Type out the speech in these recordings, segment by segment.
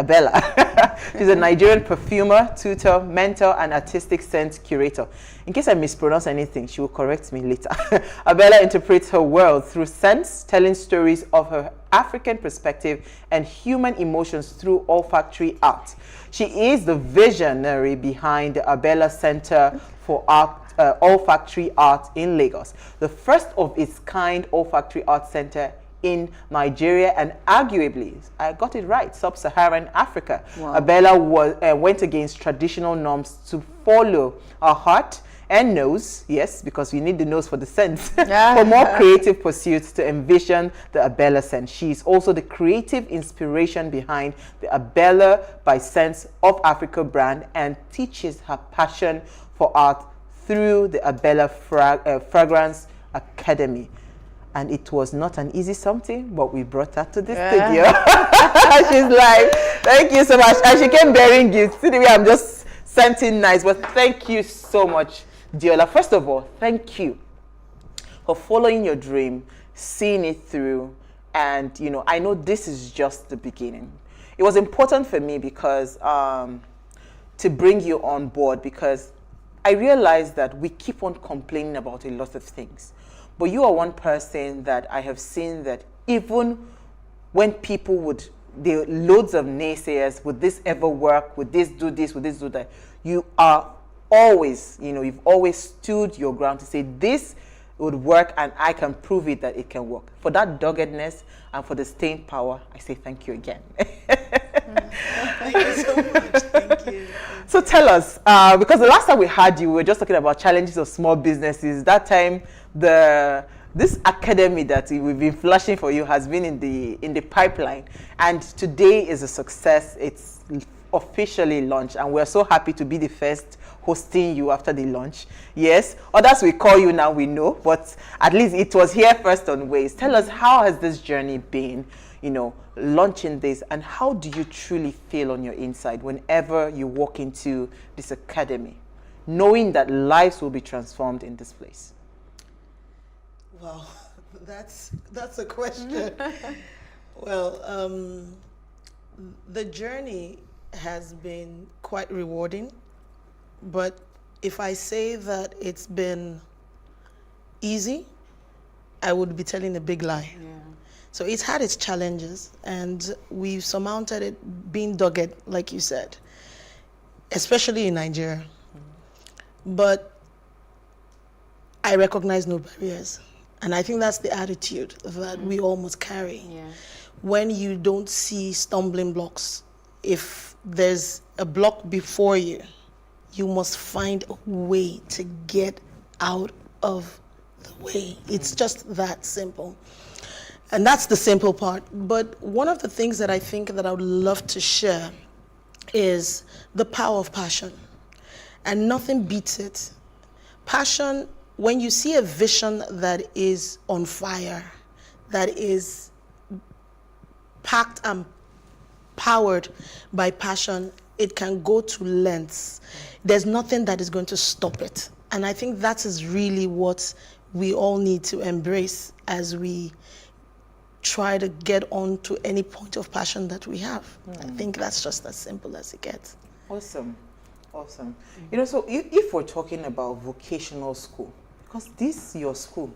Abella. She's a Nigerian perfumer, tutor, mentor, and artistic scent curator. In case I mispronounce anything, she will correct me later. Abella interprets her world through scents, telling stories of her African perspective and human emotions through olfactory art. She is the visionary behind the Abella Center for Olfactory Art in Lagos, the first of its kind olfactory art center in Nigeria and arguably, I got it right, sub-Saharan Africa. Wow. Abella went against traditional norms to follow her heart and nose, yes, because we need the nose for the scent, for more creative pursuits to envision the Abella scent. She is also the creative inspiration behind the Abella by Scents of Africa brand and teaches her passion for art through the Abella Fragrance Academy. And it was not an easy something, but we brought her to the studio. She's like, thank you so much. And she came bearing gifts. See the way I'm just scenting nice. But thank you so much, Diola. First of all, thank you for following your dream, seeing it through. And, you know, I know this is just the beginning. It was important for me because to bring you on board, because I realized that we keep on complaining about a lot of things. But you are one person that I have seen that even when people there are loads of naysayers, would this ever work? Would this do this? Would this do that? You are always, you know, you've always stood your ground to say this would work and I can prove it that it can work. For that doggedness and for the staying power, I say thank you again. Thank you so much. Thank you. So tell us, because the last time we had you, we were just talking about challenges of small businesses. That time, this academy that we've been flashing for you has been in the pipeline, and today is a success. It's officially launched, and we're so happy to be the first hosting you after the launch. Yes, others will call you now, we know, but at least it was here first on Ways. Tell us, how has this journey been, you know, launching this, and how do you truly feel on your inside whenever you walk into this academy, knowing that lives will be transformed in this place? Well, that's a question. Well, the journey has been quite rewarding, but if I say that it's been easy, I would be telling a big lie. Yeah. So it's had its challenges, and we've surmounted it, being dogged, like you said, especially in Nigeria. But I recognize no barriers. And I think that's the attitude that we all must carry. Yeah. When you don't see stumbling blocks, if there's a block before you, you must find a way to get out of the way. It's just that simple. And that's the simple part. But one of the things that I think that I would love to share is the power of passion. And nothing beats it. Passion, when you see a vision that is on fire, that is packed and powered by passion, it can go to lengths. There's nothing that is going to stop it. And I think that is really what we all need to embrace as we try to get on to any point of passion that we have. I think that's just as simple as it gets. Awesome. Awesome. You know, so if we're talking about vocational school, because this your school,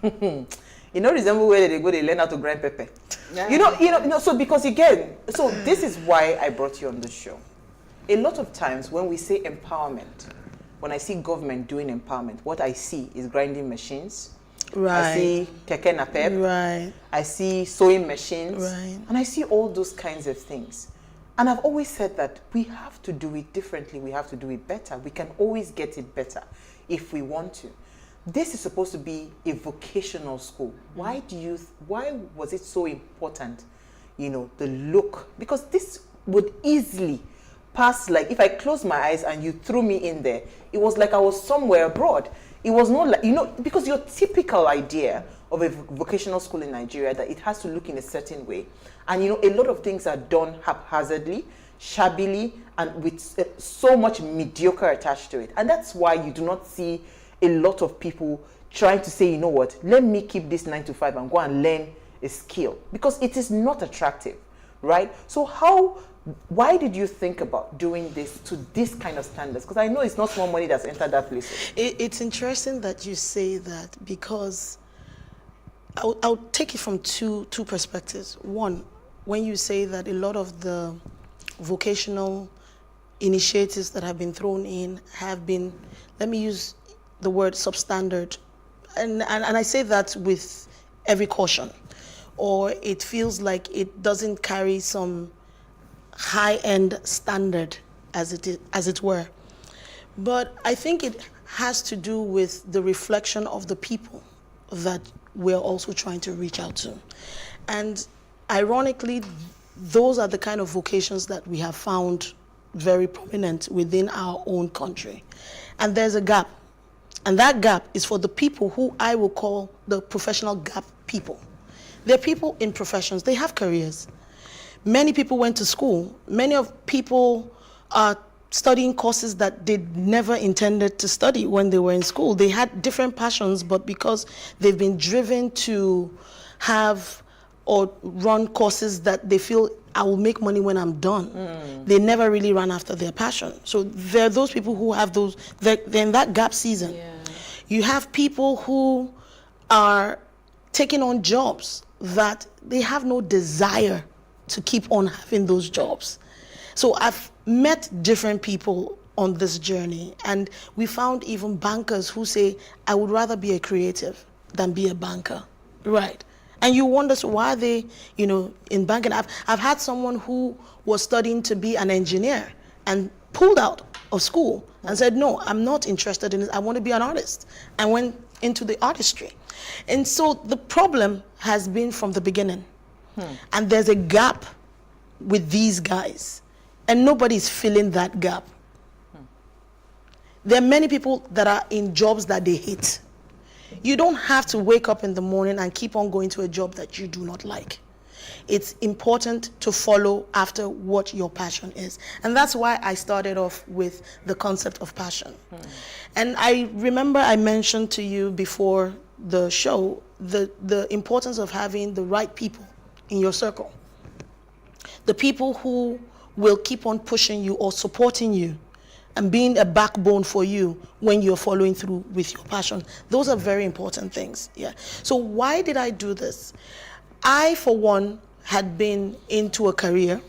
you know, resemble where they go, they learn how to grind pepper. Yeah. You know, so because again, so this is why I brought you on the show. A lot of times when we say empowerment, when I see government doing empowerment, what I see is grinding machines. Right. I see keke napep. Right. I see sewing machines. Right. And I see all those kinds of things. And I've always said that we have to do it differently. We have to do it better. We can always get it better if we want to. This is supposed to be a vocational school. Why was it so important, you know, the look? Because this would easily pass, like if I close my eyes and you threw me in there, it was like I was somewhere abroad. It was not like, you know, because your typical idea of a vocational school in Nigeria, that it has to look in a certain way. And, you know, a lot of things are done haphazardly, shabbily, and with so much mediocre attached to it. And that's why you do not see a lot of people trying to say, you know what, let me keep this 9 to 5 and go and learn a skill. Because it is not attractive, right? So how Why did you think about doing this to this kind of standards? Because I know it's not small money that's entered that place. It's interesting that you say that, because I'll take it from two perspectives. One, when you say that a lot of the vocational initiatives that have been thrown in have been, let me use the word substandard, and I say that with every caution, or it feels like it doesn't carry some high-end standard, as it were. But I think it has to do with the reflection of the people that we're also trying to reach out to. And ironically, those are the kind of vocations that we have found very prominent within our own country. And there's a gap. And that gap is for the people who I will call the professional gap people. They're people in professions, they have careers. Many people went to school. Many of people are studying courses that they never intended to study when they were in school. They had different passions, but because they've been driven to have or run courses that they feel, I will make money when I'm done. They never really run after their passion. So there are those people who have those, they're in that gap season. Yeah. You have people who are taking on jobs that they have no desire to keep on having those jobs. So I've met different people on this journey, and we found even bankers who say, I would rather be a creative than be a banker, right? And you wonder, so why are they, in banking? I've had someone who was studying to be an engineer and pulled out of school and said, no, I'm not interested in it, I want to be an artist, and went into the artistry. And so the problem has been from the beginning. And there's a gap with these guys, and nobody's filling that gap. There are many people that are in jobs that they hate. You don't have to wake up in the morning and keep on going to a job that you do not like. It's important to follow after what your passion is. And that's why I started off with the concept of passion. And I remember I mentioned to you before the show the importance of having the right people in your circle. The people who will keep on pushing you or supporting you and being a backbone for you when you're following through with your passion. Those are very important things. Yeah. So why did I do this? I, for one, had been into a career.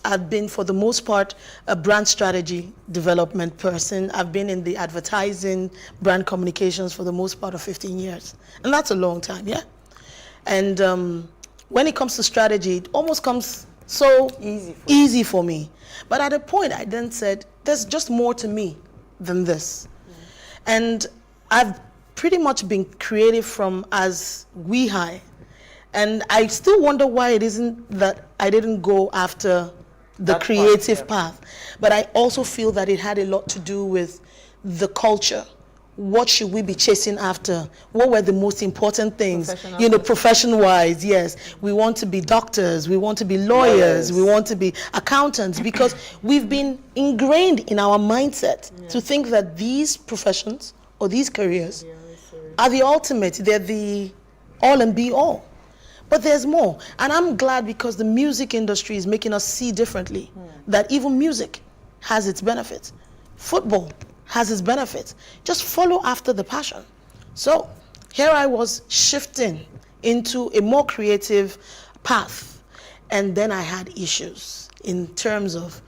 I've been, for the most part, a brand strategy development person. I've been in the advertising, brand communications for the most part of 15 years. And that's a long time, yeah? And when it comes to strategy, it almost comes so easy for me. But at a point, I then said, there's just more to me than this. And I've pretty much been creative from as wee high. And I still wonder why it isn't that I didn't go after the creative path. But I also feel that it had a lot to do with the culture. What should we be chasing after? What were the most important things? Profession-wise, yes. We want to be doctors, we want to be lawyers, we want to be accountants, because we've been ingrained in our mindset to think that these professions or these careers are the ultimate, they're the all and be all. But there's more. And I'm glad, because the music industry is making us see differently, that even music has its benefits. Football has its benefits. Just follow after the passion. So here I was shifting into a more creative path. And then I had issues in terms of,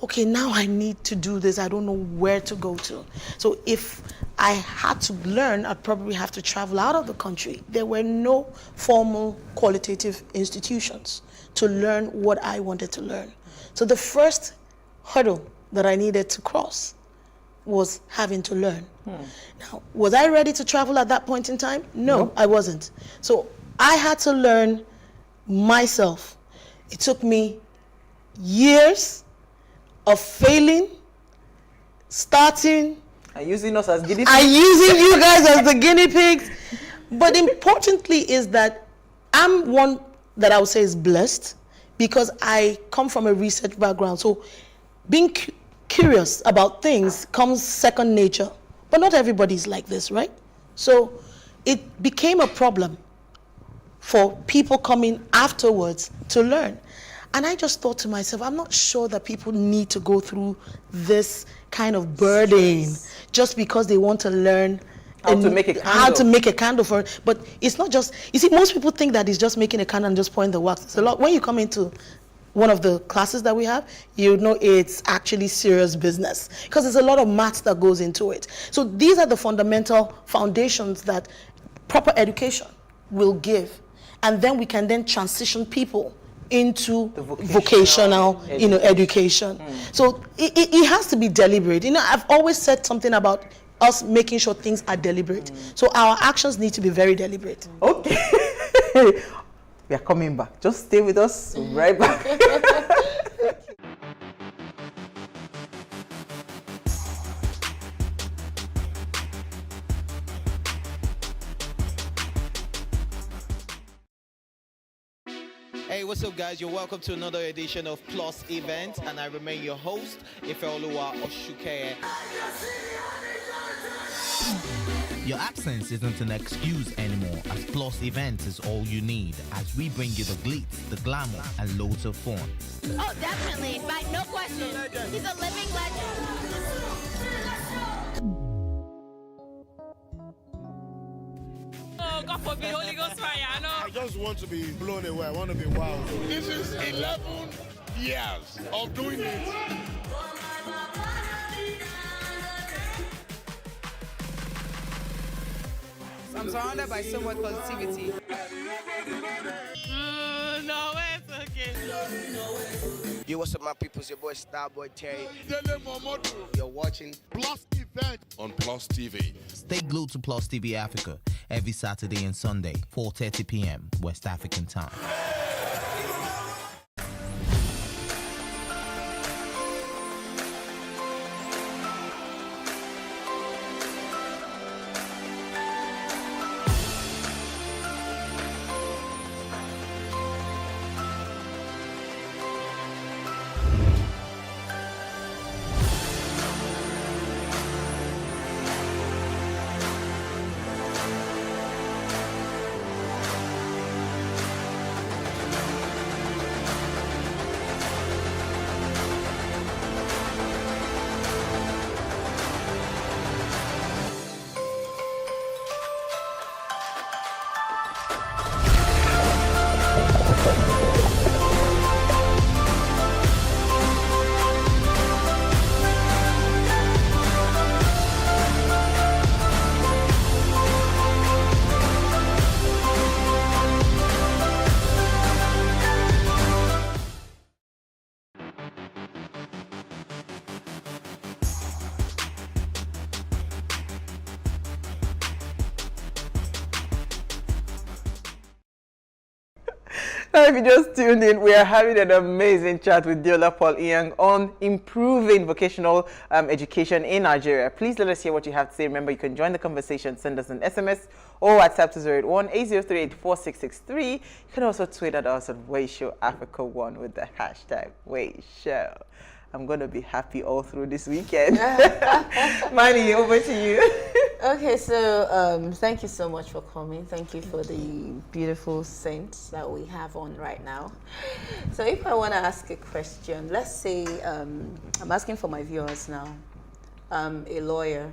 okay, now I need to do this. I don't know where to go to. So if I had to learn, I'd probably have to travel out of the country. There were no formal qualitative institutions to learn what I wanted to learn. So the first hurdle that I needed to cross was having to learn. Now, was I ready to travel at that point in time? No, I wasn't. So I had to learn myself. It took me years of failing, starting. And using us as guinea pigs. And using you guys as the guinea pigs. But importantly is that I'm one that I would say is blessed, because I come from a research background. So being curious about things comes second nature. But not everybody's like this, right? So it became a problem for people coming afterwards to learn. And I just thought to myself, I'm not sure that people need to go through this kind of burden just because they want to learn how to make a candle. How to make a candle for it. But it's not just, you see, most people think that it's just making a candle and just pouring the wax. It's a lot. When you come into one of the classes that we have, you know it's actually serious business because there's a lot of maths that goes into it. So these are the fundamental foundations that proper education will give. And then we can then transition people into the vocational education. So it has to be deliberate. You know, I've always said something about us making sure things are deliberate. So our actions need to be very deliberate. Okay. We are coming back. Just stay with us. Right back. Hey, what's up, guys? You're welcome to another edition of Plus Event, and I remain your host, Ifeoluwa Oshukeye. Your absence isn't an excuse anymore, as Plus Event is all you need, as we bring you the glitz, the glamour, and loads of fun. Oh, definitely. Like, no question. He's a living legend. Oh, God forbid, Holy Ghost fire, I know. I just want to be blown away. I want to be wild. This is 11 years of doing it. I'm surrounded by so much positivity. No, it's okay. Yo, what's up, my people? It's your boy Starboy Terry. You're watching Plus Event on Plus TV. Stay glued to Plus TV Africa every Saturday and Sunday, 4:30 p.m. West African time. Now, if you just tuned in, we are having an amazing chat with Deola Paul Iyang on improving vocational education in Nigeria. Please let us hear what you have to say. Remember, you can join the conversation. Send us an SMS or WhatsApp to 081-8038-4663. You can also tweet at us on WayShowAfrica1 with the hashtag WayShow. I'm going to be happy all through this weekend. Manny, over to you. Okay, so thank you so much for coming. Thank you for the beautiful scents that we have on right now. So if I want to ask a question, let's say I'm asking for my viewers now. I'm a lawyer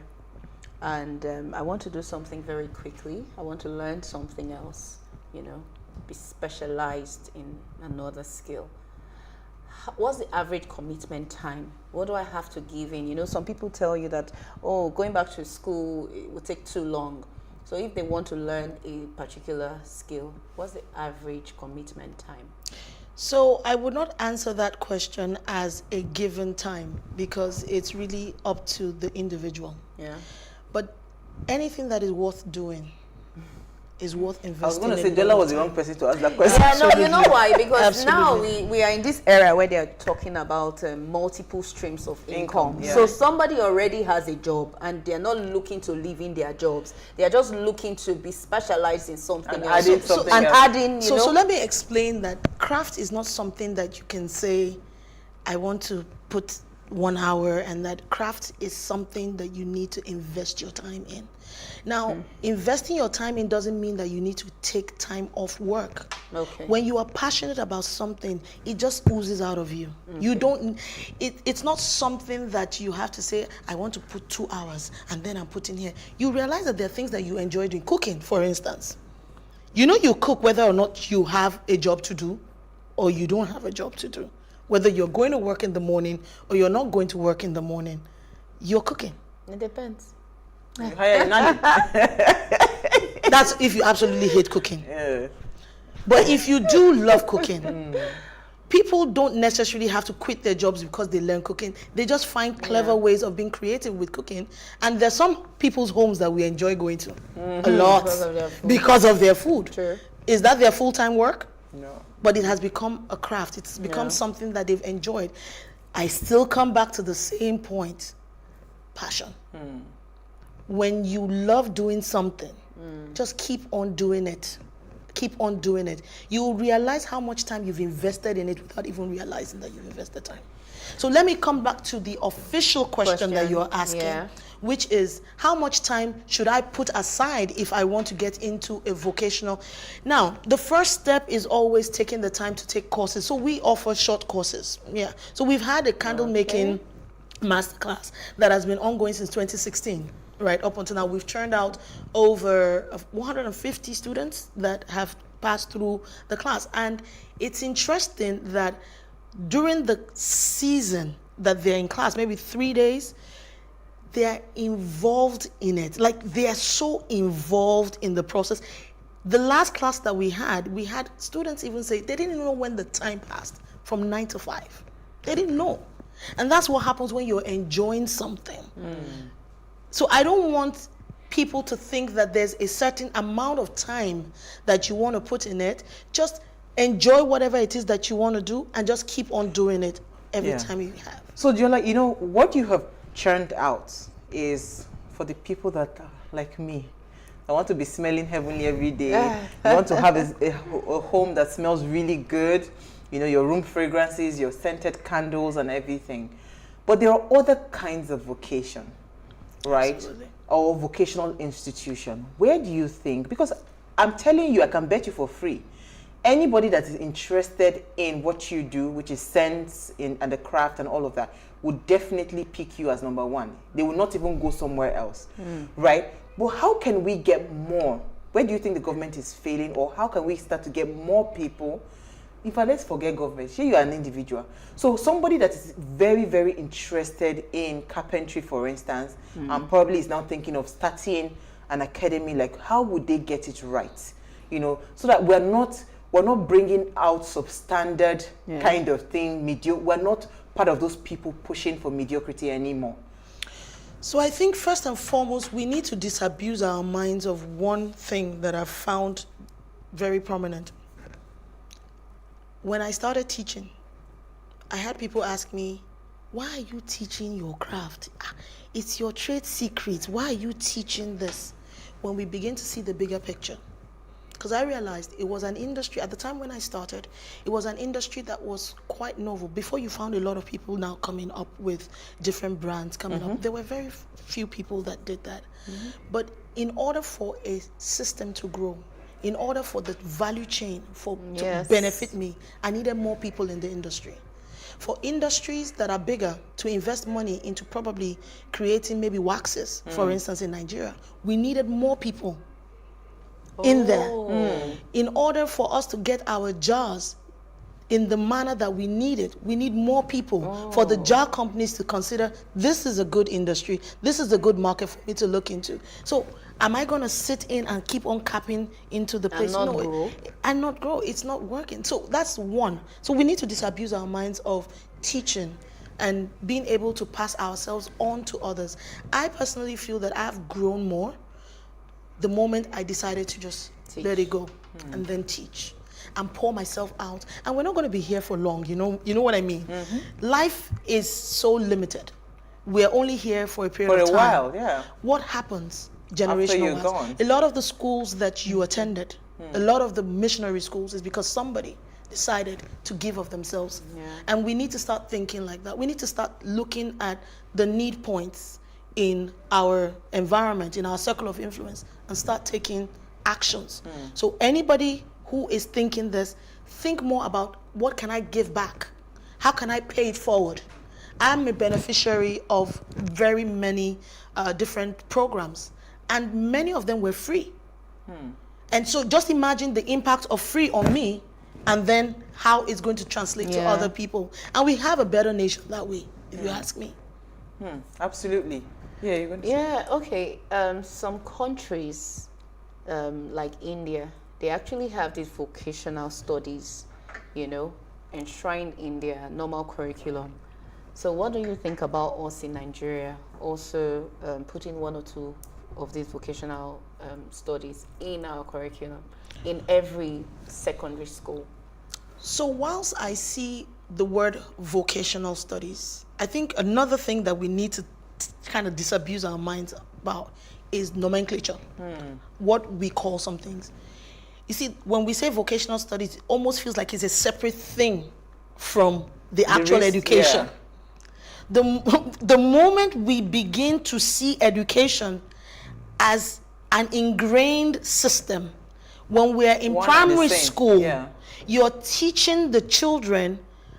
and I want to do something very quickly. I want to learn something else, you know, be specialized in another skill. What's the average commitment time? What do I have to give in? You know, some people tell you that, oh, going back to school, it will take too long. So if they want to learn a particular skill, what's the average commitment time? So I would not answer that question as a given time because it's really up to the individual. Yeah. But anything that is worth doing is worth investing. I was going to in say Della was the wrong person to ask that question. Yeah, no, you know why? Because Absolutely. now we are in this era where they're talking about multiple streams of income. Yeah. So somebody already has a job and they're not looking to live in their jobs. They're just looking to be specialized in something And else. adding something else. Adding, you know. So let me explain that craft is not something that you can say, I want to put 1 hour, and that craft is something that you need to invest your time in. Now, investing your time in doesn't mean that you need to take time off work. Okay. When you are passionate about something, it just oozes out of you. You don't, it's not something that you have to say, I want to put 2 hours and then I'm putting here. You realize that there are things that you enjoy doing. Cooking, for instance. You know you cook whether or not you have a job to do or you don't have a job to do. Whether you're going to work in the morning or you're not going to work in the morning, you're cooking. It depends. You hire a nanny. That's if you absolutely hate cooking. Yeah. But if you do love cooking, people don't necessarily have to quit their jobs because they learn cooking. They just find clever ways of being creative with cooking. And there's some people's homes that we enjoy going to a lot because of their food. True. Is that their full-time work? No. But it has become a craft. It's become something that they've enjoyed. I still come back to the same point. Passion. When you love doing something, just keep on doing it. Keep on doing it. You will realize how much time you've invested in it without even realizing that you've invested time. So let me come back to the official question that you're asking, which is how much time should I put aside if I want to get into a vocational? Now, the first step is always taking the time to take courses. So we offer short courses. Yeah. So we've had a candle making masterclass that has been ongoing since 2016. Right up until now, we've churned out over 150 students that have passed through the class. And it's interesting that during the season that they're in class, maybe 3 days, they're involved in it. Like, they are so involved in the process. The last class that we had students even say they didn't know when the time passed from 9 to 5. They didn't know. And that's what happens when you're enjoying something. So I don't want people to think that there's a certain amount of time that you want to put in it. Just enjoy whatever it is that you want to do and just keep on doing it every time you have. So Diola, you know, what you have churned out is for the people that are like me. I want to be smelling heavenly every day. You want to have a home that smells really good. You know, your room fragrances, your scented candles and everything. But there are other kinds of vocation. Right? Absolutely. Or vocational institution. Where do you think, because I'm telling you, I can bet you for free, anybody that is interested in what you do, which is sense and the craft and all of that, would definitely pick you as number one. They will not even go somewhere else. Right? But how can we get more? Where do you think the government is failing, or how can we start to get more people? In fact, let's forget government. Here you are an individual. So somebody that is very, very interested in carpentry, for instance, and probably is now thinking of starting an academy, like how would they get it right? You know, so that we're not bringing out substandard kind of thing, we're not part of those people pushing for mediocrity anymore. So I think first and foremost, we need to disabuse our minds of one thing that I've found very prominent. When I started teaching, I had people ask me, why are you teaching your craft? It's your trade secret. Why are you teaching this? When we begin to see the bigger picture. Because I realized it was an industry, at the time when I started, it was an industry that was quite novel. Before you found a lot of people now coming up with different brands coming up, there were very few people that did that. But in order for a system to grow, in order for the value chain to benefit me, I needed more people in the industry. For industries that are bigger to invest money into probably creating maybe waxes, for instance, in Nigeria, we needed more people in there. In order for us to get our jars in the manner that we need it, we need more people for the jar companies to consider this is a good industry, this is a good market for me to look into. So am I going to sit in and keep on capping into the place? And not grow? And not grow. It's not working. So that's one. So we need to disabuse our minds of teaching and being able to pass ourselves on to others. I personally feel that I've grown more the moment I decided to just let it go and then teach and pour myself out. And we're not going to be here for long, you know what I mean? Life is so limited. We're only here for a period of time. For a while, yeah. What happens generational wise? A lot of the schools that you attended, a lot of the missionary schools is because somebody decided to give of themselves. Yeah. And we need to start thinking like that. We need to start looking at the need points in our environment, in our circle of influence, and start taking actions. So anybody who is thinking this, think more about what can I give back? How can I pay it forward? I'm a beneficiary of very many different programs, and many of them were free. And so just imagine the impact of free on me, and then how it's going to translate to other people. And we have a better nation that way, if you ask me. Absolutely. Yeah, you're going to say. Yeah, okay. Some countries, like India, they actually have these vocational studies, enshrined in their normal curriculum. So what do you think about us in Nigeria also putting one or two of these vocational studies in our curriculum in every secondary school? So whilst I see the word vocational studies, I think another thing that we need to kind of disabuse our minds about is nomenclature, what we call some things. You see, when we say vocational studies, it almost feels like it's a separate thing from the actual education. The moment we begin to see education as an ingrained system, when we're in primary school, you're teaching the children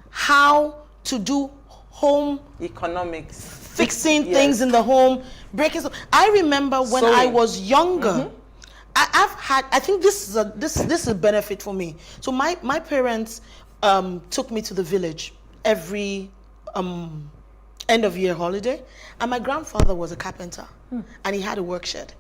how to do home economics, fixing things in the home, breaking. I remember when I was younger, I think this is a benefit for me. So my parents took me to the village every end of year holiday, and my grandfather was a carpenter, and he had a work shed.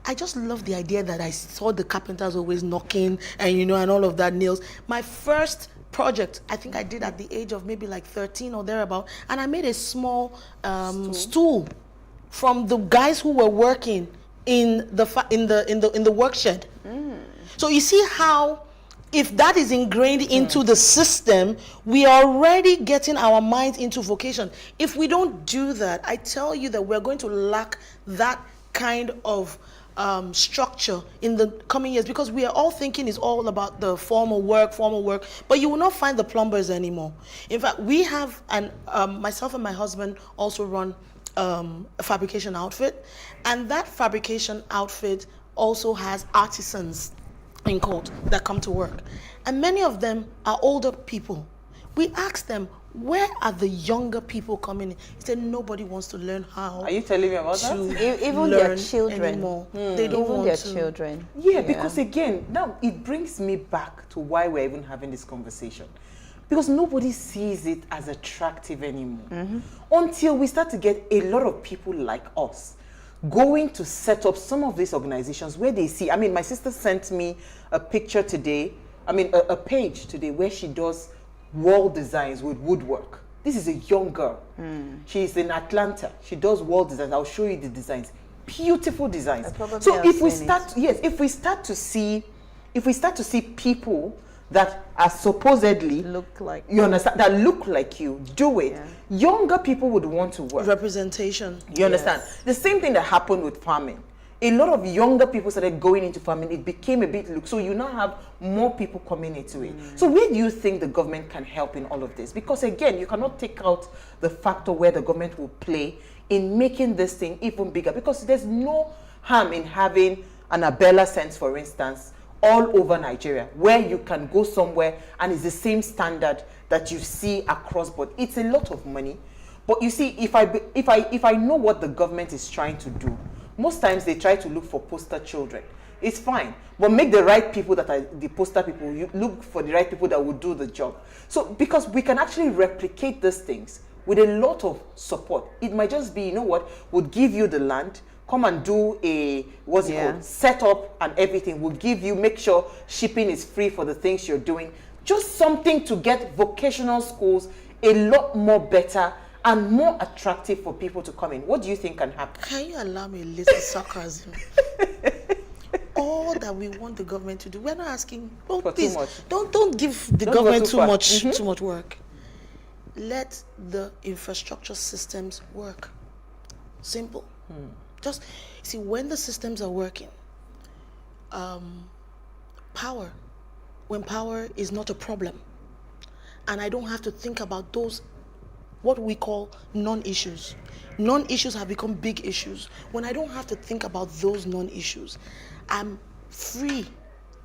I just love the idea that I saw the carpenters always knocking and and all of that nails. My first project, I think I did at the age of maybe like 13 or thereabout, and I made a small stool from the guys who were working in the work shed. So you see how, if that is ingrained into the system, we are already getting our minds into vocation. If we don't do that, I tell you that we're going to lack that kind of structure in the coming years, because we are all thinking it's all about the formal work, but you will not find the plumbers anymore. In fact, we have, and myself and my husband also run a fabrication outfit, and that fabrication outfit also has artisans in quote that come to work, and many of them are older people. We ask them, where are the younger people coming in? He said nobody wants to learn how. Are you telling me about that? Even their children anymore. They don't even want their to. children. Yeah, because again, now it brings me back to why we're even having this conversation. Because nobody sees it as attractive anymore. Until we start to get a lot of people like us going to set up some of these organizations where they see. I mean, my sister sent me a picture today, a page today where she does wall designs with woodwork. This is a young girl. She's in Atlanta. She does wall designs. I'll show you the designs. Beautiful designs. So if we start to see people that are supposedly look like you do it, younger people would want to work. Representation. You understand? The same thing that happened with farming. A lot of younger people started going into farming. It became a bit so you now have more people coming into it. So where do you think the government can help in all of this? Because again, you cannot take out the factor where the government will play in making this thing even bigger, because there's no harm in having an Abela Sense, for instance, all over Nigeria, where you can go somewhere and it's the same standard that you see across board. It's a lot of money, but you see, if I know what the government is trying to do, most times they try to look for poster children. It's fine, but make the right people that are the poster people. You look for the right people that will do the job. So because we can actually replicate these things with a lot of support. It might just be, would give you the land, come and do a, set up and everything. We'll give you, make sure shipping is free for the things you're doing. Just something to get vocational schools a lot more better and more attractive for people to come in. What do you think can happen? Can you allow me a little sarcasm? All that we want the government to do, we're not asking, don't give the government too much work. Let the infrastructure systems work. Simple. Just see, when the systems are working, when power is not a problem, and I don't have to think about those, what we call non-issues. Non-issues have become big issues. When I don't have to think about those non-issues, I'm free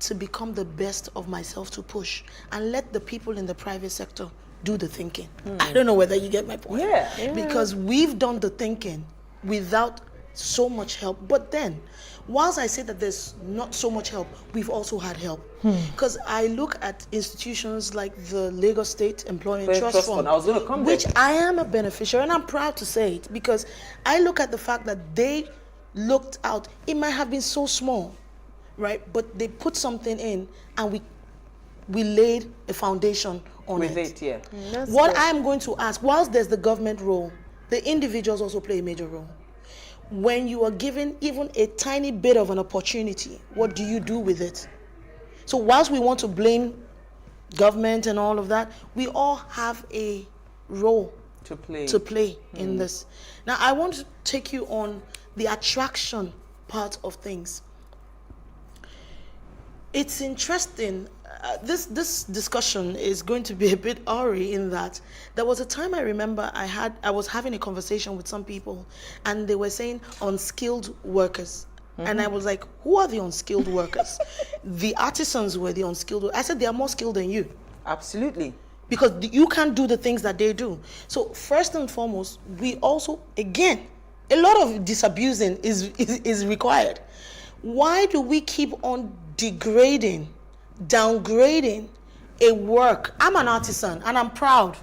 to become the best of myself to push and let the people in the private sector do the thinking. I don't know whether you get my point. Yeah. Because we've done the thinking without so much help. But then, whilst I say that there's not so much help, we've also had help. Because I look at institutions like the Lagos State Employment Trust Fund, I was going to come which there. I am a beneficiary, and I'm proud to say it, because I look at the fact that they looked out. It might have been so small, right? But they put something in, and we laid a foundation on With it. it, yeah. What I'm going to ask, whilst there's the government role, the individuals also play a major role. When you are given even a tiny bit of an opportunity, what do you do with it? So whilst we want to blame government and all of that, we all have a role To play. in this. Now, I want to take you on the attraction part of things. It's interesting. This discussion is going to be a bit awry in that there was a time I remember I was having a conversation with some people, and they were saying unskilled workers. And I was like, who are the unskilled workers? The artisans were the unskilled. I said, they are more skilled than you. Absolutely. Because you can't do the things that they do. So first and foremost, we also, again, a lot of disabusing is required. Why do we keep on degrading, downgrading a work? I'm an artisan and I'm proud.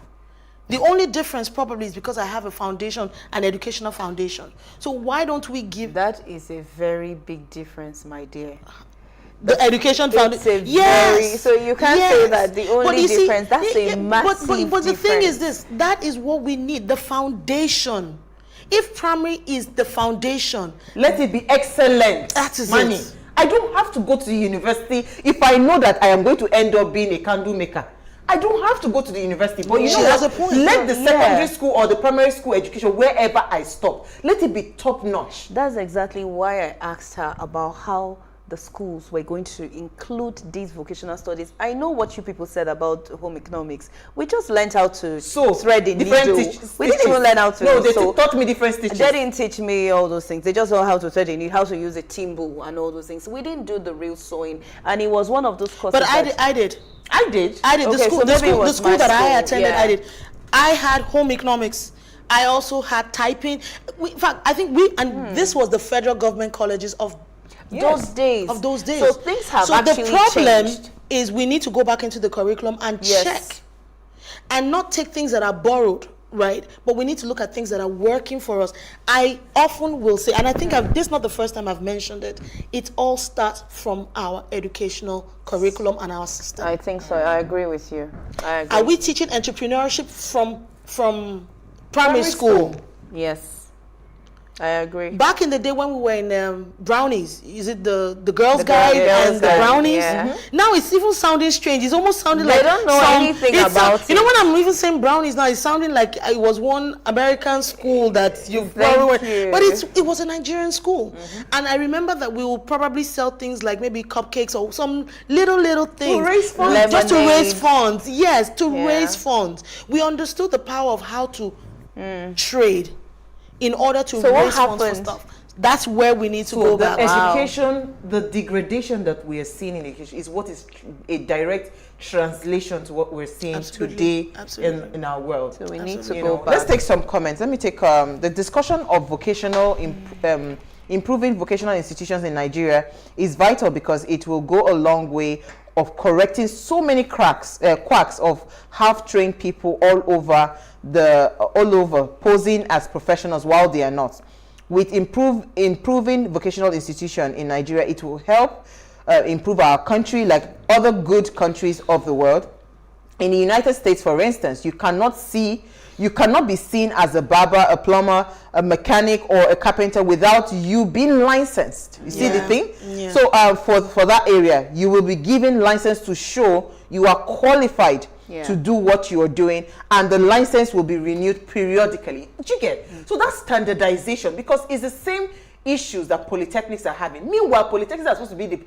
The only difference probably is because I have a foundation, an educational foundation. So why don't we give... That is a very big difference, my dear. The education foundation. Yes. So you can't say that the only difference. That's a massive but the thing difference. is this. That is what we need. The foundation. If primary is the foundation, let it be excellent. That is Money. it. I don't have to go to the university if I know that I am going to end up being a candle maker. I don't have to go to the university, but you know That's what? the point. Let the secondary school or the primary school education, wherever I stop, let it be top notch. That's exactly why I asked her about how the schools were going to include these vocational studies. I know what you people said about home economics. We just learned how to thread a needle. We didn't even learn how to No, they sew. taught me different stitches. They didn't teach me all those things. They just know how to thread a needle, how to use a timbo and all those things. We didn't do the real sewing, and it was one of those courses. but I did. Okay, The school that I attended, I did. I had home economics. I also had typing. In fact, I think this was the federal government colleges of those days. So things have actually the problem changed. is we need to go back into the curriculum and check, and not take things that are borrowed, right? But we need to look at things that are working for us. I often will say, and I think this is not the first time I've mentioned it, it all starts from our educational curriculum and our system. I think so. I agree with you. I agree. Are we teaching entrepreneurship from primary school? Yes. I agree. Back in the day when we were in Brownies, is it the Girls Guide and the Brownies? Yeah. Now it's even sounding strange. It's almost sounding They like don't know anything about it. You know, when I'm even saying Brownies now, it's sounding like it was one American school that you've probably, but it was a Nigerian school. And I remember that we will probably sell things like maybe cupcakes or some little things. To raise funds. Just to raise funds. Yes, to Yeah. raise funds. We understood the power of how to trade in order to raise funds for stuff. That's where we need to go back. Education, the degradation that we are seeing in education is what is a direct translation to what we're seeing today in our world. So we need to You go know, back. let's take some comments. Let me take the discussion of improving vocational institutions in Nigeria is vital because it will go a long way of correcting so many quacks of half-trained people all over posing as professionals while they are not. With improving vocational institution in Nigeria, it will help improve our country like other good countries of the world. In the United States, for instance, you cannot be seen as a barber, a plumber, a mechanic, or a carpenter without you being licensed. You see the thing? Yeah. So for that area, you will be given license to show you are qualified to do what you are doing, and the license will be renewed periodically. Do you get? So that's standardization, because it's the same issues that polytechnics are having. Meanwhile, polytechnics are supposed to be the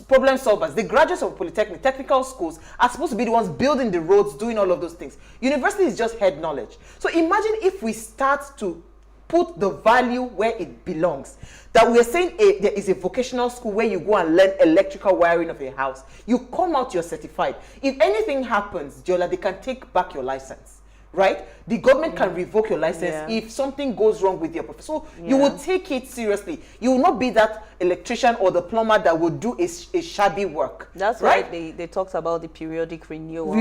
problem solvers. The graduates of polytechnic, technical schools are supposed to be the ones building the roads, doing all of those things. University is just head knowledge. So imagine if we start to put the value where it belongs. That we are saying there is a vocational school where you go and learn electrical wiring of a house. You come out, you're certified. If anything happens, Jola, they can take back your license. Right? The government can revoke your license if something goes wrong with your profession. So you will take it seriously. You will not be that electrician or the plumber that will do a shabby work. That's right. Why they talked about the periodic renewal.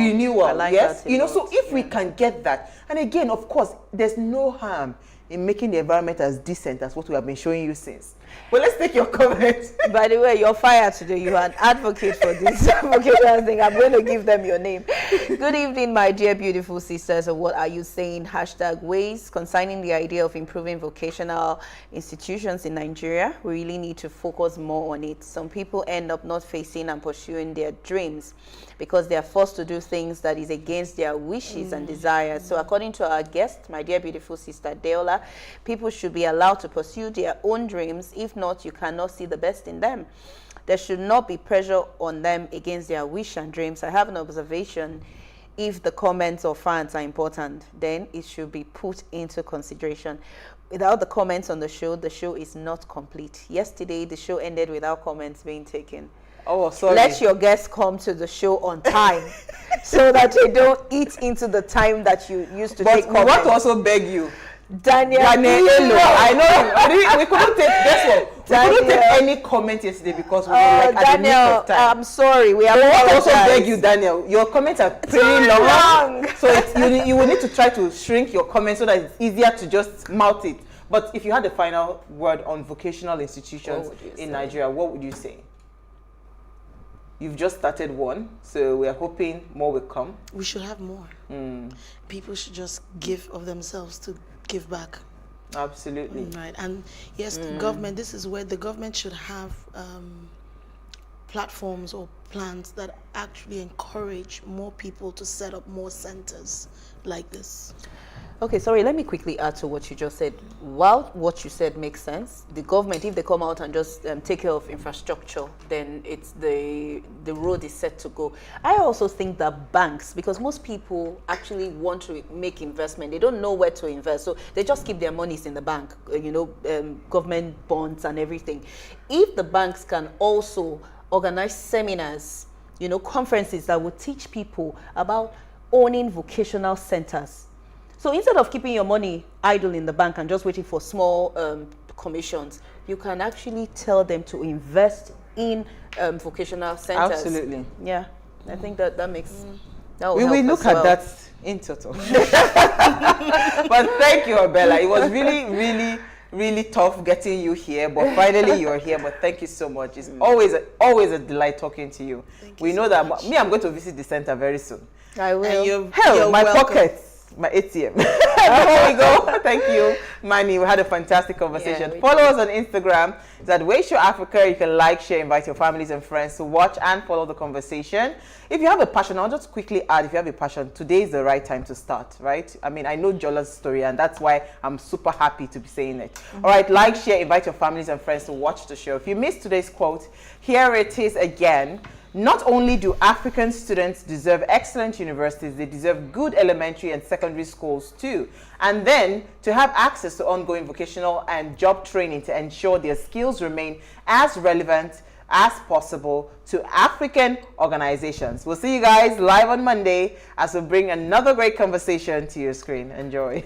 I like yes. That So if we can get that, and again, of course, there's no harm in making the environment as decent as what we have been showing you since. But let's take your comments. By the way, you're fired today. You are an advocate for this vocational thing. I'm going to give them your name. Good evening, my dear beautiful sisters. So what are you saying? Hashtag ways concerning the idea of improving vocational institutions in Nigeria. We really need to focus more on it. Some people end up not facing and pursuing their dreams because they are forced to do things that is against their wishes and desires. So according to our guest, my dear beautiful sister Deola, people should be allowed to pursue their own dreams. If not, you cannot see the best in them. There should not be pressure on them against their wish and dreams. I have an observation. If the comments or fans are important, then it should be put into consideration. Without the comments on the show is not complete. Yesterday, the show ended without comments being taken. Oh, sorry. Let your guests come to the show on time so that they don't eat into the time that you used to take comments. But we want to also beg you. Daniel, I know we couldn't take, guess what? We couldn't take any comment yesterday because we were like at the nick of time. I'm sorry. We want to also beg you, Daniel. Your comments are pretty long. So you will need to try to shrink your comments so that it's easier to just mouth it. But if you had the final word on vocational institutions in Nigeria, what would you say? You've just started one, so we are hoping more will come. We should have more. People should just give of themselves to give back. Absolutely. Right. And yes, the government, this is where the government should have platforms or plans that actually encourage more people to set up more centers like this. Okay, sorry, let me quickly add to what you just said. While what you said makes sense, the government, if they come out and just take care of infrastructure, then it's the road is set to go. I also think that banks, because most people actually want to make investment, they don't know where to invest, so they just keep their monies in the bank, government bonds and everything. If the banks can also organize seminars, conferences that will teach people about owning vocational centers. So instead of keeping your money idle in the bank and just waiting for small commissions, you can actually tell them to invest in vocational centers. Absolutely. Yeah, I think that makes... We will look at that in total. But thank you, Abella. It was really, really, really tough getting you here, but finally you're here. But thank you so much. It's always a delight talking to you. We know that I'm going to visit the center very soon. I will. You're my welcome. pockets. My ATM. Before we go, thank you, Manny. We had a fantastic conversation. Yeah, follow us on Instagram. It's at PlusTvAfrica. You can like, share, invite your families and friends to watch and follow the conversation. If you have a passion, I'll just quickly add, if you have a passion, today is the right time to start, right? I mean, I know Jola's story, and that's why I'm super happy to be saying it. All right, like, share, invite your families and friends to watch the show. If you missed today's quote, here it is again. Not only do African students deserve excellent universities, they deserve good elementary and secondary schools too. And then to have access to ongoing vocational and job training to ensure their skills remain as relevant as possible to African organizations. We'll see you guys live on Monday as we bring another great conversation to your screen. Enjoy.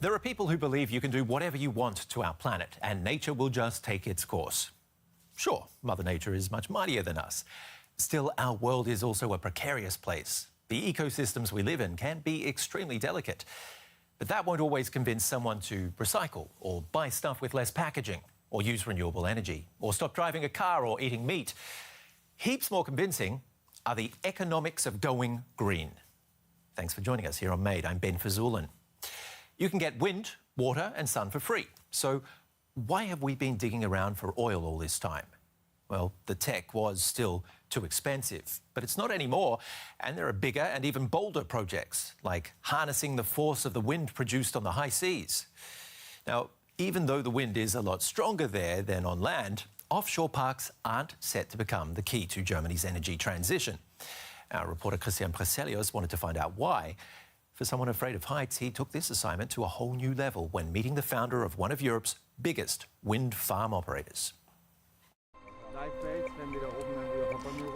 There are people who believe you can do whatever you want to our planet and nature will just take its course. Sure, Mother Nature is much mightier than us. Still, our world is also a precarious place. The ecosystems we live in can be extremely delicate. But that won't always convince someone to recycle or buy stuff with less packaging or use renewable energy or stop driving a car or eating meat. Heaps more convincing are the economics of going green. Thanks for joining us here on Made. I'm Ben Fazulin. You can get wind, water and sun for free. So why have we been digging around for oil all this time? Well, the tech was still too expensive, but it's not anymore. And there are bigger and even bolder projects, like harnessing the force of the wind produced on the high seas. Now, even though the wind is a lot stronger there than on land, offshore parks aren't set to become the key to Germany's energy transition. Our reporter Christian Preselius wanted to find out why. For someone afraid of heights, he took this assignment to a whole new level when meeting the founder of one of Europe's biggest wind farm operators.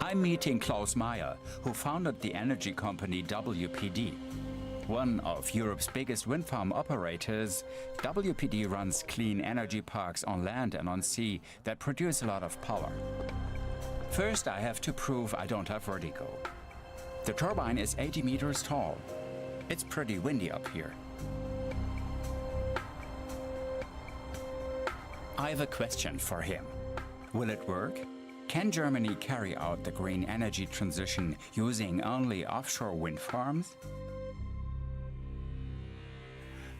I'm meeting Klaus Meyer, who founded the energy company WPD. One of Europe's biggest wind farm operators, WPD runs clean energy parks on land and on sea that produce a lot of power. First, I have to prove I don't have vertigo. The turbine is 80 meters tall. It's pretty windy up here. I have a question for him. Will it work? Can Germany carry out the green energy transition using only offshore wind farms?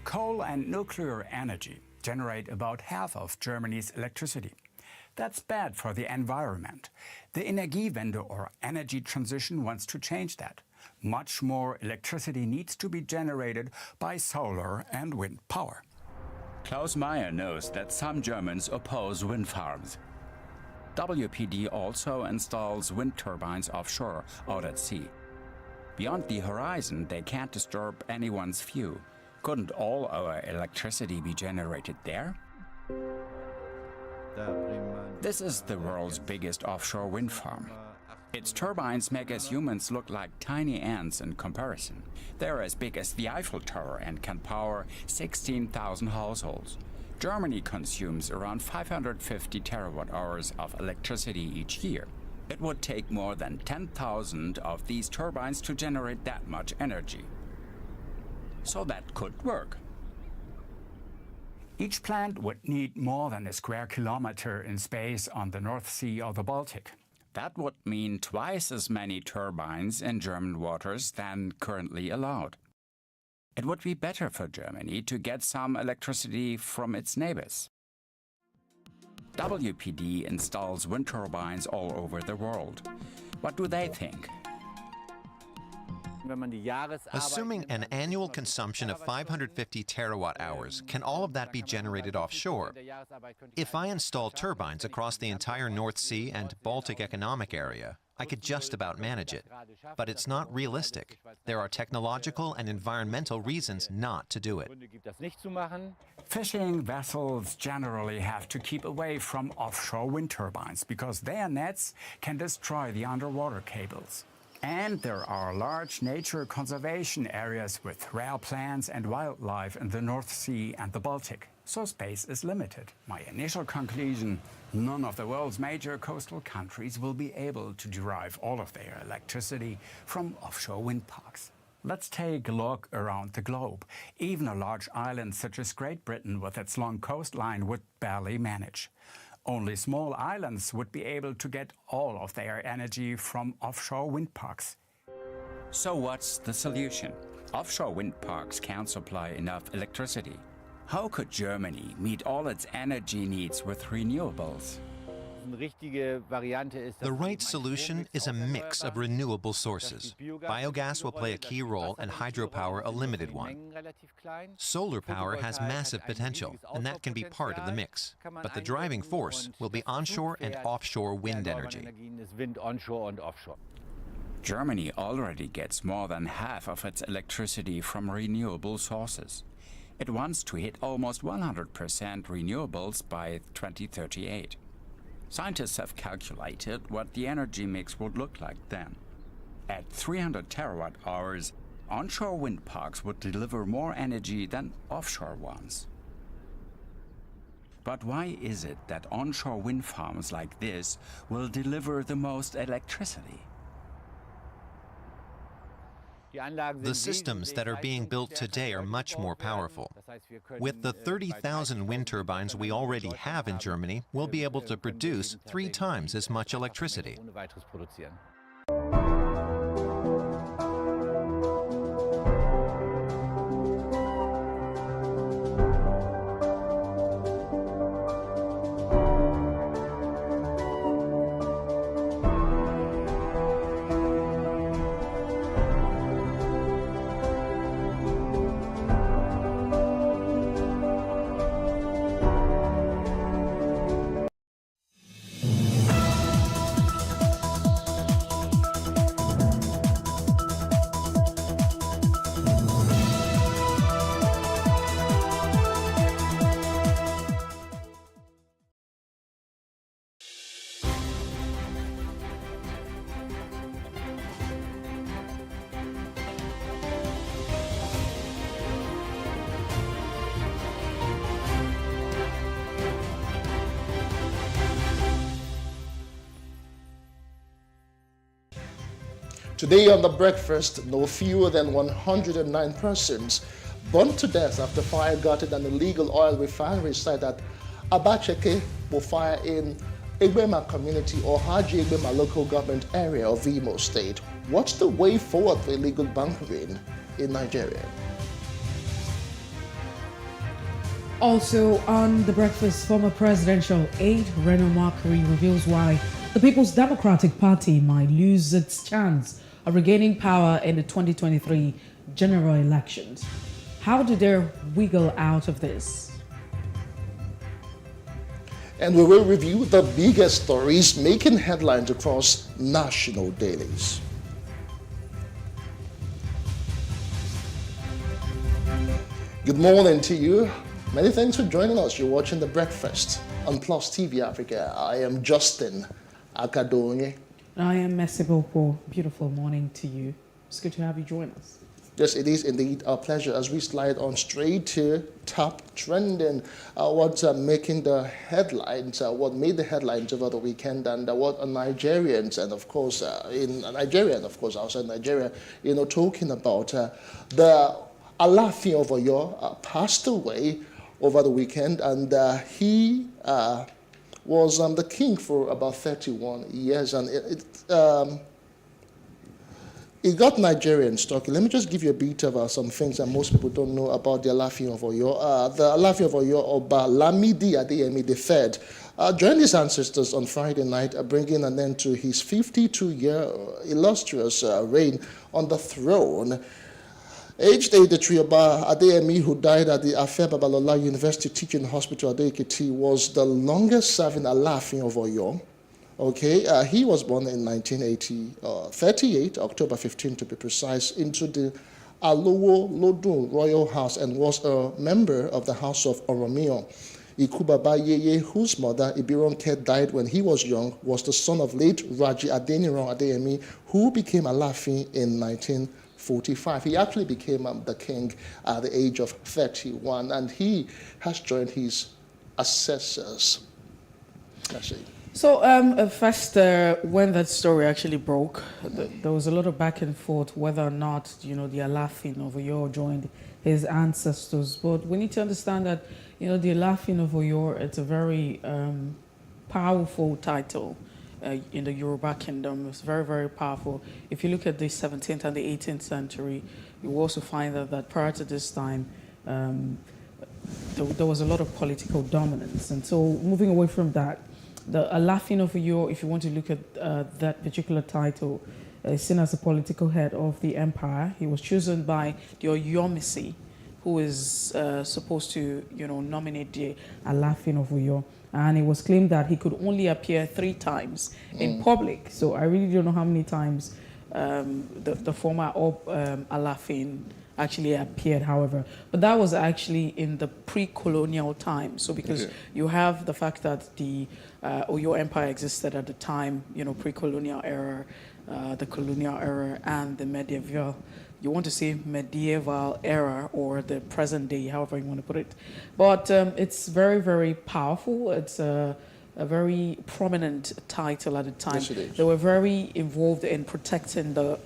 Coal and nuclear energy generate about half of Germany's electricity. That's bad for the environment. The Energiewende, or energy transition, wants to change that. Much more electricity needs to be generated by solar and wind power. Klaus Meyer knows that some Germans oppose wind farms. WPD also installs wind turbines offshore, out at sea. Beyond the horizon, they can't disturb anyone's view. Couldn't all our electricity be generated there? This is the world's biggest offshore wind farm. Its turbines make us humans look like tiny ants in comparison. They're as big as the Eiffel Tower and can power 16,000 households. Germany consumes around 550 terawatt-hours of electricity each year. It would take more than 10,000 of these turbines to generate that much energy. So that could work. Each plant would need more than a square kilometer in space on the North Sea or the Baltic. That would mean twice as many turbines in German waters than currently allowed. It would be better for Germany to get some electricity from its neighbors. WPD installs wind turbines all over the world. What do they think? Assuming an annual consumption of 550 terawatt-hours, can all of that be generated offshore? If I install turbines across the entire North Sea and Baltic economic area, I could just about manage it. But it's not realistic. There are technological and environmental reasons not to do it. Fishing vessels generally have to keep away from offshore wind turbines because their nets can destroy the underwater cables. And there are large nature conservation areas with rare plants and wildlife in the North Sea and the Baltic, so space is limited. My initial conclusion: none of the world's major coastal countries will be able to derive all of their electricity from offshore wind parks. Let's take a look around the globe. Even a large island such as Great Britain with its long coastline would barely manage. Only small islands would be able to get all of their energy from offshore wind parks. So what's the solution? Offshore wind parks can't supply enough electricity. How could Germany meet all its energy needs with renewables? The right solution is a mix of renewable sources. Biogas will play a key role and hydropower a limited one. Solar power has massive potential, and that can be part of the mix. But the driving force will be onshore and offshore wind energy. Germany already gets more than half of its electricity from renewable sources. It wants to hit almost 100% renewables by 2038. Scientists have calculated what the energy mix would look like then. At 300 terawatt-hours, onshore wind parks would deliver more energy than offshore ones. But why is it that onshore wind farms like this will deliver the most electricity? The systems that are being built today are much more powerful. With the 30,000 wind turbines we already have in Germany, we'll be able to produce 3 times as much electricity. Today on The Breakfast, no fewer than 109 persons burned to death after fire gutted an illegal oil refinery site at Abacheke will fire in Egbema community or Haji Egbema local government area of Imo State. What's the way forward for illegal bunkering in Nigeria? Also on The Breakfast, former presidential aide Reno Markari reveals why the People's Democratic Party might lose its chance of regaining power in the 2023 general elections. How did they wiggle out of this? And we will review the biggest stories making headlines across national dailies. Good morning to you. Many thanks for joining us. You're watching The Breakfast on Plus TV Africa. I am Justin Akadonye. I am Messi Bopo. Beautiful morning to you. It's good to have you join us. Yes, it is indeed our pleasure as we slide on straight to top trending. What's making the headlines, what made the headlines over the weekend, and what are Nigerians, and of course in Nigeria, and of course outside Nigeria, talking about. The Alaafin of Oyo passed away over the weekend, and he was the king for about 31 years, and it got Nigerians talking. Let me just give you a bit of some things that most people don't know about the Alaafin of Oyo. The Alaafin of Oyo, Oba Lamidi Adeyemi III, joined his ancestors on Friday night, bringing an end to his 52-year illustrious reign on the throne. Aged 83, Oba Adeyemi, who died at the Afe Babalola University Teaching Hospital at Ekiti, was the longest-serving Alaafin of Oyo. Okay, he was born in 1938, October 15 to be precise, into the Alowo Lodun Royal House and was a member of the House of Oromio. Ikubaba Yeye, whose mother, Ibironke, died when he was young, was the son of late Raji Adeniran Adeyemi, who became Alaafin in 1945. He actually became the king at the age of 31, and he has joined his assessors. Let's see. So first, when that story actually broke, there was a lot of back and forth whether or not, the Alaafin of Oyo joined his ancestors. But we need to understand that, the Alaafin of Oyo, it's a very powerful title in the Yoruba kingdom. It's very, very powerful. If you look at the 17th and the 18th century, you will also find that prior to this time, there was a lot of political dominance. And so moving away from that, the Alafin of Uyo, if you want to look at that particular title, is seen as the political head of the empire. He was chosen by the Oyomisi, who is supposed to, nominate the Alafin of Uyo. And it was claimed that he could only appear 3 times in public. So I really don't know how many times the former Alafin actually appeared, however. But that was actually in the pre-colonial time. So because you have the fact that the Oyo Empire existed at the time, pre-colonial era, the colonial era, and the medieval, you want to say medieval era or the present day, however you want to put it. But it's very, very powerful. It's a very prominent title at the time. Yes, it is. They were very involved in protecting the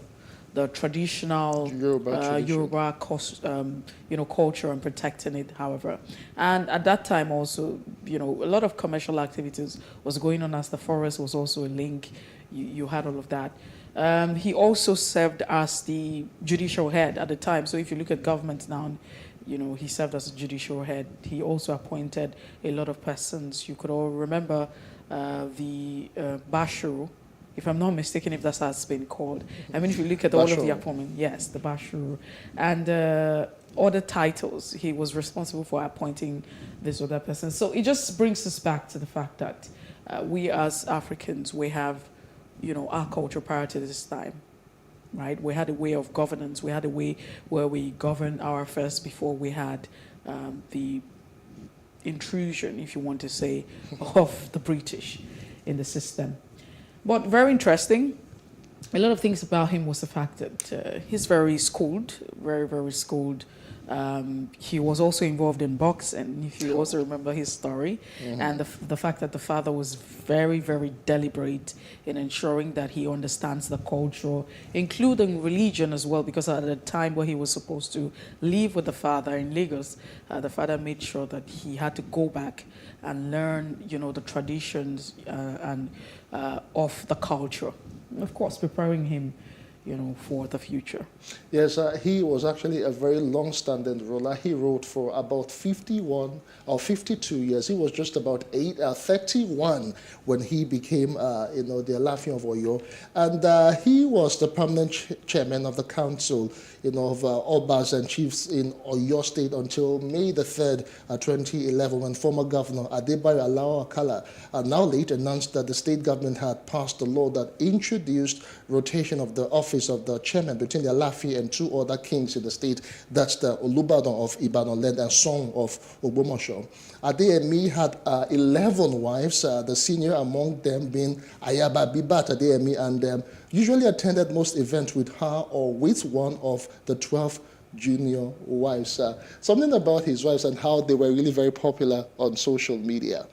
traditional Yoruba culture and protecting it, however. And at that time also, a lot of commercial activities was going on, as the forest was also a link. You had all of that. He also served as the judicial head at the time. So if you look at government now, he served as a judicial head. He also appointed a lot of persons. You could all remember the Bashu, if I'm not mistaken, if that's how it's been called. I mean, if you look at all of the appointments, yes, the Bashu, and other titles, he was responsible for appointing this other person. So it just brings us back to the fact that we as Africans, we have, our culture prior to this time, right? We had a way of governance. We had a way where we governed our affairs before we had the intrusion, if you want to say, of the British in the system. But very interesting. A lot of things about him was the fact that he's very schooled, very, very schooled. He was also involved in boxing, if you also remember his story. And the fact that the father was very, very deliberate in ensuring that he understands the culture, including religion as well, because at the time where he was supposed to live with the father in Lagos, the father made sure that he had to go back and learn, the traditions of the culture. Of course, preparing him for the future. Yes, he was actually a very long-standing ruler. He ruled for about 51 or 52 years. He was just about 31 when he became, the Alafin of Oyo. And he was the permanent chairman of the council, of Obas and chiefs in Oyo State until May the 3rd, 2011, when former governor Adebayo Alao Akala now late announced that the state government had passed a law that introduced rotation of the office of the chairman between the Alafin and 2 other kings in the state. That's the Olubadan of Ibadan-led and Song of Ogbomoso. Adeyemi had 11 wives, the senior among them being Ayaba Bibat Adeyemi, and usually attended most events with her or with one of the 12 junior wives. Something about his wives and how they were really very popular on social media.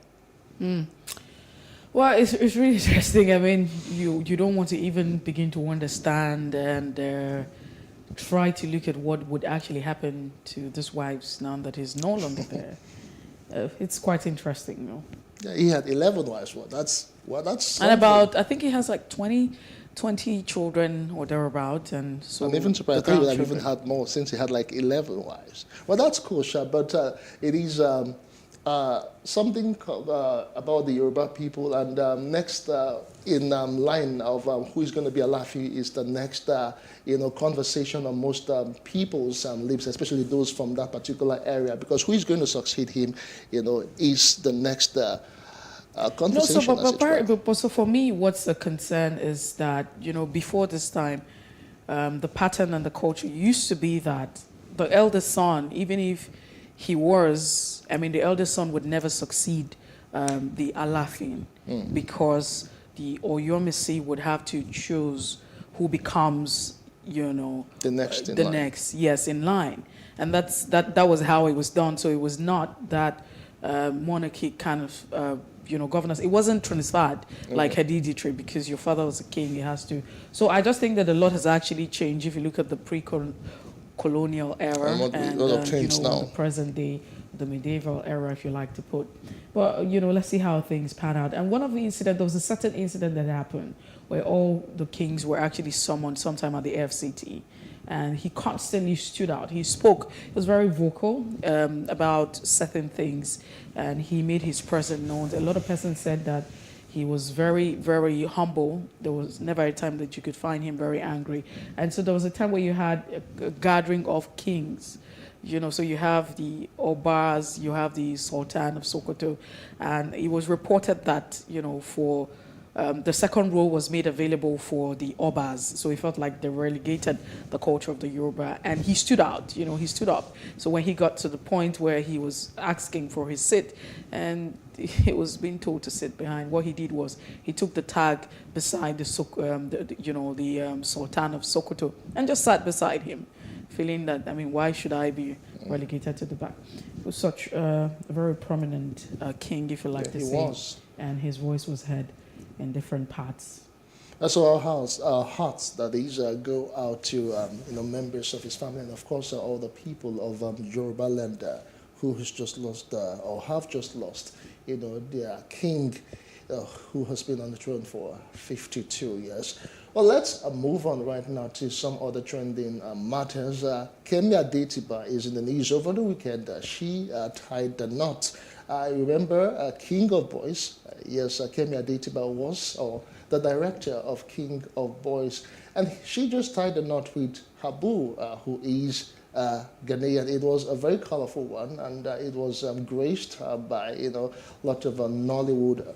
Well, it's really interesting. I mean, you don't want to even begin to understand and try to look at what would actually happen to these wives now that he's no longer there. It's quite interesting, Yeah, he had 11 wives. That's and about, I think he has like 20 children or thereabout, and so. I'm even surprised. I thought he would have even had more since he had like 11 wives. Well, that's cool, Sha, but it is something about the Yoruba people, and next in line of who is going to be Alafin is the next conversation on most people's lips, especially those from that particular area, because who is going to succeed him, is the next conversation. No, so for me, what's the concern is that before this time, the pattern and the culture used to be that the eldest son, even if he was, the eldest son would never succeed the Alafin because the Oyomisi would have to choose who becomes, the next in line. And that was how it was done. So it was not that monarchy kind of, governance. It wasn't transferred like hereditary because your father was a king, he has to. So I just think that a lot has actually changed if you look at the pre-colonial era and the present day, the medieval era, if you like to put. But, let's see how things pan out. And one of the incidents, there was a certain incident that happened where all the kings were actually summoned sometime at the FCT. and he constantly stood out. He spoke, he was very vocal about certain things, and he made his presence known. A lot of persons said that he was very, very humble. There was never a time that you could find him very angry. And so there was a time where you had a gathering of kings. You know, so you have the Obas, you have the Sultan of Sokoto, and it was reported that, you know, for the second role was made available for the Obas. So he felt like they relegated the culture of the Yoruba, and he stood out, you know, he stood up. So when he got to the point where he was asking for his seat, and he was being told to sit behind, what he did was he took the tag beside the Sultan of Sokoto and just sat beside him, feeling that, I mean, why should I be relegated to the back? He was such a very prominent king, if you like to say. He was. And his voice was heard in different parts. So our hearts, that is, go out to members of his family, and of course all the people of Yoruba land who has just lost or have just lost, their king, who has been on the throne for 52 years. Well, let's move on right now to some other trending matters. Kemi Adetiba is in the news. Over the weekend, she tied the knot. I remember King of Boys. Yes, Kemi Adetiba was the director of King of Boys. And she just tied the knot with Habu, who is Ghanaian. It was a very colorful one, and it was graced by, a lot of Nollywood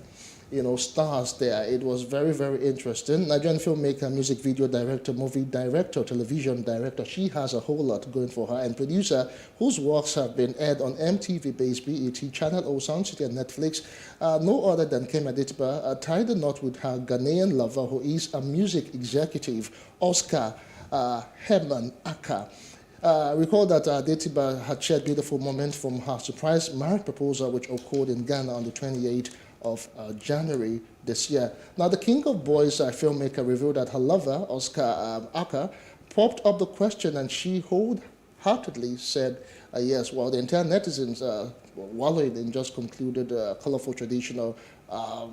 stars there. It was very, very interesting. Nigerian filmmaker, music video director, movie director, television director. She has a whole lot going for her. And producer, whose works have been aired on MTV, Base, BET, Channel O, Sound City, and Netflix. No other than Kemi Adetiba tied the knot with her Ghanaian lover, who is a music executive, Oscar Herman Aka. Recall that Adetiba had shared beautiful moments from her surprise marriage proposal, which occurred in Ghana on the 28th of January this year. Now, the King of Boys filmmaker revealed that her lover, Oscar Aka, popped up the question, and she wholeheartedly said yes. While the entire netizens wallowed in just concluded colorful traditional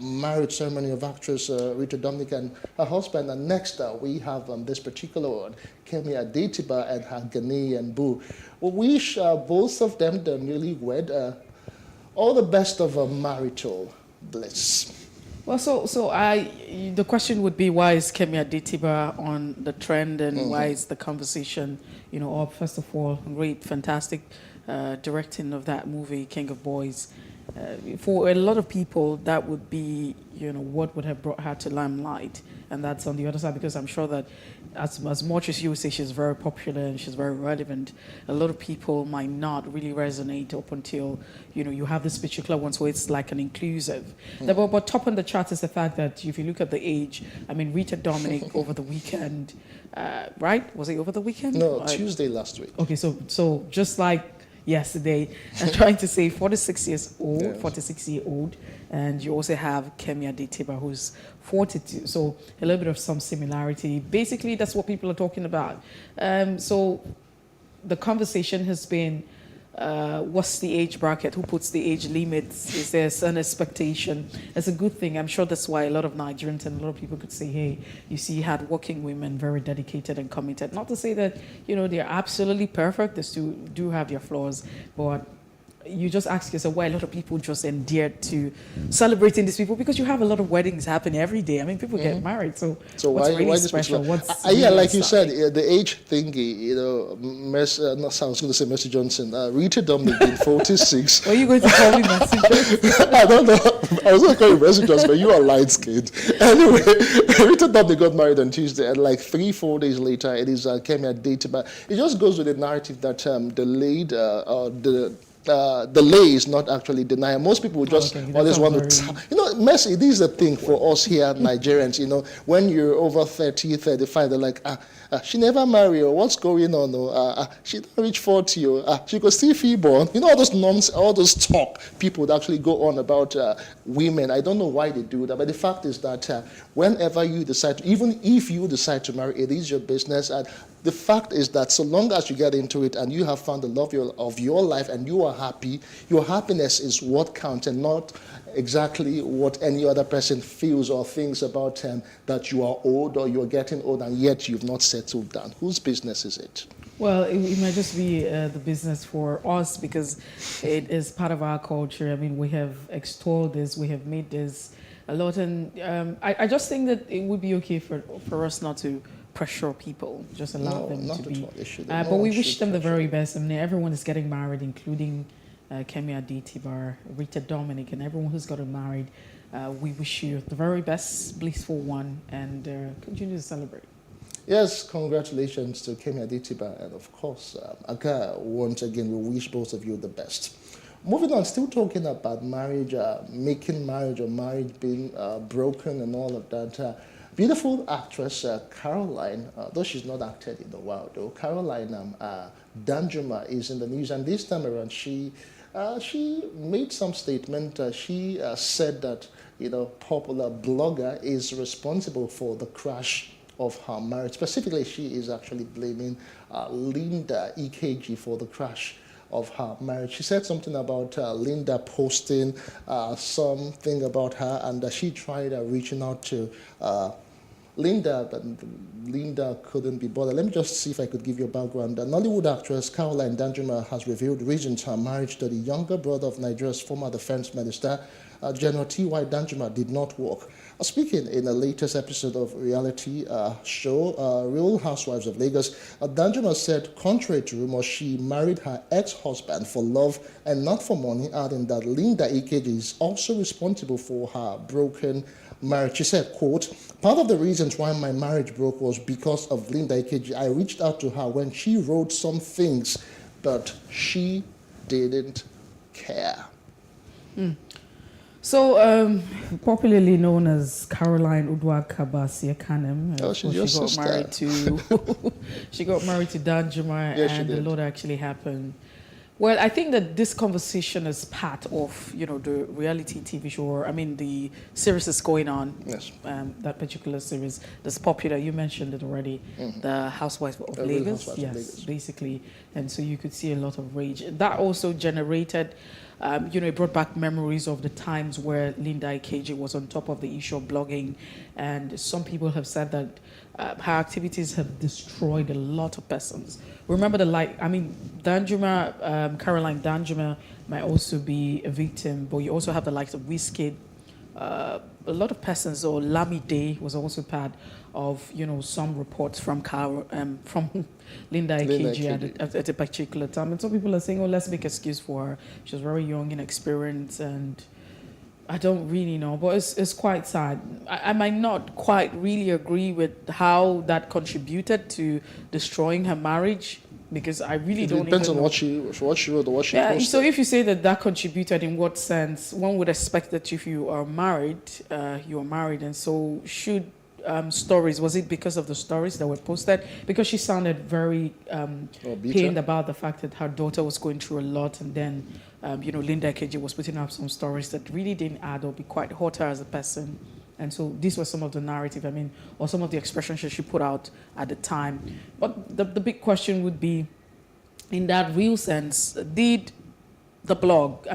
marriage ceremony of actress Rita Dominic and her husband. And next we have this particular one, Kemi Adetiba and her Ghanaian boo. We wish both of them, the newlywed, all the best of marital bliss. Well, the question would be, why is Kemi Adetiba on the trend, and why is the conversation, up? First of all, great, fantastic directing of that movie, King of Boys. For a lot of people, that would be, what would have brought her to limelight. And that's on the other side, because I'm sure that as much as you say she's very popular and she's very relevant, a lot of people might not really resonate up until, you have this particular one, so it's like an inclusive. But top on the chart is the fact that if you look at the age, I mean, Rita Dominic over the weekend, right? Was it over the weekend? No, Tuesday last week. Okay, so just like yesterday, I'm trying to say 46-year-old, and you also have Kemi Adetiba, who's 42, so a little bit of some similarity. Basically, that's what people are talking about. So the conversation has been, what's the age bracket? Who puts the age limits? Is there an expectation? It's a good thing. I'm sure that's why a lot of Nigerians and a lot of people could say, hey, you see hardworking women, very dedicated and committed. Not to say that, they're absolutely perfect. They still do have their flaws, but you just ask yourself why a lot of people just endeared to celebrating these people, because you have a lot of weddings happening every day. I mean, people get married, so what's really special? Yeah, like you said, the age thingy, I was going to say Mercy Johnson, Rita Dominic being 46. Are you going to call me Mercy Johnson? I don't know. I was going to call you Mercy Johnson, but you are light-skinned. Anyway, Rita Dominic got married on Tuesday, and like 3-4 days later, it is Kemi Adetiba. It just goes with the narrative that the lay is not actually denial. Most people just always want to, Mercy, this is the thing for us here, Nigerians, when you're over 30, 35, they're like, she never married, or what's going on, she don't reach 40, or she could still feel born. All those nonsense, all those talk people would actually go on about women. I don't know why they do that, but the fact is that whenever you decide, even if you decide to marry, it is your business, and The fact is that so long as you get into it and you have found the love of your life and you are happy, your happiness is what counts and not exactly what any other person feels or thinks about that you are old or you're getting old and yet you've not settled down. Whose business is it? Well, it might just be the business for us because it is part of our culture. I mean, we have extolled this, we have made this a lot, and I just think that it would be okay for us not to pressure people, just allow them to be. But we wish them the very best. I mean, everyone is getting married, including Kemi Adetibar, Rita Dominic, and everyone who's gotten married. We wish you the very best, blissful one, and continue to celebrate. Yes, congratulations to Kemi Adetibar, and of course, Aga, once again, we wish both of you the best. Moving on, still talking about marriage, making marriage or marriage being broken and all of that. Beautiful actress Caroline, though she's not acted in a while though, Caroline Danjuma is in the news, and this time around she made some statement. She said that popular blogger is responsible for the crash of her marriage. Specifically, she is actually blaming Linda EKG for the crash of her marriage. She said something about Linda posting something about her, and she tried reaching out to Linda, but Linda couldn't be bothered. Let me just see if I could give you a background. The Nollywood actress Caroline Danjuma has revealed reasons her marriage to the younger brother of Nigeria's former defense minister, General T.Y. Danjuma, did not work. Speaking in the latest episode of reality show Real Housewives of Lagos, Danjuma said, contrary to rumors, she married her ex-husband for love and not for money, adding that Linda EKG is also responsible for her broken marriage. She said, quote, part of the reasons why my marriage broke was because of Linda EKG. I reached out to her when she wrote some things, but she didn't care. So, popularly known as Caroline Udwa-Kabasi Kanem, she got married to Danjuma, and a lot actually happened. Well, I think that this conversation is part of, the reality TV show, the series is going on. Yes. That particular series that's popular. You mentioned it already, the Housewives of Lagos. Yes, basically. And so you could see a lot of rage. That also generated, it brought back memories of the times where Linda EKG was on top of the issue of blogging. And some people have said that her activities have destroyed a lot of persons. Remember Danjuma, Caroline Danjuma might also be a victim, but you also have the likes of Wizkid. A lot of persons, or Lamide was also part of, some reports from Linda EKG at a particular time. And some people are saying, let's make excuse for her. She was very young, inexperienced, and I don't really know, but it's quite sad. I might not quite really agree with how that contributed to destroying her marriage, because I really don't. It depends on what she wrote or what she posted. So if you say that contributed, in what sense? One would expect that if you are married, you are married, and so should stories. Was it because of the stories that were posted? Because she sounded very pained about the fact that her daughter was going through a lot, and then Linda EKG was putting up some stories that really didn't add up, be quite hurt her as a person. And so these were some of the narrative, or some of the expressions that she put out at the time. But the big question would be, in that real sense, did the blog,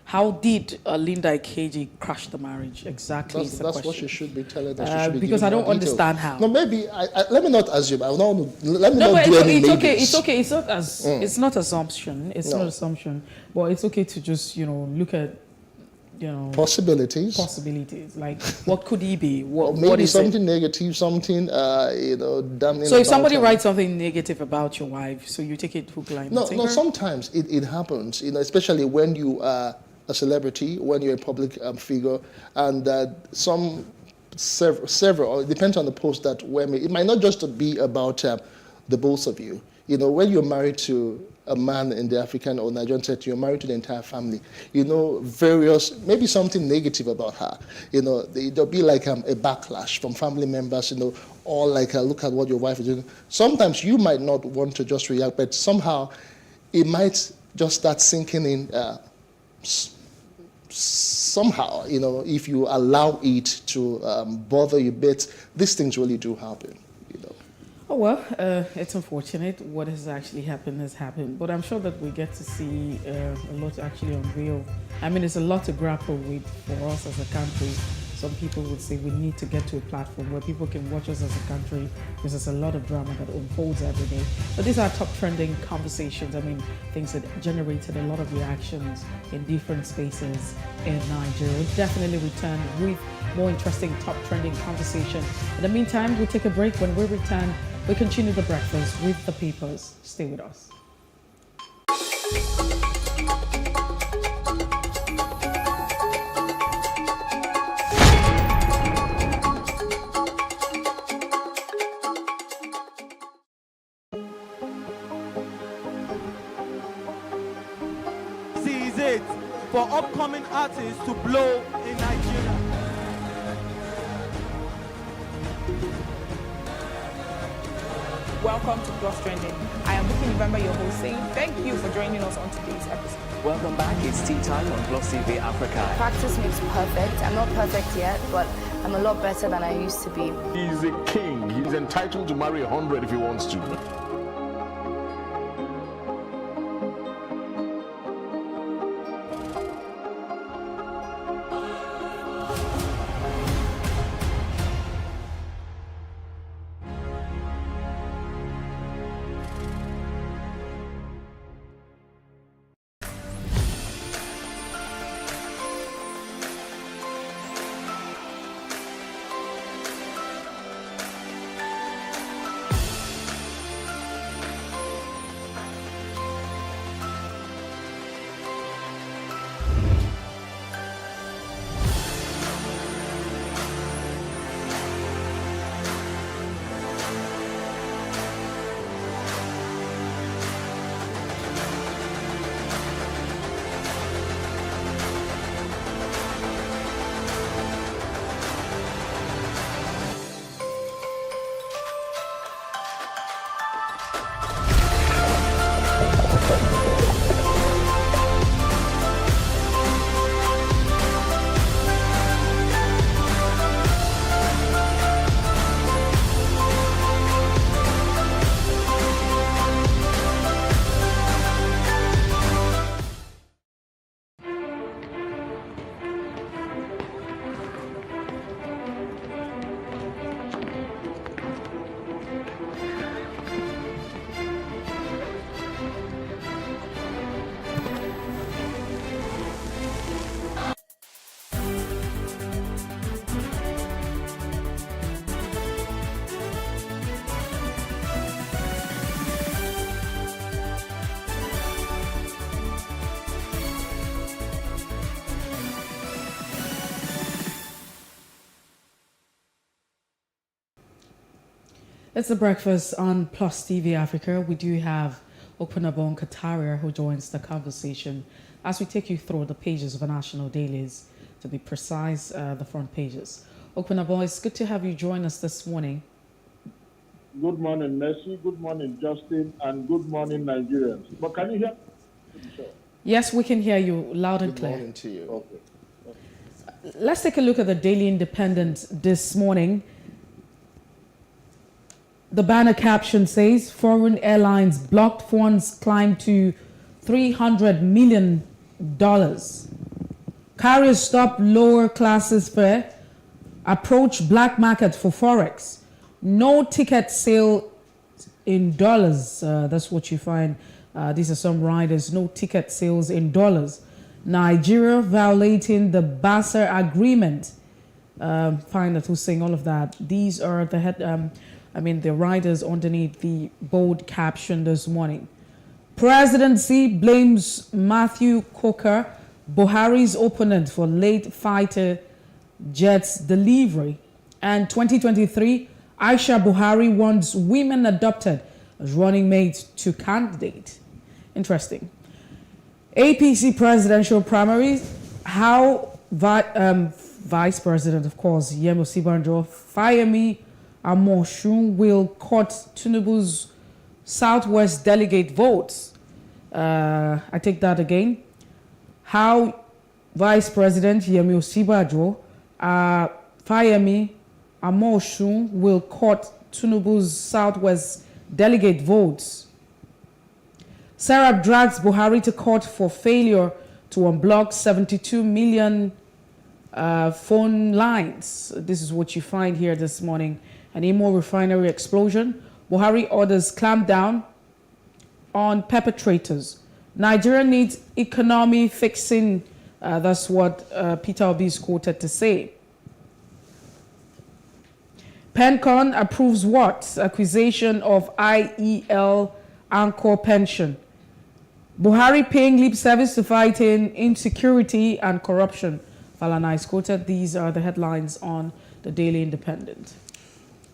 how did Linda EKG crash the marriage? Exactly. That's what she should be telling us. Because I don't understand how. No, maybe, let me not assume. Let me not do any it's okay. It's not assumption. It's not assumption. But it's okay to just, look at, possibilities. Like, what could he be? Maybe what is something negative, something, damning. So if somebody writes something negative about your wife, so you take it hook, line, No, sometimes it happens, especially when you are a celebrity, when you're a public figure, and several, it depends on the post that were made. It might not just be about the both of you. When you're married to a man in the African or Nigerian set, you're married to the entire family. Various, maybe something negative about her. There'll be like a backlash from family members, or like look at what your wife is doing. Sometimes you might not want to just react, but somehow it might just start sinking in somehow, if you allow it to bother you a bit. These things really do happen. Oh, well, it's unfortunate. What has actually happened has happened. But I'm sure that we get to see a lot actually unveil. I mean, there's a lot to grapple with for us as a country. Some people would say we need to get to a platform where people can watch us as a country because there's a lot of drama that unfolds every day. But these are top trending conversations. I mean, things that generated a lot of reactions in different spaces in Nigeria. We'll definitely return with more interesting top trending conversation. In the meantime, we'll take a break. When we return, we continue the breakfast with the papers. Stay with us. This is it for upcoming artists to blow in Nigeria. Welcome to Plus Trending. I am Bookie November, your host, saying thank you for joining us on today's episode. Welcome back. It's tea time on PlusTvAfrica. Practice makes perfect. I'm not perfect yet, but I'm a lot better than I used to be. He's a king. He's entitled to marry 100 if he wants to. It's the breakfast on PlusTvAfrica. We do have Okunabon Kataria who joins the conversation as we take you through the pages of our national dailies, to be precise, the front pages. Okunabon, it's good to have you join us this morning. Good morning, Messi. Good morning, Justin. And good morning, Nigerians. But can you hear me? Yes, we can hear you loud and clear. Good morning to you. Okay. Let's take a look at the Daily Independent this morning. The banner caption says, foreign airlines blocked funds climb to $300 million. Carriers stop lower classes fare. Approach black market for Forex. No ticket sale in dollars. That's what you find. These are some riders. No ticket sales in dollars. Nigeria violating the Basel Agreement. Find that who's saying all of that. These are the head... the riders underneath the bold caption this morning. Presidency blames Matthew Coker, Buhari's opponent, for late fighter jets delivery. And 2023, Aisha Buhari wants women adopted as running mates to candidate. Interesting. APC presidential primaries, how Vice President, of course, Yemi Osinbajo, Fayemi Amoshun will cut Tinubu's Southwest delegate votes. I take that again. How Vice President Yemi Osinbajo, Fayemi Amoshun will court Tinubu's Southwest delegate votes. Sarah drags Buhari to court for failure to unblock 72 million phone lines. This is what you find here this morning. An Imo refinery explosion. Buhari orders clampdown on perpetrators. Nigeria needs economy fixing. That's what Peter Obi is quoted to say. PenCon approves what? Acquisition of IEL Anchor pension. Buhari paying lip service to fighting insecurity and corruption. Falana is quoted. These are the headlines on the Daily Independent.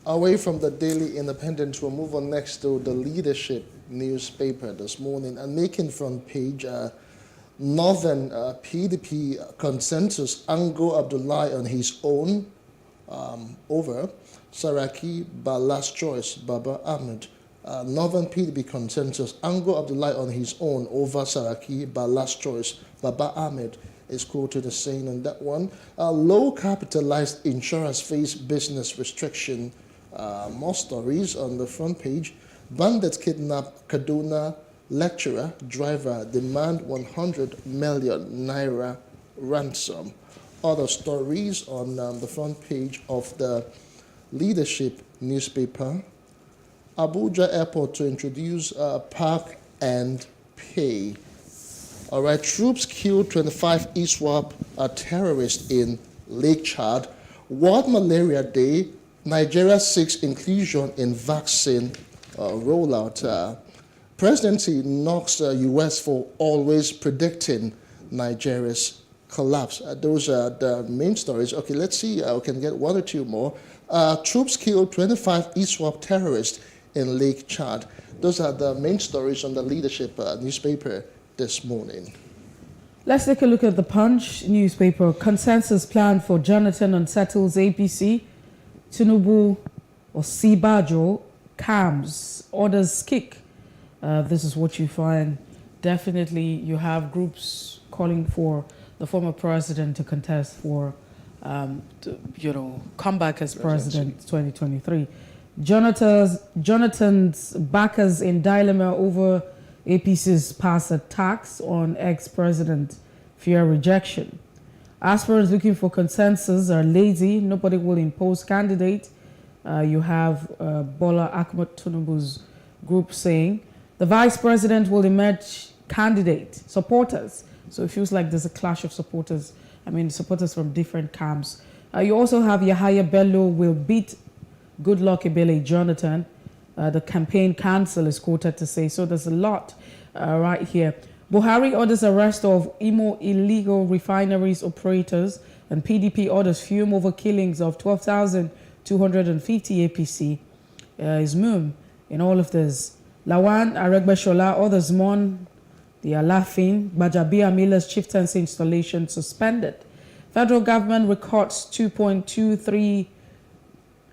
Away from the Daily Independent, we'll move on next to the Leadership newspaper this morning. And making front page, Northern PDP consensus, Ango Abdullahi on his own over Saraki Bala's choice, Baba Ahmed. Northern PDP consensus, Ango Abdullahi on his own over Saraki Bala's choice, Baba Ahmed is quoted as saying on that one. Low capitalized insurers face business restriction. More stories on the front page. Bandits kidnap Kaduna lecturer, driver, demand 100 million naira ransom. Other stories on the front page of the Leadership newspaper. Abuja Airport to introduce park and pay. All right, troops killed 25 ISWAP terrorists in Lake Chad. World Malaria Day, Nigeria seeks inclusion in vaccine rollout. Presidency knocks U.S. for always predicting Nigeria's collapse. Those are the main stories. Okay, let's see. I can get one or two more. Troops killed 25 ISWAP terrorists in Lake Chad. Those are the main stories on the Leadership newspaper this morning. Let's take a look at the Punch newspaper. Consensus plan for Jonathan unsettles APC. Tinubu or Sibajo calms, orders kick. This is what you find. Definitely you have groups calling for the former president to contest for, come back as president 2023. Jonathan's backers in dilemma over APC's past attacks on ex-president fear rejection. Aspirants looking for consensus are lazy. Nobody will impose candidate. You have Bola Ahmed Tinubu's group saying the vice president will emerge candidate supporters. So it feels like there's a clash of supporters. Supporters from different camps. You also have Yahaya Bello will beat Goodluck Ebele Jonathan. The campaign council is quoted to say. So there's a lot right here. Buhari orders arrest of Imo illegal refineries operators, and PDP orders fume over killings of 12,250 APC. Is mum in all of this. Lawan Aregbeshola orders mourn the Alafin. Bajabia Miller's chieftaincy installation suspended. Federal government records 2.23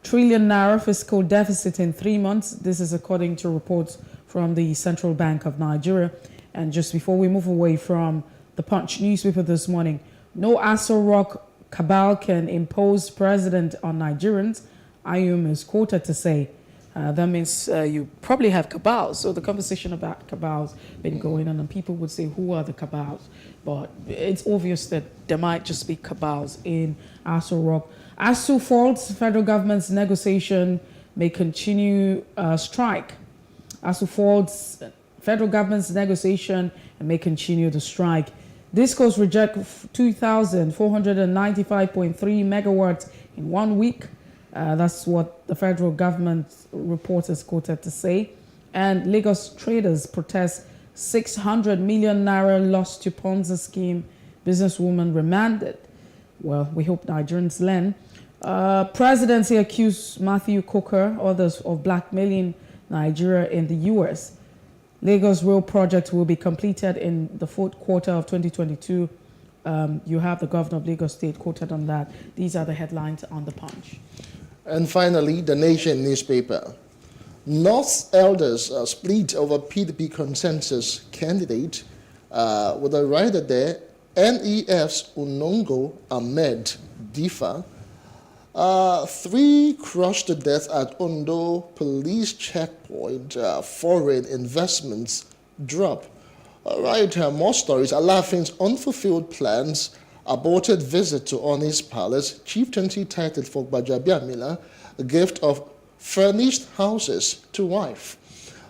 trillion naira fiscal deficit in 3 months. This is according to reports from the Central Bank of Nigeria. And just before we move away from the Punch newspaper this morning, no Aso Rock cabal can impose president on Nigerians. Ayum is quoted to say. That means you probably have cabals. So the conversation about cabals been going on, and people would say, who are the cabals? But it's obvious that there might just be cabals in Aso Rock. ASU faults federal government's negotiation may continue strike. ASU faults federal government's negotiation and may continue the strike. Discos reject 2,495.3 megawatts in 1 week. That's what the federal government report is quoted to say. And Lagos traders protest 600 million naira lost to Ponzi scheme. Businesswoman remanded. Well, we hope Nigerians learn. Presidency accused Matthew Coker, others of blackmailing Nigeria in the U.S. Lagos Rail project will be completed in the fourth quarter of 2022. You have the governor of Lagos State quoted on that. These are the headlines on the Punch. And finally, the Nation newspaper. North elders split over PDP consensus candidate with a writer there. NEF's Unongo Ahmed Difa 3 crushed to death at Ondo police checkpoint. Foreign investments drop. All right, more stories. Alafin's unfulfilled plans. Aborted visit to Oni's palace. Chieftaincy titled for Gbajabiamila. A gift of furnished houses to wife.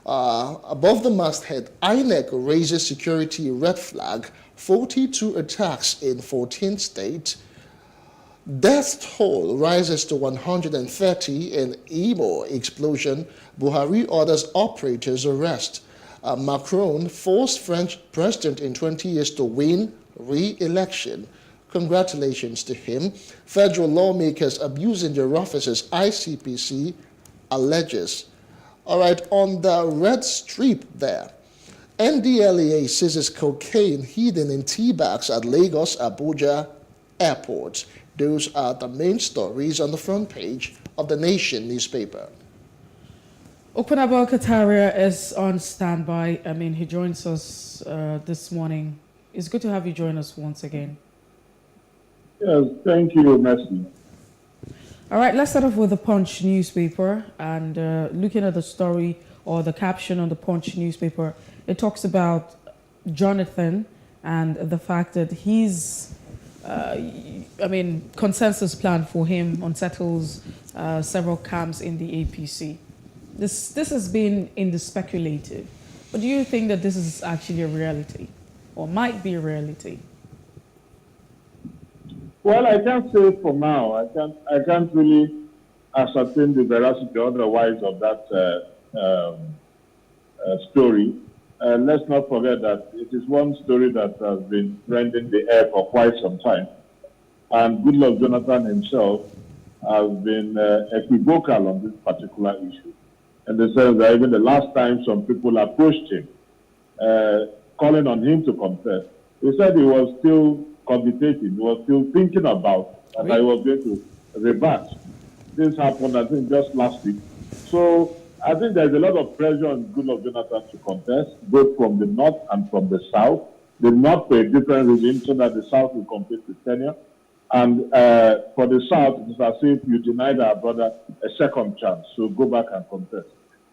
Above the masthead, INEC raises security red flag. 42 attacks in 14 states. Death toll rises to 130 in Imo explosion. Buhari orders operators arrest. Macron forced French president in 20 years to win re-election. Congratulations to him. Federal lawmakers abusing their offices, ICPC alleges. All right, on the red strip there, NDLEA seizes cocaine hidden in tea bags at Lagos Abuja airports. Those are the main stories on the front page of the Nation newspaper. Okunabo Kataria is on standby. I mean, he joins us this morning. It's good to have you join us once again. Yes, thank you, Messi. All right, let's start off with the Punch newspaper. And looking at the story or the caption on the Punch newspaper, it talks about Jonathan and the fact that he's, consensus plan for him unsettles several camps in the APC. This has been in the speculative, but do you think that this is actually a reality or might be a reality? Well, I can't say for now. I can't really ascertain the veracity otherwise of that story. Let's not forget that it is one story that has been trending the air for quite some time. And Goodluck Jonathan himself has been equivocal on this particular issue. And they said that even the last time some people approached him, calling on him to confess, he said he was still cogitating, he was still thinking about, and I was going to revert. This happened, I think, just last week. So I think there's a lot of pressure on Goodluck Jonathan to contest, both from the north and from the south. The north for a different reason, so that the south will compete with Kenya. And for the south, it's as if you denied our brother a second chance, so go back and contest.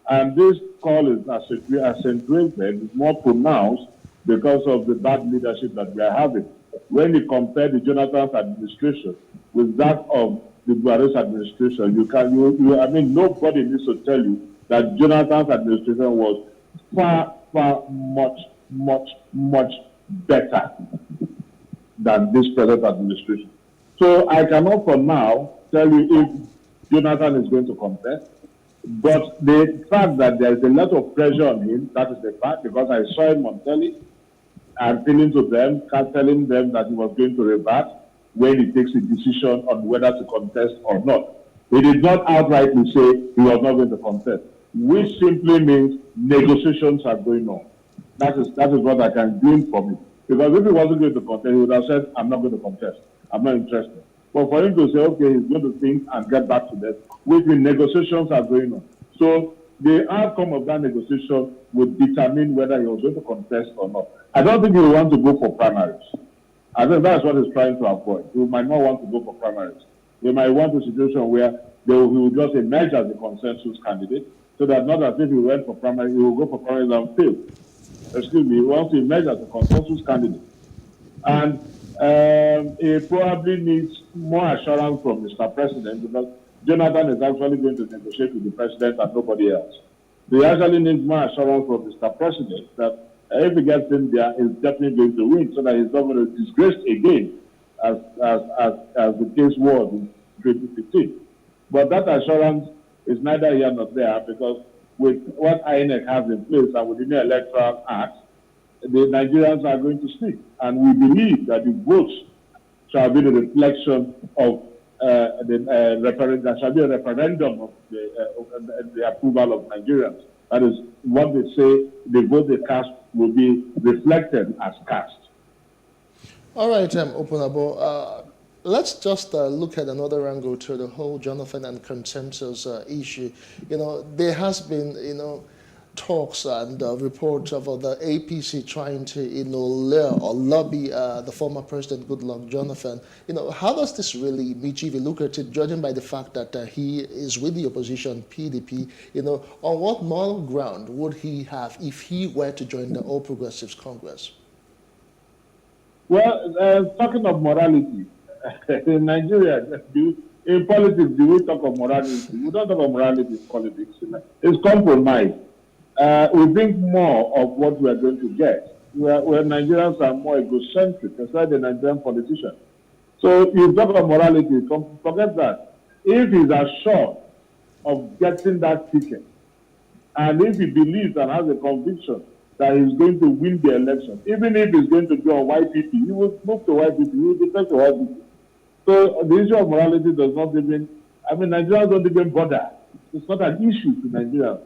And this call is accentuated, more pronounced because of the bad leadership that we are having. When you compare the Jonathan's administration with that of the Buhari's administration, nobody needs to tell you that Jonathan's administration was far, much better than this present administration. So I cannot for now tell you if Jonathan is going to contest, but the fact that there is a lot of pressure on him, that is the fact, because I saw him on telly, and telling them that he was going to revert when he takes a decision on whether to contest or not. He did not outrightly say he was not going to contest, which simply means negotiations are going on. That is what I can glean from it. Because if he wasn't going to contest, he would have said, I'm not going to contest. I'm not interested. But for him to say, okay, he's going to think and get back to that, which means negotiations are going on. So the outcome of that negotiation would determine whether he was going to contest or not. I don't think he will want to go for primaries. I think that's what he's trying to avoid. He might not want to go for primaries. He might want a situation where he will just emerge as a consensus candidate, so that not as if he went for primaries, he will go for primaries and fail. Excuse me, he wants to emerge as a consensus candidate. And he probably needs more assurance from Mr. President, because Jonathan is actually going to negotiate with the president and nobody else. He actually needs more assurance from Mr. President that if he gets in there, he's definitely going to win, so that he's not going to disgrace again, as the case was in 2015. But that assurance is neither here nor there, because with what INEC has in place and with the new electoral act, the Nigerians are going to speak. And we believe that the votes shall be the reflection of the referendum. There shall be a referendum of the approval of Nigerians. That is what they say, the vote they cast will be reflected as cast. All right, Opunabo, let's just look at another angle to the whole Jonathan and consensus issue. There has been, talks and reports of the APC trying to, lure or lobby the former president, Goodluck Jonathan. How does this really meet you if you look at it, judging by the fact that he is with the opposition, PDP? On what moral ground would he have if he were to join the All Progressives Congress? Well, talking of morality, in Nigeria, in politics, do we talk of morality? We don't talk of morality in politics. It's compromise. We think more of what we are going to get. Where Nigerians are more egocentric, especially the Nigerian politicians. So you talk of morality, forget that. If he's assured of getting that ticket, and if he believes and has a conviction that he's going to win the election, even if he's going to go on YPP, he will move to YPP, he will defect to YPP. So the issue of morality does not even, Nigerians don't even bother. It's not an issue to Nigerians,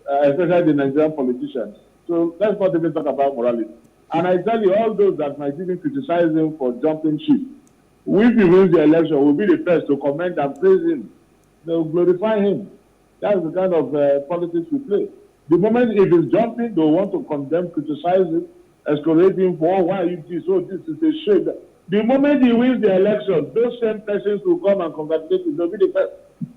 especially the Nigerian politicians. So let's not even talk about morality. And I tell you, all those that might even criticize him for jumping ship, if he wins the election, we'll be the first to commend and praise him. They'll glorify him. That's the kind of politics we play. The moment if he's jumping, they'll want to condemn, criticize him, escalate him for, why you this, this is a shame. The moment he wins the election, those same persons will come and congratulate him. They'll be the first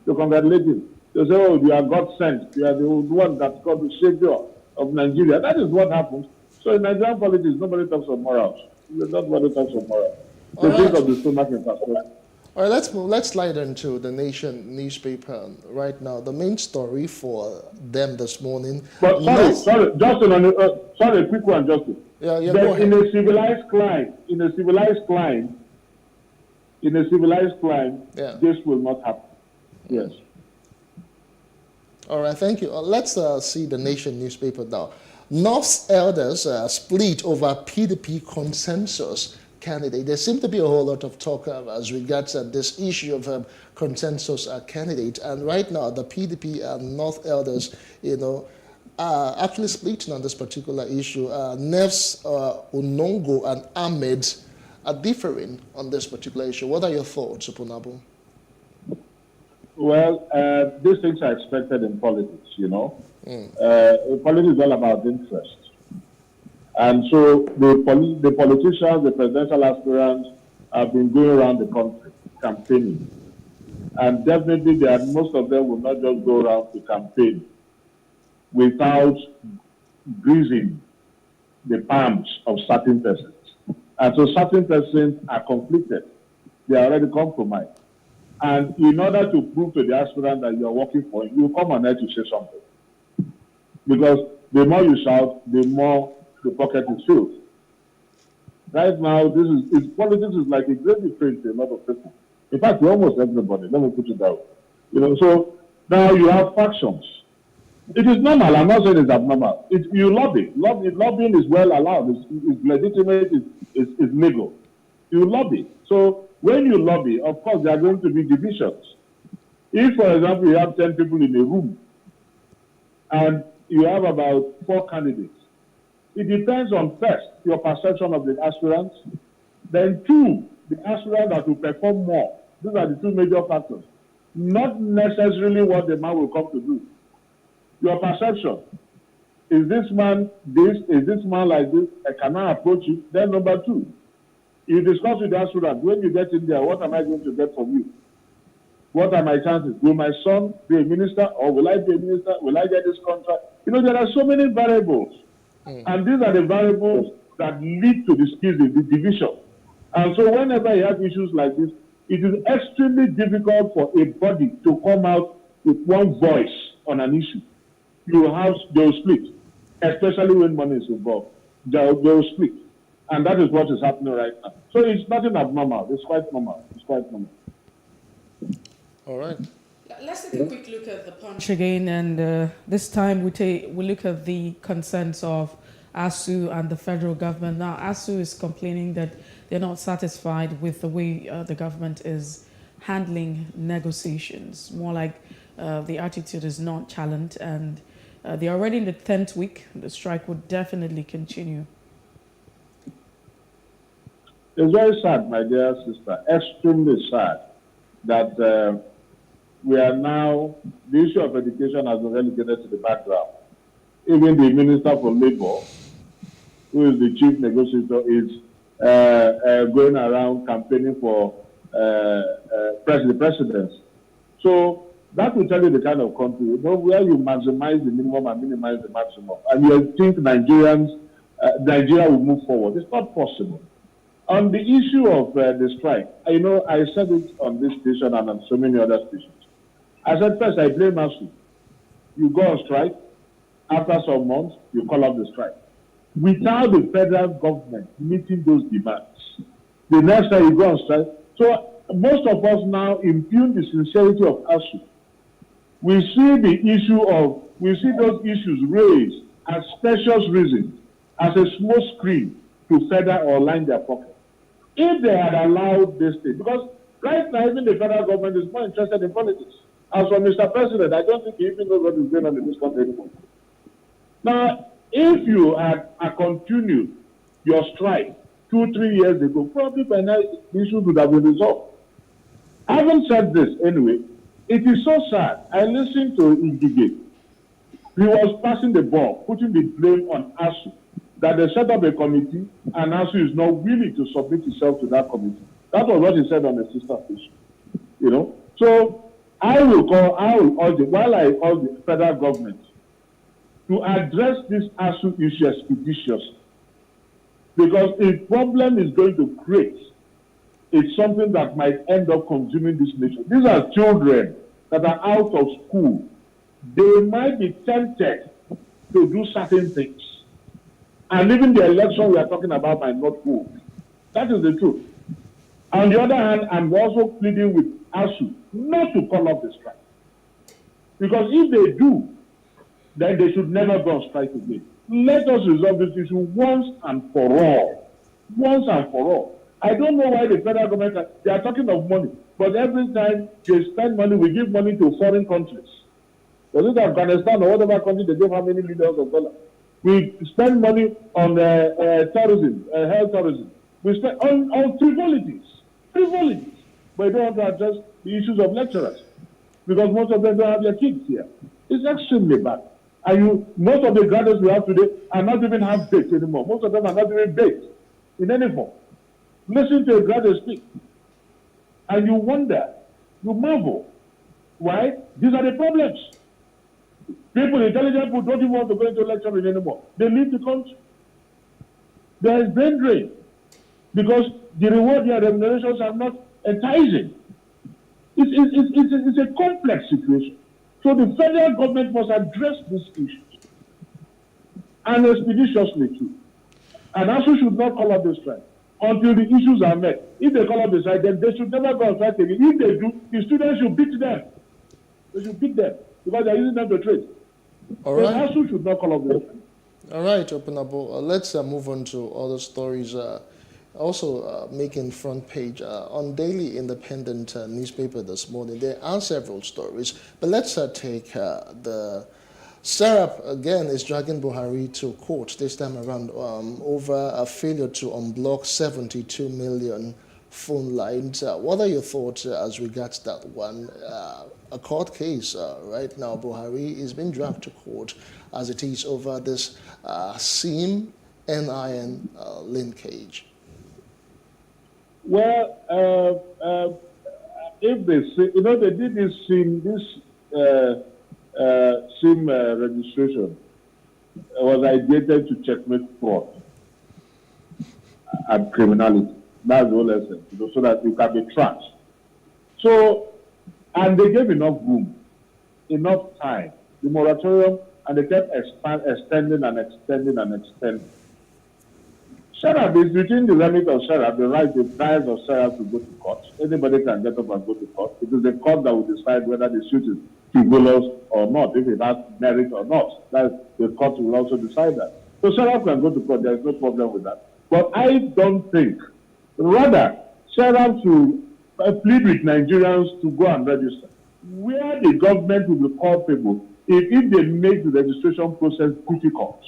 to congratulate him. They'll say, oh, you are God sent. You are the one that's called the savior of Nigeria. That is what happens. So in Nigerian politics, nobody talks of morals. Nobody talks of morals. They think of the stomach and perspective. All right, let's slide into the Nation newspaper right now. The main story for them this morning. But sorry, Justin, a quick one, Justin. Yeah, go ahead. In a civilized climate, this will not happen. Yes. All right, thank you. Let's see the Nation newspaper now. North's elders split over PDP consensus candidate. There seems to be a whole lot of talk as regards this issue of consensus candidate. And right now, the PDP and North elders, are actually splitting on this particular issue. Nevs, Unongo, and Ahmed are differing on this particular issue. What are your thoughts, Upunabo? Well, these things are expected in politics, Politics is all about interest. And so the politicians, the presidential aspirants have been going around the country campaigning. And definitely most of them will not just go around to campaign without greasing the palms of certain persons. And so certain persons are conflicted. They are already compromised. And in order to prove to the aspirant that you are working for him, you come on there to say something. Because the more you shout, the more the pocket is filled. Right now, politics is like a great train to a lot of people. In fact, to almost everybody. Let me put it that way. So now you have factions. It is normal. I'm not saying it's abnormal. You lobby. Lobbying is well allowed. It's legitimate. It's legal. You lobby. So when you lobby, of course, there are going to be divisions. If, for example, you have 10 people in a room and you have about 4 candidates, it depends on, first, your perception of the aspirants, then 2, the aspirant that will perform more. These are the 2 major factors. Not necessarily what the man will come to do. Your perception. Is this man this? Is this man like this? Can I approach you? Then number 2, you discuss with the aspirant. When you get in there, what am I going to get from you? What are my chances? Will my son be a minister or will I be a minister? Will I get this contract? There are so many variables. And these are the variables that lead to the schism, the division. And so whenever you have issues like this, it is extremely difficult for a body to come out with one voice on an issue. They'll split, especially when money is involved. They'll split. And that is what is happening right now. So it's nothing abnormal. It's quite normal. All right. Let's take a quick look at the punch again, and this time we look at the concerns of ASU and the federal government. Now, ASU is complaining that they're not satisfied with the way the government is handling negotiations. More like the attitude is nonchalant, and they're already in the 10th week. The strike would definitely continue. It's very sad, my dear sister, extremely sad that we are now, the issue of education has been relegated to the background. even the Minister for Labour, who is the chief negotiator, is going around campaigning for the presidency. So that will tell you the kind of country, where you maximize the minimum and minimize the maximum. And you think Nigeria will move forward. It's not possible. On the issue of the strike, I said it on this station and on so many other stations. I said, first, I blame ASU. You go on strike. After some months, you call off the strike. Without the federal government meeting those demands, the next time you go on strike. So most of us now impugn the sincerity of ASU. We see those issues raised as special reasons, as a smoke screen to feather or line their pocket. If they had allowed this thing, because right now even the federal government is more interested in politics. As for Mr. President, I don't think he even knows what is going on in this country anymore. Now, if you had continued your strike 2-3 years ago, probably by now the issue would have been resolved. Having said this, anyway, it is so sad. I listened to Igige. He was passing the ball, putting the blame on ASU, that they set up a committee and ASU is not willing to submit itself to that committee. That was what he said on the sister station. So I will urge the federal government to address this ASU issue expeditiously. Because a problem is going to create, it's something that might end up consuming this nation. These are children that are out of school. They might be tempted to do certain things. And even the election we are talking about might not hold. That is the truth. On the other hand, I'm also pleading with ASU not to call off the strike. Because if they do, then they should never go on strike again. Let us resolve this issue once and for all. Once and for all. I don't know why the federal government, they are talking of money, but every time they spend money, we give money to foreign countries. Was it Afghanistan or whatever country they give how many millions of dollars? We spend money on tourism, health tourism. We spend on frivolities. But you don't want to address the issues of lecturers because most of them don't have their kids here. It's extremely bad. Most of the graduates we have today are not even half-baked anymore. Most of them are not even baked in any form. Listen to a graduate speak, and you wonder, you marvel. Why? These are the problems. Intelligent people don't even want to go into lecturing anymore. They leave the country. There is brain drain because the reward and remunerations are not enticing. It's a complex situation. So the federal government must address these issues and expeditiously too. And ASU should not call up the strike until the issues are met. If they call up the strike, then they should never go on strike again. If they do, the students should beat them. They should beat them because they are using them to trade. All right. So ASU should not call up the strike. All right, Openable. Let's move on to other stories. Also making front page on Daily Independent newspaper this morning. There are several stories, but let's take the Serap again is dragging Buhari to court this time around over a failure to unblock 72 million phone lines. What are your thoughts as regards that one? A court case right now. Buhari is being dragged to court as it is over this SIM-NIN linkage. Well, if they say, they did this SIM registration was ideated to checkmate fraud and criminality. That's the whole essence, so that you can be tracked. So, and they gave enough room, enough time, the moratorium, and they kept extending and extending and extending. Serap is between the remit of Serap, the right, the price of Serap to go to court. Anybody can get up and go to court. It is the court that will decide whether the suit is frivolous or not, if it has merit or not. That the court will also decide that. So Serap can go to court. There is no problem with that. But I don't think, rather, Serap should plead with Nigerians to go and register. Where the government will be culpable if they make the registration process difficult.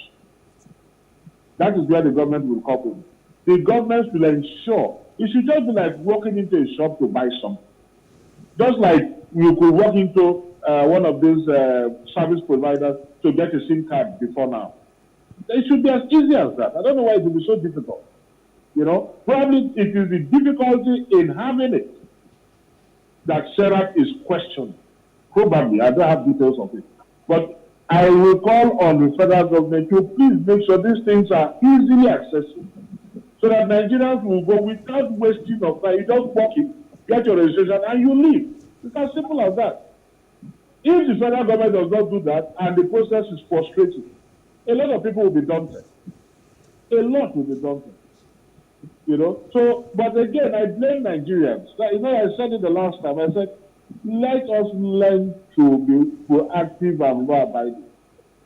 That is where the government will culpable. The government will ensure. It should just be like walking into a shop to buy something. Just like you could walk into one of these service providers to get a SIM card before now. It should be as easy as that. I don't know why it will be so difficult. You know, probably it is the difficulty in having it that Serap is questioned. Probably, I don't have details of it. But I will call on the federal government to please make sure these things are easily accessible so that Nigerians will go without wasting of time. You just walk in, get your registration, and you leave. It's as simple as that. If the federal government does not do that and the process is frustrating, a lot of people will be daunted. A lot will be daunted. You know, so, but again, I blame Nigerians. You know, I said it the last time. I said, let us learn to be proactive and law-abiding.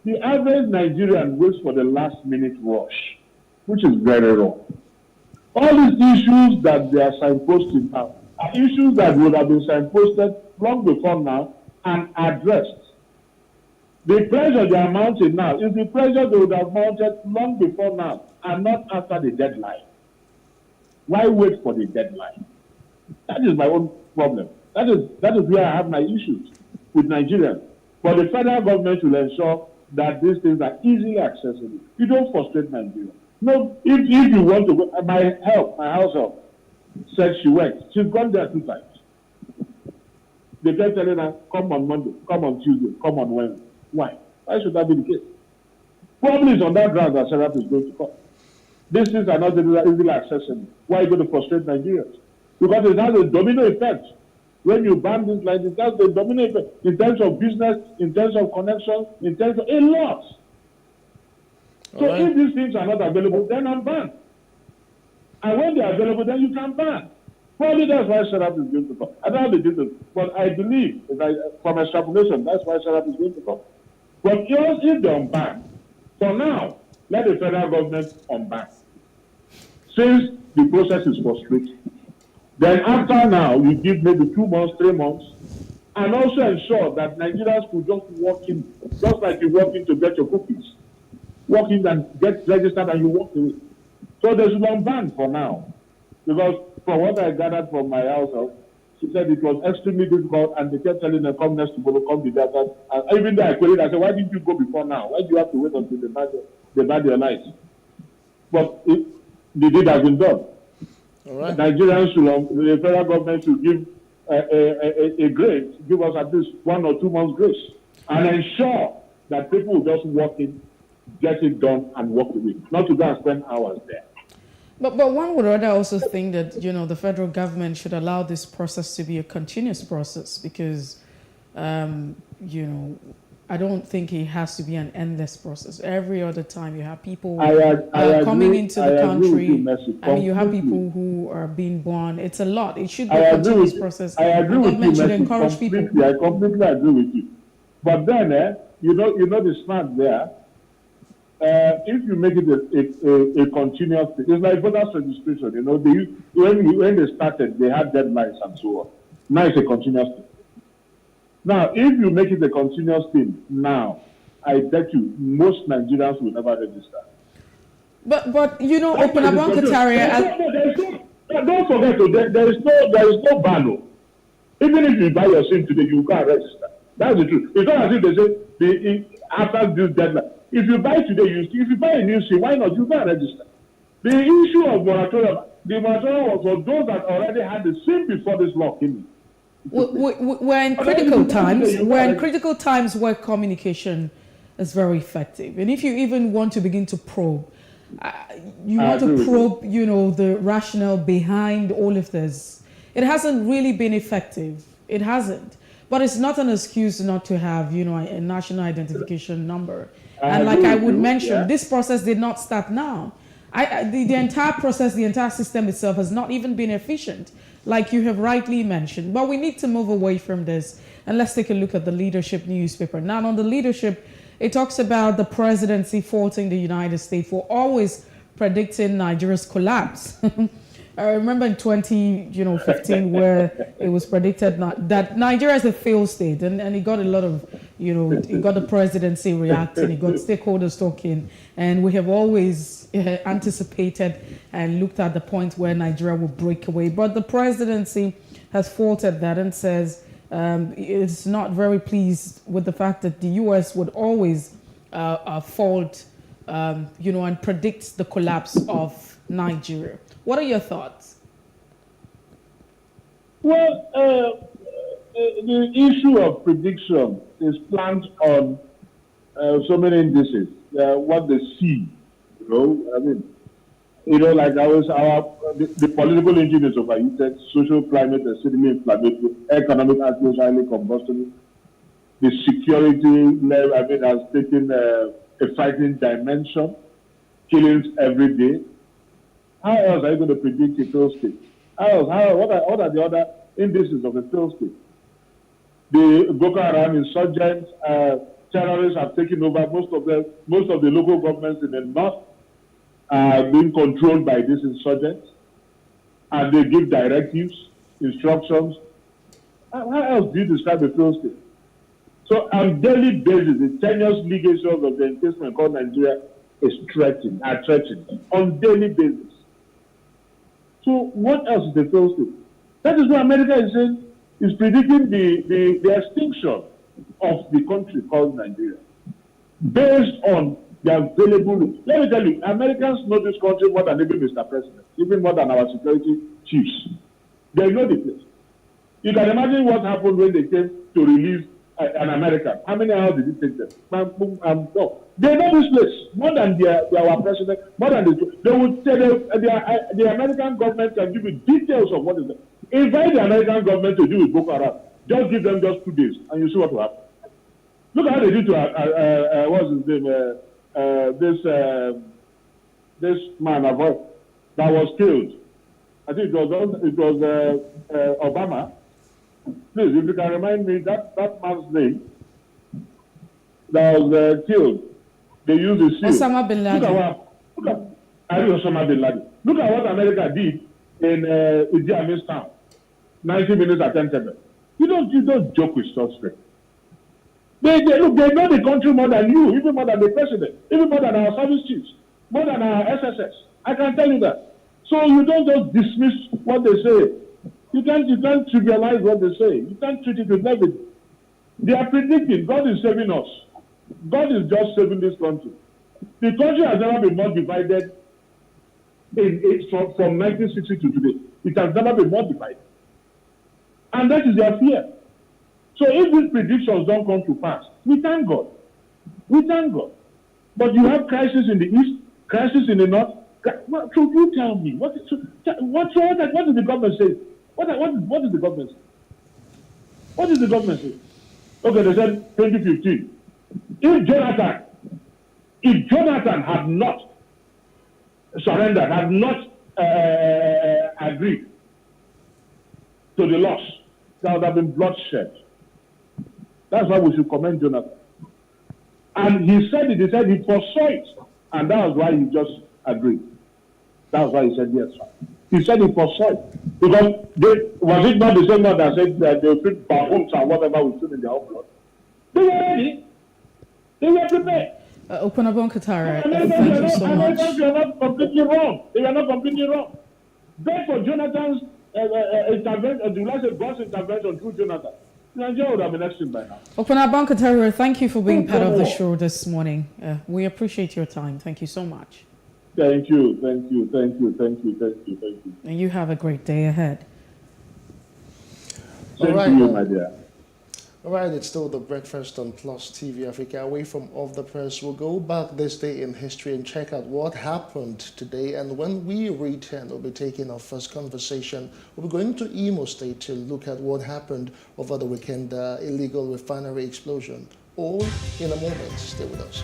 The average Nigerian waits for the last-minute rush, which is very wrong. All these issues that they are signposting now are issues that would have been signposted long before now and addressed. The pressure they are mounting now is the pressure they would have mounted long before now and not after the deadline. Why wait for the deadline? That is my own problem. That is where I have my issues with Nigerians. But the federal government will ensure that these things are easily accessible. You don't frustrate Nigeria. No, if you want to go, my house help said she went. She's gone there 2 times. They kept telling her, come on Monday, come on Tuesday, come on Wednesday. Why? Why should that be the case? Probably it's on that ground that Serap is going to come. These things are not easily accessible. Why are you going to frustrate Nigerians? Because it has a domino effect. When you ban this line, it has a domino effect in terms of business, in terms of connection, in terms of a lot. So if these things are not available, then I'm banned. And when they are available, then you can ban. Probably that's why Serap is going to come. I don't have the details, but I believe, from extrapolation, that's why Serap is going to come. But if they unban, for now, let the federal government unban. Since the process is frustrating. Then after now, you give maybe 2 months, 3 months, and also ensure that Nigerians could just walk in, just like you walk in to get your cookies. Walk in and get registered and you walk away. So there's one ban for now. Because from what I gathered from my household, she said it was extremely difficult and they kept telling them, come next tomorrow, come the day after. And even though I queried, I said, why didn't you go before now? Why do you have to wait until they ban your lights? But the deed has been done. All right. Nigerians should, the federal government should give a grace, give us at least 1 or 2 months grace, and ensure that people will just walk in, get it done, and walk away, not to go and spend hours there. But one would rather also think that, you know, the federal government should allow this process to be a continuous process because, you know, I don't think it has to be an endless process. Every other time you have people coming into the country, I mean, you have people who are being born. It's a lot. It should be a continuous process. I agree with you, should encourage people. I completely agree with you. But then, you know the smart there. If you make it a continuous thing, it's like voters registration. You know, when they started, they had deadlines and so on. Now it's a continuous thing. Now, if you make it a continuous thing now, I bet you most Nigerians will never register. But you know, Open Abon Kataria. Don't forget, there is no ban. Even if you buy your SIM today, you can't register. That's the truth. It's not as if they say after this deadline. If you buy today, if you buy a new SIM, why not? You can't register. The issue of moratorium, the moratorium was for those that already had the SIM before this law came in. We're in critical times. We're in critical times where communication is very effective. And if you even want to begin to probe, you want to probe, you know, the rationale behind all of this. It hasn't really been effective. It hasn't. But it's not an excuse not to have, you know, a national identification number. And like I would mention, this process did not start now. The entire process, the entire system itself has not even been efficient, like you have rightly mentioned. But we need to move away from this. And let's take a look at the Leadership newspaper. Now, on the Leadership, it talks about the presidency faulting the United States for always predicting Nigeria's collapse. I remember in 2015 where it was predicted that Nigeria is a failed state, and it got a lot of, you know, it got the presidency reacting, it got stakeholders talking, and we have always anticipated and looked at the point where Nigeria will break away. But the presidency has faulted that and says is not very pleased with the fact that the U.S. would always fault, and predict the collapse of Nigeria. What are your thoughts? Well, the issue of prediction is planned on so many indices. What they see, like the political engine is overheated, social climate is extremely inflammatory, economic outlook is highly combustible, the security level, has taken a frightening dimension, killings every day. How else are you going to predict a failed state? What are the other indices of a failed state? The Boko Haram insurgents, terrorists have taken over most of the local governments in the north. Being controlled by these insurgents, and they give directives, instructions. How else do you describe a failed state? So on daily basis, the tenuous legacy of the encasement called Nigeria is threatened on daily basis. So what else is the failed state? That is what America is saying, is predicting the extinction of the country called Nigeria based on the available. Let me tell you, Americans know this country more than even Mr. President, even more than our security chiefs. They know the place. You can imagine what happened when they came to release an American. How many hours did it take them? No. They know this place more than our president, more than they would say the American government can give you details of what is there. Invite the American government to deal with Boko Haram. Just give them just 2 days, and you see what will happen. Look how they did to what's his name? This man that was killed. I think it was Obama. Please, if you can remind me that man's name that was killed. They used the seal. Osama bin Laden. Osama bin Laden. Look at what America did in Idi Amin's town. 90 minutes attempted. You don't joke with such things. They know the country more than you, even more than the president, even more than our service chiefs, more than our SSS. I can tell you that. So you don't just dismiss what they say. You can't trivialize what they say. You can't treat it with levity. They are predicting. God is saving us. God is just saving this country. The country has never been more divided from 1960 to today. It has never been more divided. And that is their fear. So if these predictions don't come to pass, we thank God. We thank God. But you have crisis in the east, crisis in the north. So you tell me, what did the government say? What did the government say? What did the government say? Okay, they said 2015. If Jonathan had not surrendered, had not agreed to the loss, there would have been bloodshed. That's why we should commend Jonathan. And he said he foresaw it. And that was why he just agreed. That's why he said yes. He said he foresaw it. Because was it not the same one that said that they fit baboons and whatever we stood in their own blood? They were ready. They were prepared. Opunabo Katara, thank you so much. They are not completely wrong. They are not completely wrong. Beg for Jonathan's intervention, do I say God's intervention through Jonathan? Nigeria would have been next by now. Opunabo Katara, thank you for being part of the show this morning. We appreciate your time. Thank you so much. Thank you. And you have a great day ahead. Same to you, my dear. All right, it's still the breakfast on Plus TV Africa. Away from Off the Press, we'll go back this day in history and check out what happened today. And when we return, we'll be taking our first conversation. We'll be going to Imo State to look at what happened over the weekend, illegal refinery explosion. All in a moment. Stay with us.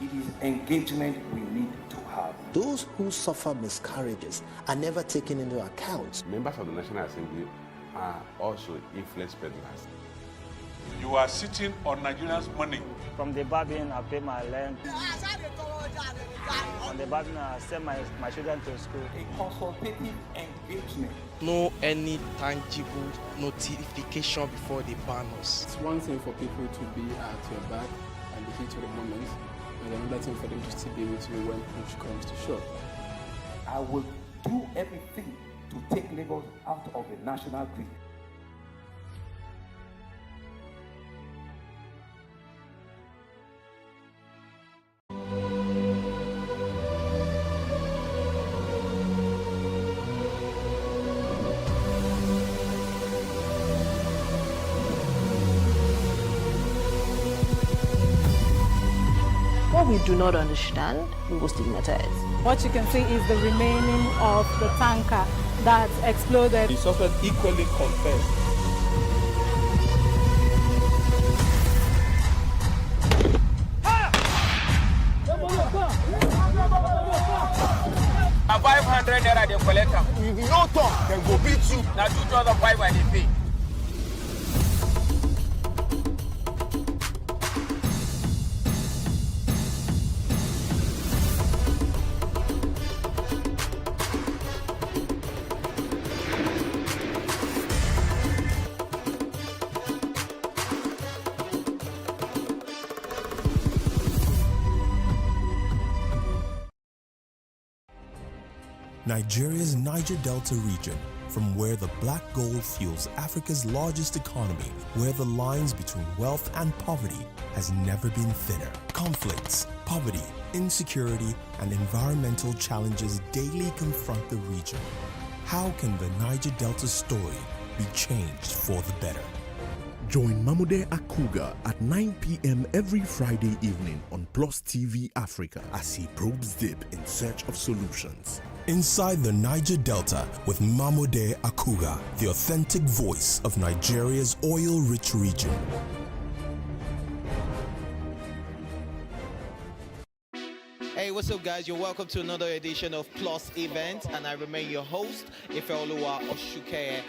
It is engagement we need to have. Those who suffer miscarriages are never taken into account. Members of the National Assembly are also influence peddlers. You are sitting on Nigerians' money. From the Babin, I pay my rent. On the Babin, I send my children to school. A consultative engagement. No any tangible notification before they ban us. It's one thing for people to be at your back and the heat of the moment, and another thing for them to still be with you when push comes to shove. I will do everything to take Lagos out of the national grid. What we do not understand, we will stigmatize. What you can see is the remaining of the tanker that exploded. The suspect equally confessed. A 500 naira they collect them. If you no talk, then go beat you. Now 2,500 they pay. Nigeria's Niger Delta region, from where the black gold fuels Africa's largest economy, where the lines between wealth and poverty has never been thinner. Conflicts, poverty, insecurity, and environmental challenges daily confront the region. How can the Niger Delta story be changed for the better? Join Mamode Akuga at 9 p.m. every Friday evening on PlusTvAfrica as he probes deep in search of solutions. Inside the Niger Delta with Mamode Akuga, the authentic voice of Nigeria's oil-rich region. Hey, what's up, guys? You're welcome to another edition of Plus Event, and I remain your host, Ifeoluwa Oshukeye.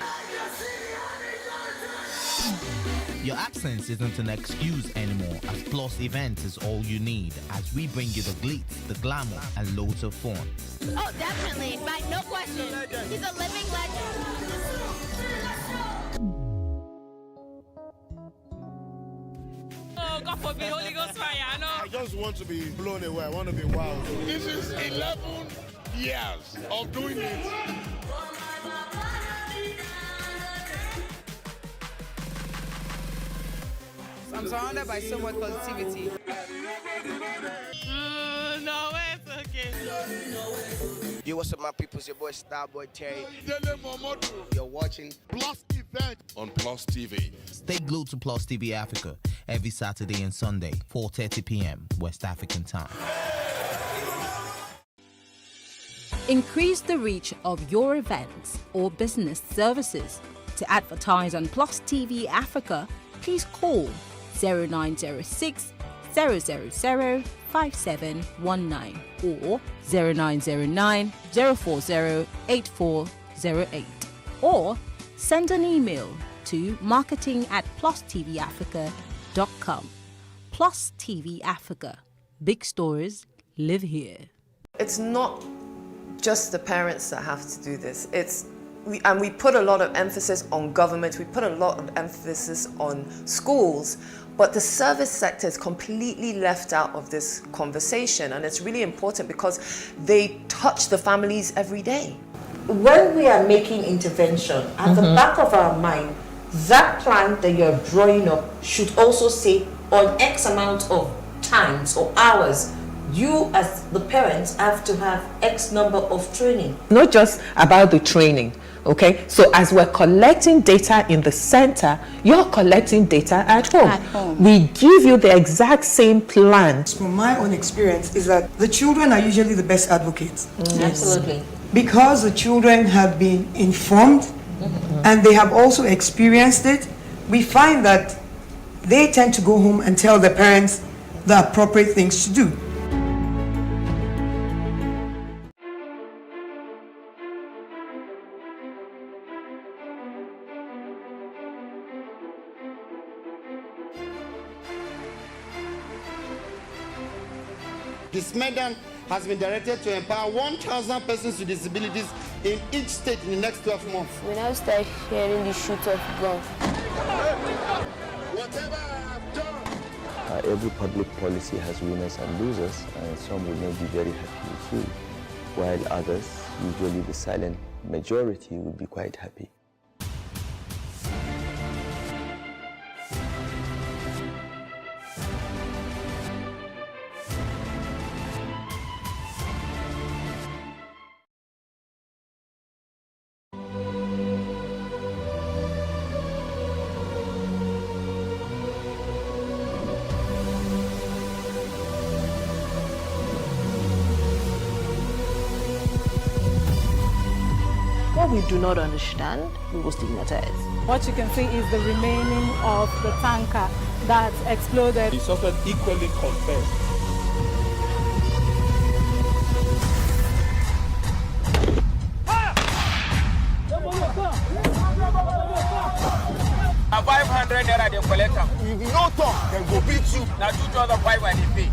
Your absence isn't an excuse anymore, as Plus Event is all you need as we bring you the glitz, the glamour, and loads of fun. Oh, definitely. Right, no question. He's a living legend. Oh, God forbid, Holy Ghost fire, I know. I just want to be blown away. I want to be wild. This is 11 years of doing it. I'm surrounded by so much positivity. No, it's okay. Yo, what's up, my people? It's your boy Starboy Terry. You're watching Plus Event on Plus TV. Stay glued to Plus TV Africa every Saturday and Sunday, 4:30 p.m. West African time. Increase the reach of your events or business services. To advertise on Plus TV Africa, please call 0906 000 5719 or 0909 040 8408, or send an email to marketing@plusttvafrica.com. Plus TV Africa. Big stories live here. It's not just the parents that have to do this. We put a lot of emphasis on government, we put a lot of emphasis on schools, but the service sector is completely left out of this conversation, and it's really important because they touch the families every day. When we are making intervention, at the back of our mind, that plan that you're drawing up should also say on X amount of times or hours, you as the parents have to have X number of training. Not just about the training, okay? So as we're collecting data in the center, you're collecting data at home. We give you the exact same plan. From my own experience is that the children are usually the best advocates. Absolutely. Because the children have been informed and they have also experienced it, we find that they tend to go home and tell their parents the appropriate things to do. This medal has been directed to empower 1,000 persons with disabilities in each state in the next 12 months. We now start hearing the shoot of guns. Every public policy has winners and losers, and some will not be very happy with you, while others, usually the silent majority, will be quite happy. What we do not understand, we will stigmatize. What you can see is the remaining of the tanker that exploded. The suspect equally confessed. A 500 naira they collect am. If you no talk, dem go beat you. Na 2,500 I dey pay.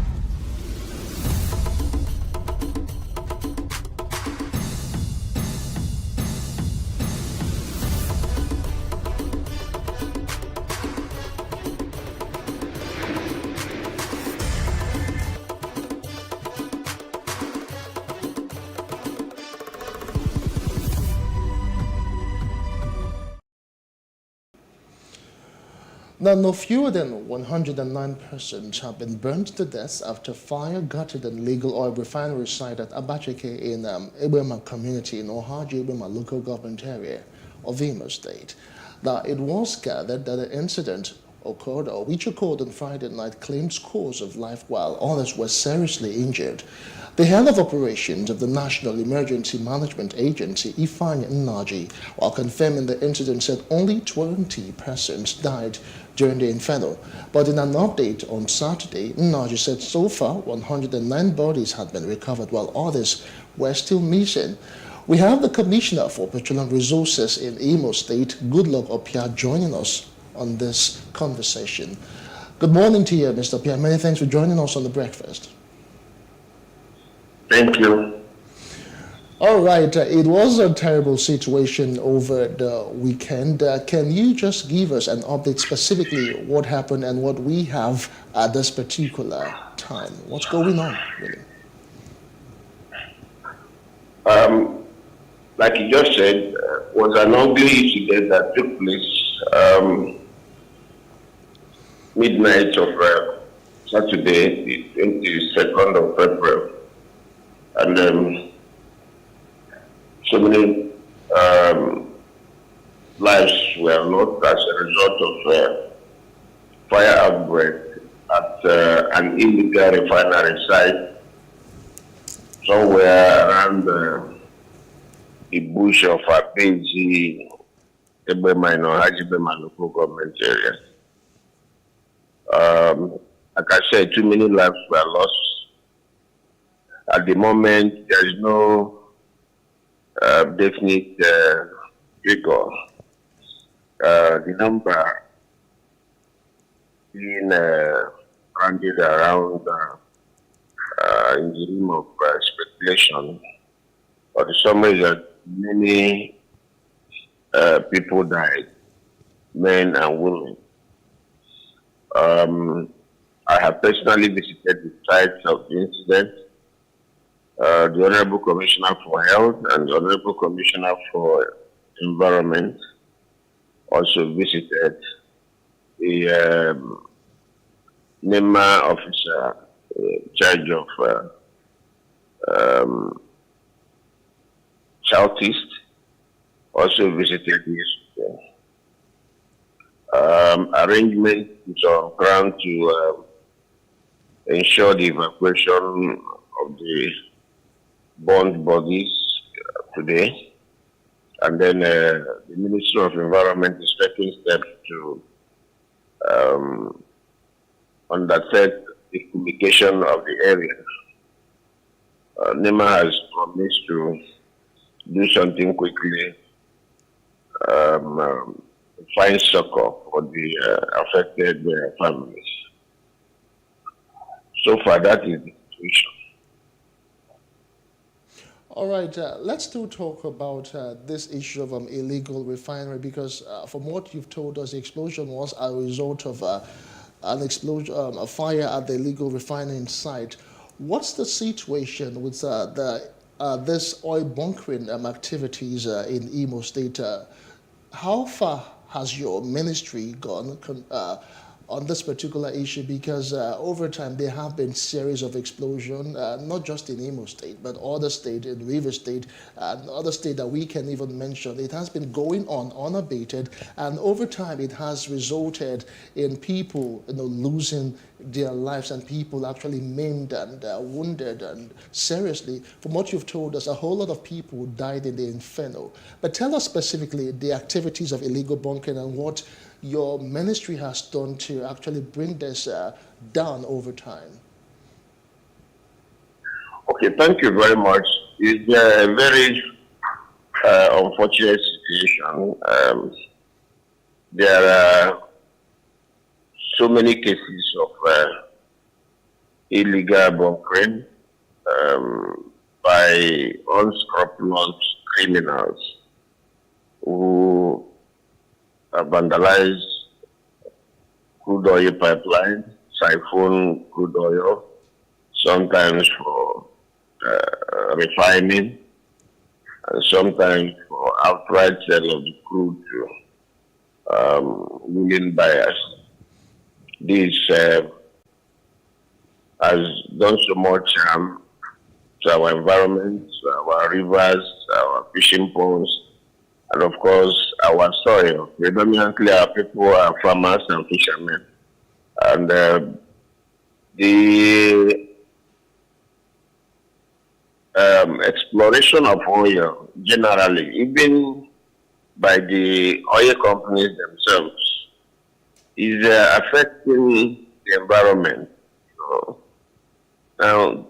Now, no fewer than 109 persons have been burned to death after fire gutted an illegal oil refinery site at Abacheke in Ebema community in Ohaji Ebema local government area of Imo State. Now, it was gathered that the incident occurred, or which occurred on Friday night, claimed scores of life while others were seriously injured. The head of operations of the National Emergency Management Agency, Ifeanyi Nnaji, while confirming the incident, said only 20 persons died during the inferno. But in an update on Saturday, Nnaji said so far 109 bodies had been recovered while others were still missing. We have the Commissioner for Petroleum Resources in Imo State, Goodluck Opia, joining us on this conversation. Good morning to you, Mr. Opia. Many thanks for joining us on the breakfast. Thank you. All right, it was a terrible situation over the weekend. Can you just give us an update specifically what happened and what we have at this particular time? What's going on, really? Like you just said, was an ugly incident that took place midnight of Saturday, the 22nd of February. And so many lives were lost as a result of fire outbreak at an illegal refinery site somewhere around the bush of Abenzi, Ebema, Hajibema local government area. Like I said, too many lives were lost. At the moment, there is no definite figure. The number being rounded around in the realm of speculation. But the summary is that many people died, men and women. I have personally visited the sites of the incident. The Honorable Commissioner for Health and the Honorable Commissioner for Environment also visited. The NEMA officer in charge of Southeast also visited yesterday. Arrangements on ground to ensure the evacuation of the burned bodies today, and then the Ministry of Environment is taking steps to undertake the fumigation of the area. NEMA has promised to do something quickly, find succor for the affected families. So far, that is the situation. All right, let's still talk about this issue of illegal refinery, because from what you've told us, the explosion was a result of an explosion, a fire at the illegal refining site. What's the situation with this oil bunkering activities in Imo State? How far has your ministry gone on this particular issue? Because over time there have been series of explosions, not just in Imo State, but other states, in River State, and other states that we can even mention. It has been going on unabated, and over time it has resulted in people losing their lives, and people actually maimed and wounded and seriously. From what you've told us, a whole lot of people died in the inferno. But tell us specifically the activities of illegal bunkering and what your ministry has done to actually bring this down over time. Okay, thank you very much. It's a very unfortunate situation. There are so many cases of illegal bunkering by unscrupulous criminals who vandalized crude oil pipelines, siphon crude oil, sometimes for refining, and sometimes for outright sale of the crude to willing buyers. This has done so much harm to our environment, our rivers, our fishing ponds, and of course our soil. Predominantly our people are farmers and fishermen. And the exploration of oil generally, even by the oil companies themselves, is affecting the environment. So, now,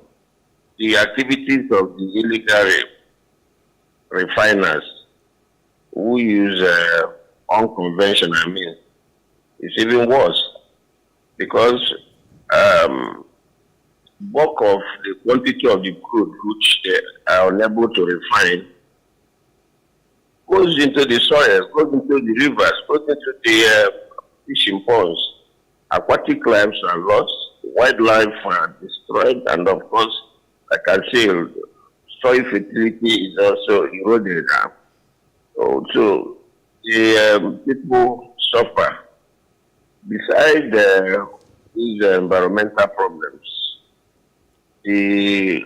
the activities of the illegal refiners who use unconventional means is even worse, because bulk of the quantity of the crude which they are unable to refine goes into the soil, goes into the rivers, goes into the fishing ponds. Aquatic lives are lost, wildlife are destroyed, and of course, like I said, soil fertility is also eroded. So the people suffer. Besides these environmental problems, the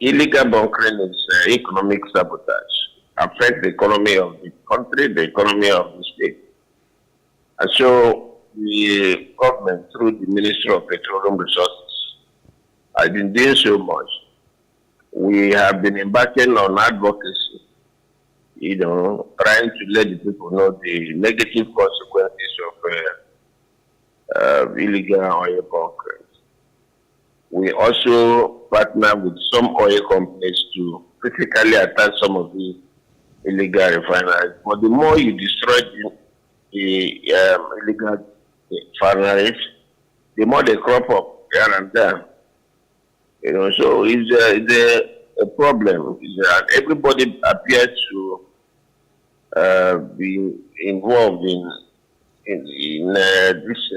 illegal bunkering is economic sabotage, affect the economy of the country, the economy of the state. And so the government, through the Ministry of Petroleum Resources, has been doing so much. We have been embarking on advocacy, trying to let the people know the negative consequences of illegal oil bunkering. We also partner with some oil companies to physically attack some of the illegal refineries. But the more you destroy the illegal refineries, the more they crop up here and there. So it's a problem. Everybody appears to be involved in this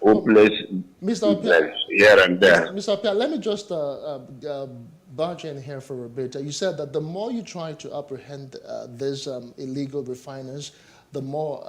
hopeless business here and there. Mr. Apia, let me just barge in here for a bit. You said that the more you try to apprehend these illegal refiners, the more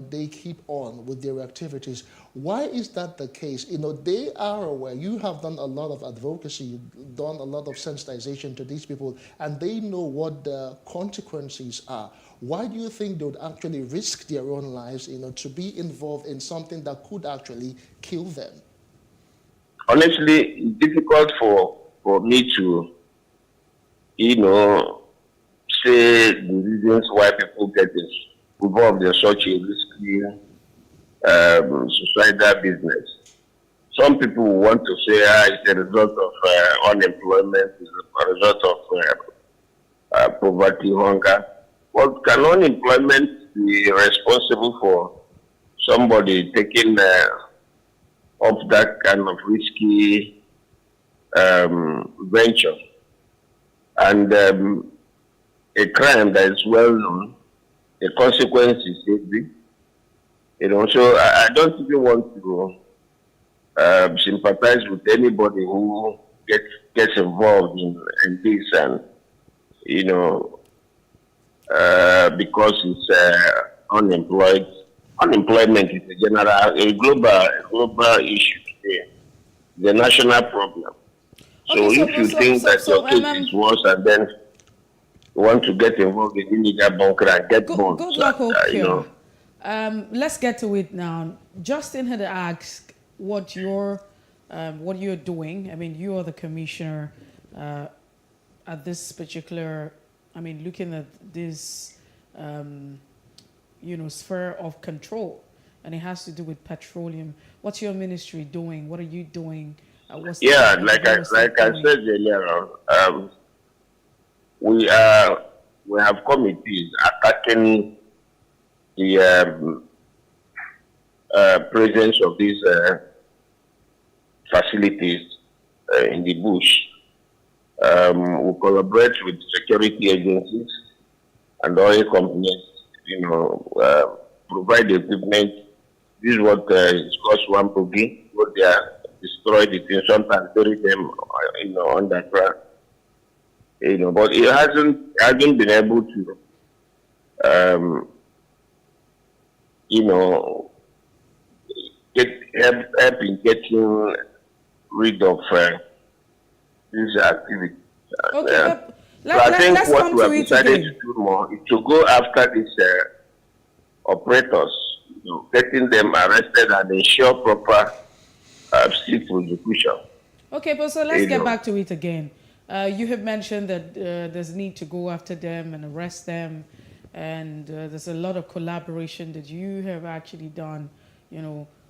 they keep on with their activities. Why is that the case? They are aware. You have done a lot of advocacy, you've done a lot of sensitization to these people, and they know what the consequences are. Why do you think they would actually risk their own lives, to be involved in something that could actually kill them? Honestly, it's difficult for me to, say the reasons why people get involved in such a risky suicidal business. Some people want to say it's a result of unemployment, it's a result of poverty, hunger. But can unemployment be responsible for somebody taking up that kind of risky venture. And a crime that is well known, the consequence is heavy. So I don't even want to sympathize with anybody who gets involved in this, and because it's unemployed. Unemployment is a global issue today, the national problem. So if you think that your case is worse, and then you want to get involved in illegal bunker and get bonds, good luck, let's get to it now. Justin had asked what you're doing. I mean, you are the commissioner at this particular. I mean, looking at this, sphere of control, and it has to do with petroleum. What's your ministry doing? What are you doing? Like I said earlier, we have committees attacking the presence of these facilities in the bush. We collaborate with security agencies and oil companies, provide equipment. This is what is called swamp boogie, what they are destroyed it, and sometimes bury them, underground. But it hasn't been able to, help in getting rid of these activities. Okay, so I think what we have decided to do more is to go after these operators, getting them arrested and ensure proper strict prosecution. Okay, but so let's get back to it again. You have mentioned that there's a need to go after them and arrest them, and there's a lot of collaboration that you have actually done,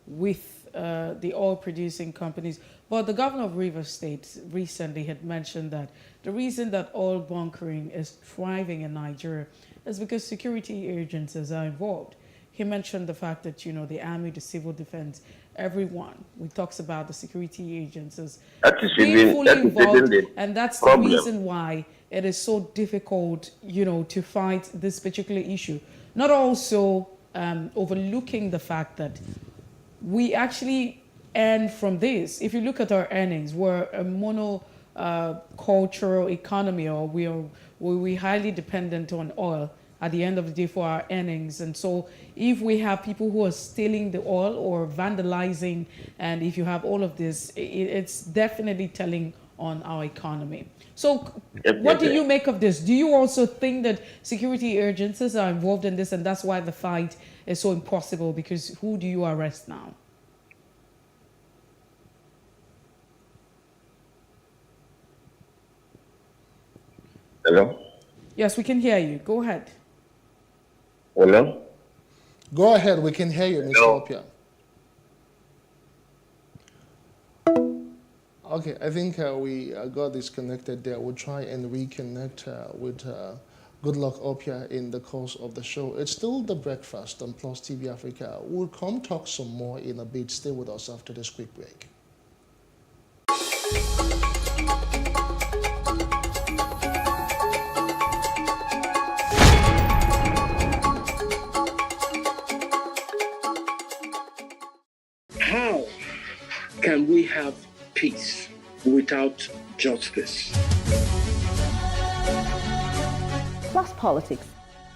with the oil-producing companies. But the governor of Rivers State recently had mentioned that the reason that oil bunkering is thriving in Nigeria is because security agencies are involved. He mentioned the fact that, the army, the civil defense, everyone, we talks about the security agencies being fully involved, and that's the reason why it is so difficult, to fight this particular issue. Not also overlooking the fact that we actually earn from this. If you look at our earnings, we're a monocultural economy, or we're highly dependent on oil at the end of the day for our earnings. And so if we have people who are stealing the oil or vandalizing, and if you have all of this, it's definitely telling on our economy. So what do you make of this? Do you also think that security agencies are involved in this, and that's why the fight is so impossible? Because who do you arrest now? Hello? Yes, we can hear you. Go ahead. Hello? Go ahead. We can hear you, Mr. Opia. Okay, I think we got disconnected there. We'll try and reconnect with Goodluck Opia in the course of the show. It's still The Breakfast on Plus TV Africa. We'll come talk some more in a bit. Stay with us after this quick break. How can we have peace without justice? Plus Politics.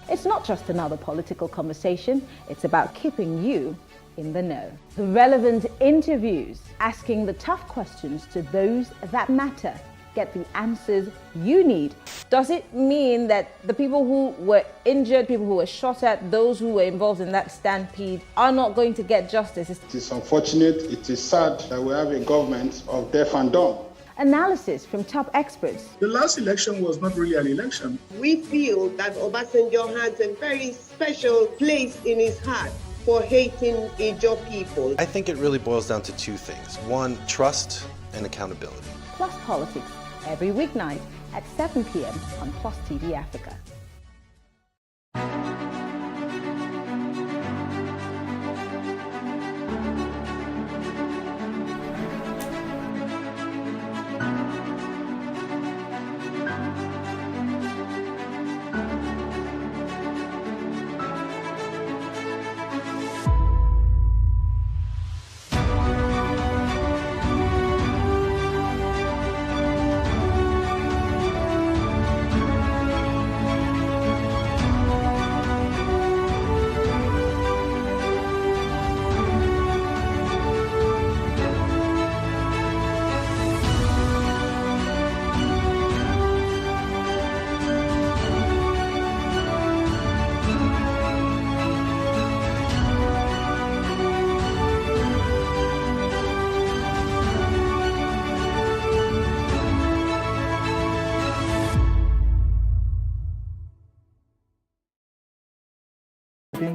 It's not just another political conversation, it's about keeping you in the know. The relevant interviews, asking the tough questions to those that matter. Get the answers you need. Does it mean that the people who were injured, people who were shot at, those who were involved in that stampede are not going to get justice? It is unfortunate, it is sad that we have a government of deaf and dumb. Analysis from top experts. The last election was not really an election. We feel that Obasanjo has a very special place in his heart for hating Ijaw people. I think it really boils down to two things. One, trust and accountability. Plus Politics, every weeknight at 7 p.m. on Plus TV Africa.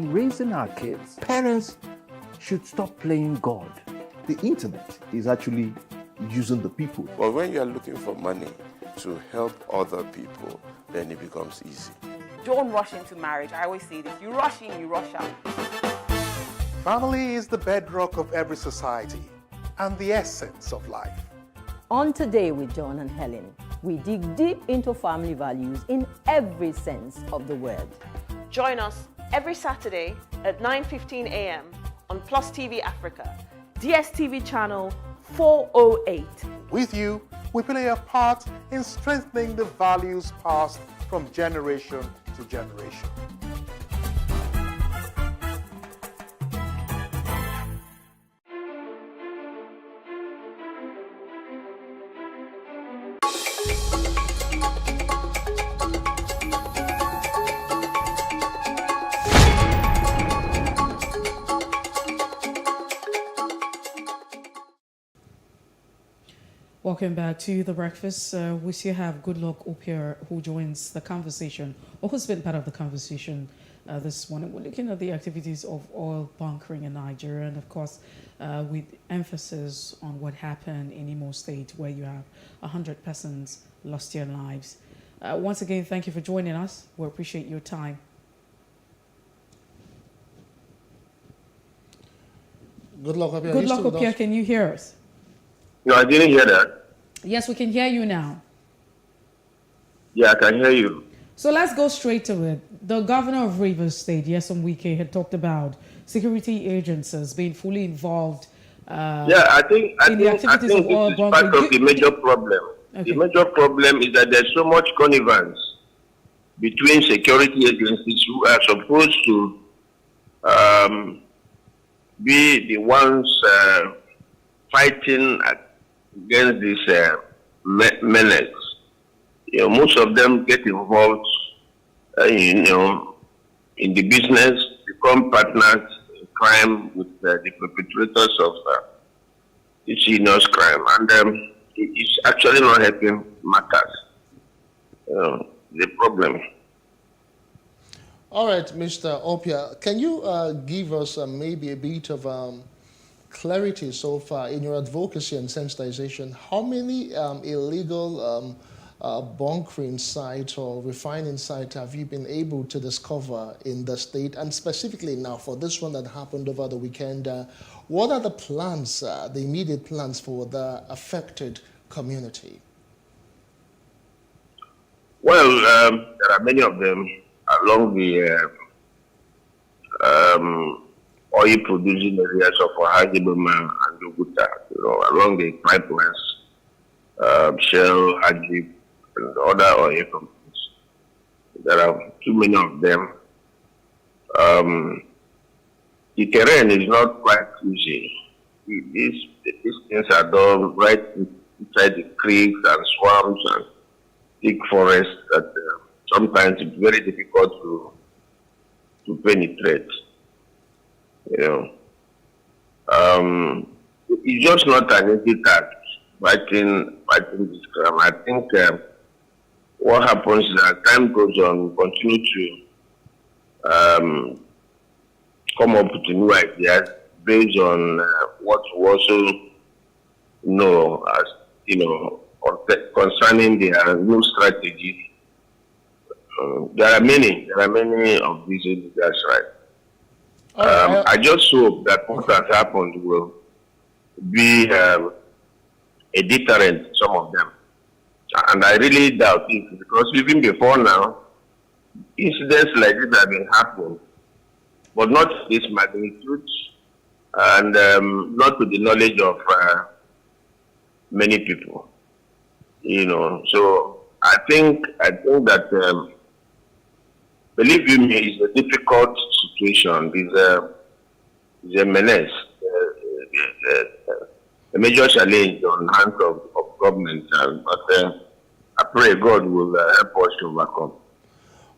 raising our kids, parents should stop playing God. The internet is actually using the people. But when you are looking for money to help other people, then it becomes easy. Don't rush into marriage. I always say this. You rush in, you rush out. Family is the bedrock of every society and the essence of life. On Today with John and Helen, we dig deep into family values in every sense of the word. Join us every Saturday at 9:15 a.m. on PlusTvAfrica, DSTV channel 408. With you, we play a part in strengthening the values passed from generation to generation. Welcome back to The Breakfast. We still have Goodluck Opia who joins the conversation, or who's been part of the conversation this morning. We're looking at the activities of oil bunkering in Nigeria, and of course, with emphasis on what happened in Imo State, where you have 100 persons lost their lives. Once again, thank you for joining us. We appreciate your time. Goodluck Opia. Goodluck Opia, can you hear us? No, I didn't hear that. Yes, we can hear you now. Yeah, I can hear you. So let's go straight to it. The governor of Rivers State, Nyesom Wike, had talked about security agencies being fully involved I think this is part of the major problem. Okay. The major problem is that there's so much connivance between security agencies who are supposed to be the ones fighting against this menace. Most of them get involved, in the business, become partners in crime with the perpetrators of this heinous crime, and it's actually not helping matters. The problem. All right, Mr. Opia, can you give us maybe a bit of clarity so far in your advocacy and sensitization? How many illegal bunkering sites or refining sites have you been able to discover in the state? And specifically now for this one that happened over the weekend, what are the plans, the immediate plans for the affected community? Well, there are many of them along the oil producing areas of Ohajiboma and Oguta, along the pipelines, Shell, Hajib, and other oil companies. There are too many of them. The terrain is not quite easy. These things are done right inside the creeks and swamps and thick forests that sometimes it's very difficult to penetrate. It's just not an easy task fighting this crime. I think what happens is as time goes on, we continue to come up with new ideas based on what we also know as concerning their new strategy. There are many of these leaders, right? I just hope that what has happened will be a deterrent to some of them. And I really doubt it, because even before now, incidents like this have been happening, but not this magnitude, and not to the knowledge of many people. So I think that believe you me, it's a difficult situation. It's a menace, a major challenge on the hands of government, but I pray God will help us to overcome.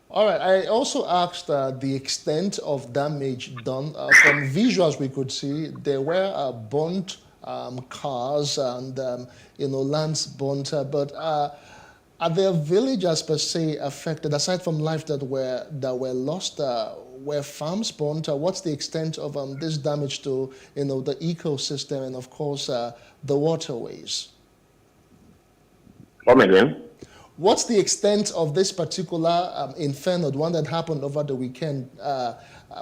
All right. I also asked the extent of damage done. From visuals we could see, there were burnt cars and lands burnt, but are there villages per se affected aside from lives that were lost? were farms burnt? What's the extent of this damage to the ecosystem and of course the waterways? Come again? What's the extent of this particular inferno, the one that happened over the weekend?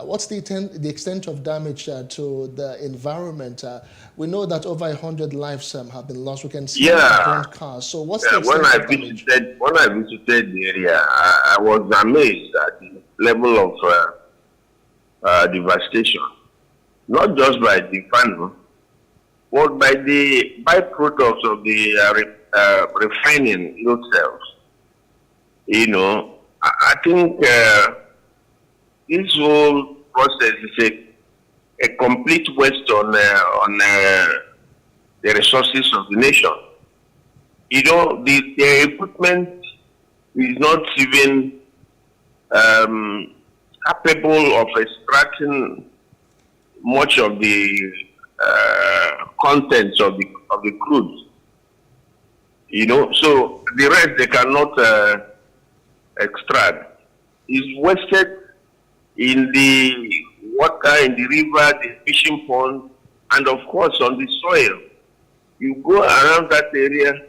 What's the extent of damage to the environment? We know that over 100 lives have been lost. We can see burnt cars. So what's the extent of damage? When I visited the area, I was amazed at the level of devastation. Not just by the inferno, but by the byproducts of the refining itself. I think this whole process is a complete waste on the resources of the nation. The equipment is not even capable of extracting much of the contents of the crude. So the rest they cannot extract. Is wasted in the water, in the river, the fishing pond, and of course on the soil. You go around that area,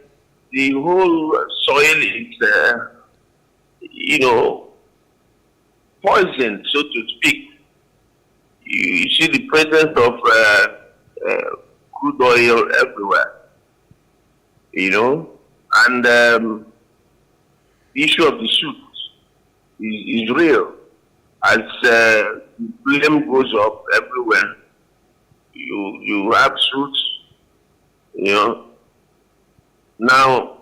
the whole soil is, poisoned, so to speak. You see the presence of crude oil everywhere. And the issue of the suit is real. As the blame goes up everywhere, you have suits, Now,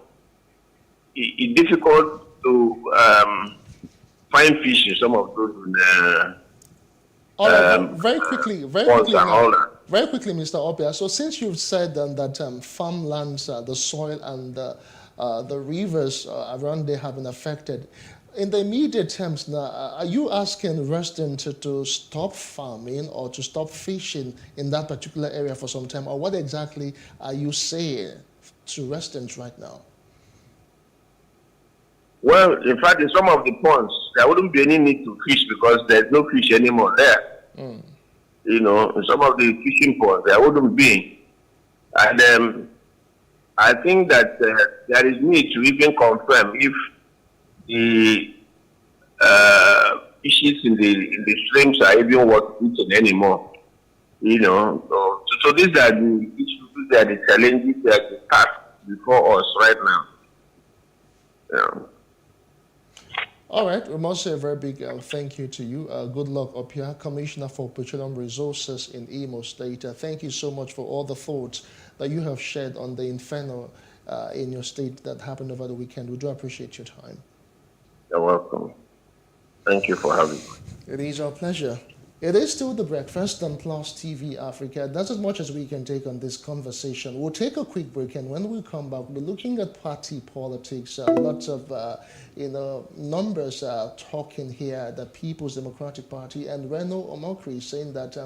it's difficult to find fish in some of those. Very quickly, Mr. Opia. So since you've said that farmlands, the soil and the rivers around there have been affected, in the immediate terms now, are you asking residents to stop farming or to stop fishing in that particular area for some time? Or what exactly are you saying to residents right now? Well, in fact, in some of the ponds, there wouldn't be any need to fish because there's no fish anymore there. In some of the fishing ponds, there wouldn't be. And I think that there is need to even confirm if the fishes in the streams are even worth eating anymore. So these are the issues, these are the challenges, they are the tasks before us right now. All right, we must say a very big thank you to you. Good luck, Opia, Commissioner for Petroleum Resources in Imo State. Thank you so much for all the thoughts that you have shared on the inferno in your state that happened over the weekend. We do appreciate your time. You're welcome. Thank you for having me. It is our pleasure. It is still The Breakfast on Plus TV Africa. That's as much as we can take on this conversation. We'll take a quick break, and when we come back, we're looking at party politics. Lots of numbers talking here. The People's Democratic Party and Reno Omokri saying that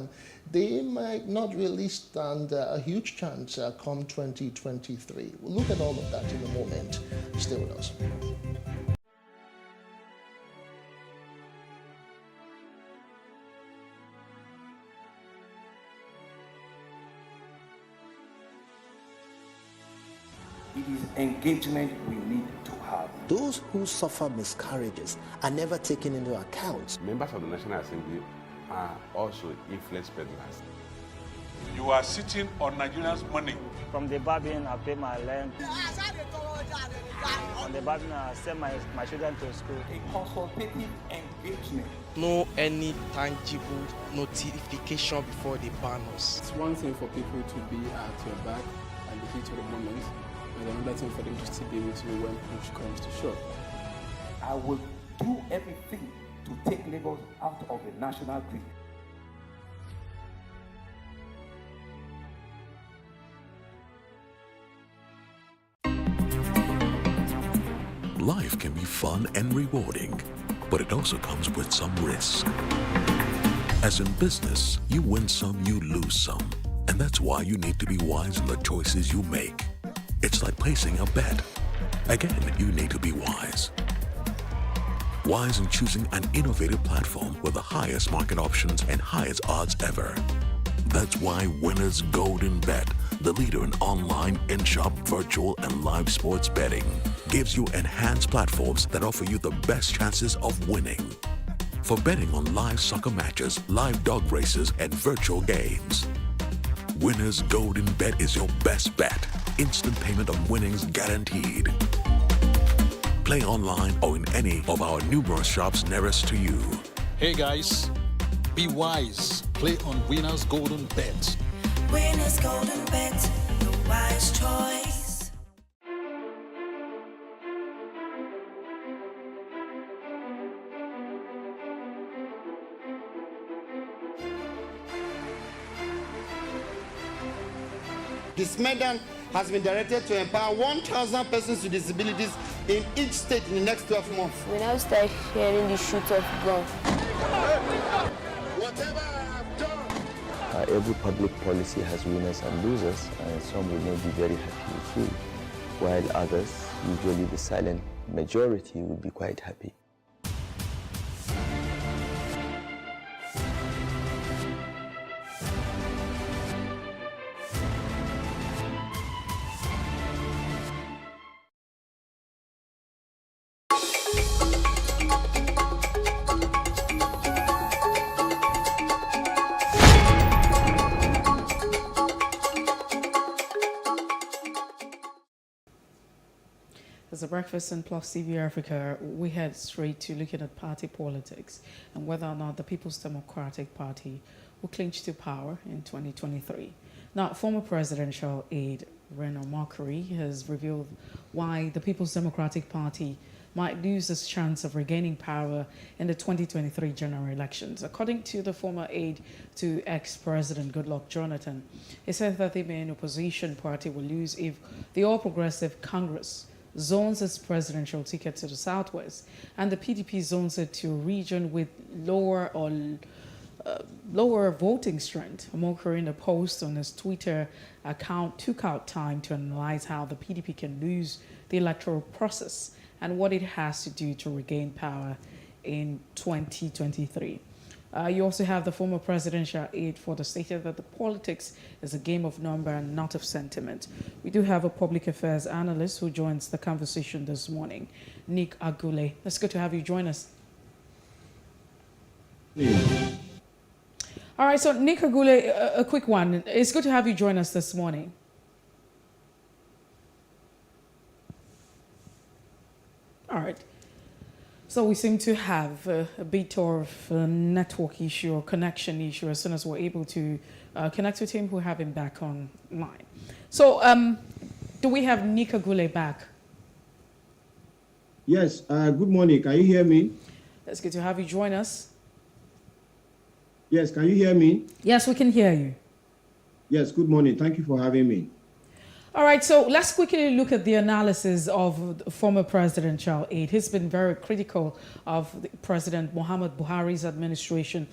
they might not really stand a huge chance come 2023. We'll look at all of that in a moment. Stay with us. It is engagement we need to have. Those who suffer miscarriages are never taken into account. Members of the National Assembly are also influence peddlers. You are sitting on Nigerians' money. From the Babin, I pay my rent. From the Babin, I send my children to school. A consultative engagement. No any tangible notification before they ban us. It's one thing for people to be at your back and the heat of the moment, and another thing for them to still be with you when push comes to shove. I will do everything to take Lagos out of the national grid. Life can be fun and rewarding, but it also comes with some risk. As in business, you win some, you lose some. And that's why you need to be wise in the choices you make. It's like placing a bet. Again, you need to be wise. wise in choosing an innovative platform with the highest market options and highest odds ever. That's why Winners Golden Bet, the leader in online, in-shop, virtual, and live sports betting, gives you enhanced platforms that offer you the best chances of winning. For betting on live soccer matches, live dog races, and virtual games, Winners Golden Bet is your best bet. Instant payment on winnings guaranteed. Play online or in any of our numerous shops nearest to you. Hey guys, be wise. Play on Winners Golden Bet. Winners Golden Bet, the wise choice. This medal has been directed to empower 1,000 persons with disabilities in each state in the next 12 months. We now start hearing the shoot of gun. Whatever I have done. Every public policy has winners and losers, and some will not be very happy with you, while others, usually the silent majority, will be quite happy. As a breakfast in PlusTvAfrica, we head straight to looking at party politics and whether or not the People's Democratic Party will clinch to power in 2023. Now, former presidential aide Reno Markari has revealed why the People's Democratic Party might lose its chance of regaining power in the 2023 general elections. According to the former aide to ex-president Goodluck Jonathan, he said that the main opposition party will lose if the All Progressive Congress zones its presidential ticket to the southwest, and the PDP zones it to a region with lower voting strength. Omokri, in a post on his Twitter account, took out time to analyze how the PDP can lose the electoral process and what it has to do to regain power in 2023. You also have the former presidential aide for the stated that the politics is a game of number and not of sentiment. We do have a public affairs analyst who joins the conversation this morning, Nick Agule. It's good to have you join us. All right, so Nick Agule, a quick one. It's good to have you join us this morning. All right. So we seem to have a bit of a network issue or connection issue. As soon as we're able to connect with him, we'll have him back online. So do we have Nick Agule back? Yes, good morning. Can you hear me? It's good to have you join us. Yes, can you hear me? Yes, we can hear you. Yes, good morning. Thank you for having me. All right, so let's quickly look at the analysis of the former presidential aide. He's been very critical of President Muhammad Buhari's administration.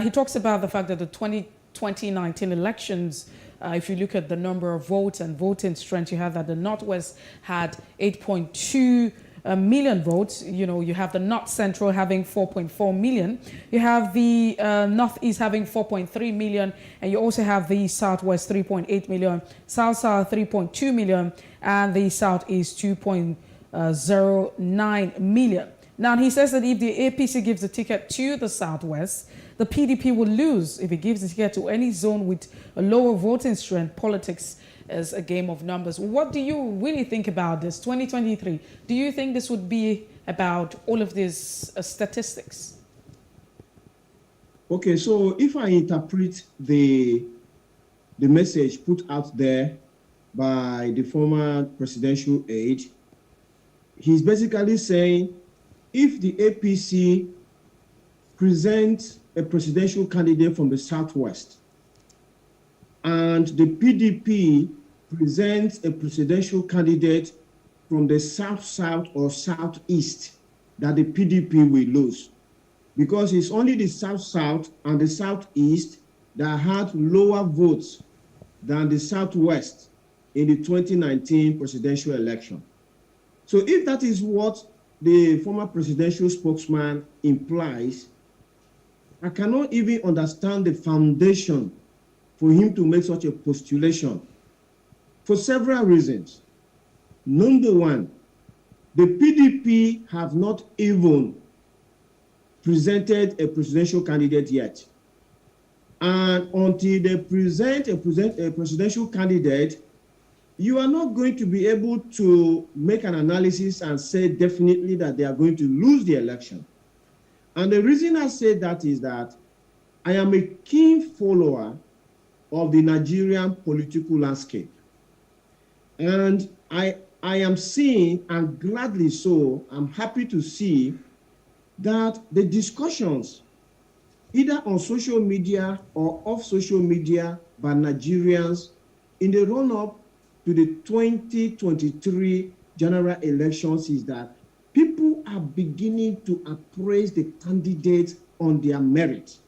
He talks about the fact that the 2019 elections, if you look at the number of votes and voting strength, you have that the Northwest had 8.2 million votes. You know, you have the North Central having 4.4 million. You have the Northeast having 4.3 million. And you also have the Southwest 3.8 million, South 3.2 million, and the Southeast 2.09 million. Now, he says that if the APC gives the ticket to the Southwest, the PDP will lose if it gives the ticket to any zone with a lower voting strength. Politics is a game of numbers. What do you really think about this 2023? Do you think this would be about all of these statistics? Okay, so if I interpret the message put out there by the former presidential aide, he's basically saying if the APC presents a presidential candidate from the Southwest and the PDP presents a presidential candidate from the South-South or Southeast, that the PDP will lose. Because it's only the South-South and the Southeast that had lower votes than the Southwest in the 2019 presidential election. So if that is what the former presidential spokesman implies, I cannot even understand the foundation for him to make such a postulation for several reasons. Number one, the PDP have not even presented a presidential candidate yet. And until they present a presidential candidate, you are not going to be able to make an analysis and say definitely that they are going to lose the election. And the reason I say that is that I am a keen follower of the Nigerian political landscape. And I am seeing, and gladly so, I'm happy to see that the discussions, either on social media or off social media by Nigerians in the run-up to the 2023 general elections, is that people are beginning to appraise the candidates on their merit.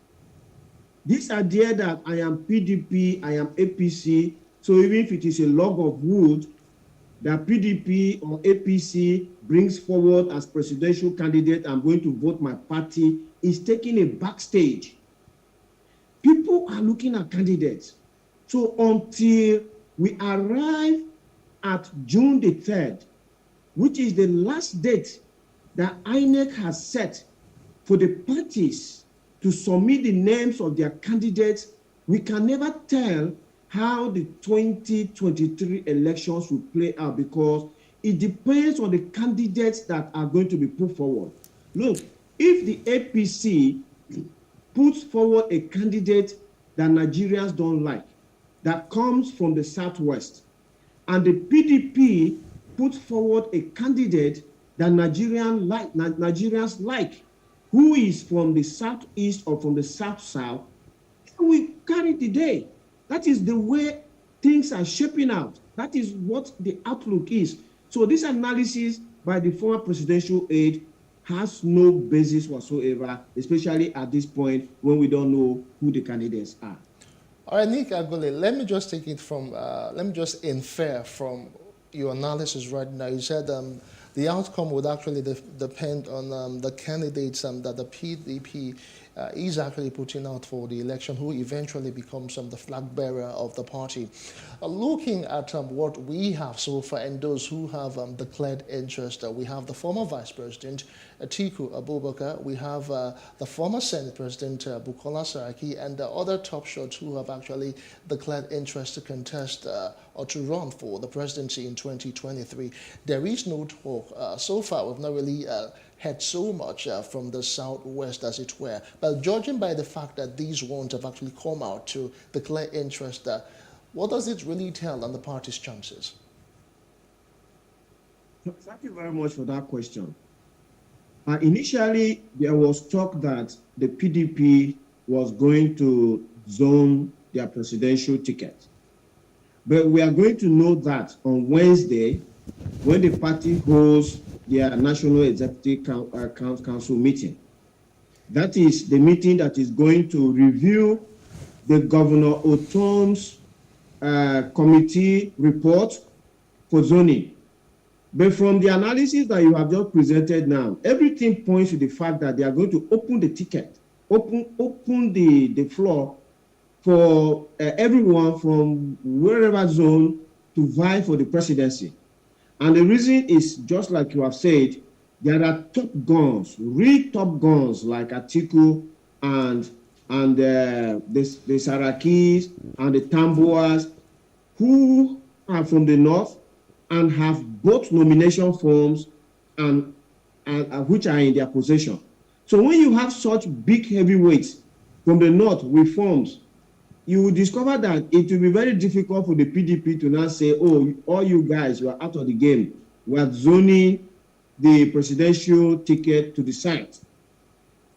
This idea that I am PDP, I am APC, so even if it is a log of wood that PDP or APC brings forward as presidential candidate, I'm going to vote my party, is taking a backstage. People are looking at candidates. So until we arrive at June the 3rd, which is the last date that INEC has set for the parties to submit the names of their candidates, we can never tell how the 2023 elections will play out, because it depends on the candidates that are going to be put forward. Look, if the APC puts forward a candidate that Nigerians don't like, that comes from the Southwest, and the PDP puts forward a candidate that Nigerians like, who is from the Southeast or from the South-South, we carry the day. That is the way things are shaping out. That is what the outlook is. So this analysis by the former presidential aide has no basis whatsoever, especially at this point when we don't know who the candidates are. All right, Nick Agule, let me just take it from, let me just infer from your analysis right now. You said the outcome would actually depend on the candidates that the PDP is actually putting out for the election, who eventually becomes the flag bearer of the party. Looking at what we have so far and those who have declared interest, we have the former Vice President Atiku Abubakar, we have the former Senate President Bukola Saraki, and the other top shots who have actually declared interest to contest or to run for the presidency in 2023. There is no talk. So far, we've not really heard so much from the Southwest, as it were. But judging by the fact that these ones have actually come out to declare interest, what does it really tell on the party's chances? Thank you very much for that question. Initially, there was talk that the PDP was going to zone their presidential ticket. But we are going to know that on Wednesday, when the party holds their National Executive Council meeting. That is the meeting that is going to review the Governor Otom's committee report for zoning. But from the analysis that you have just presented now, everything points to the fact that they are going to open the ticket, open the floor for everyone from wherever zone to vie for the presidency. And the reason is, just like you have said, there are top guns, real top guns like Atiku and the Sarakis and the Tambuas, who are from the north and have both nomination forms and which are in their possession. So when you have such big heavyweights from the north with forms, you will discover that it will be very difficult for the PDP to now say, oh, all you guys, you are out of the game. We are zoning the presidential ticket to the side.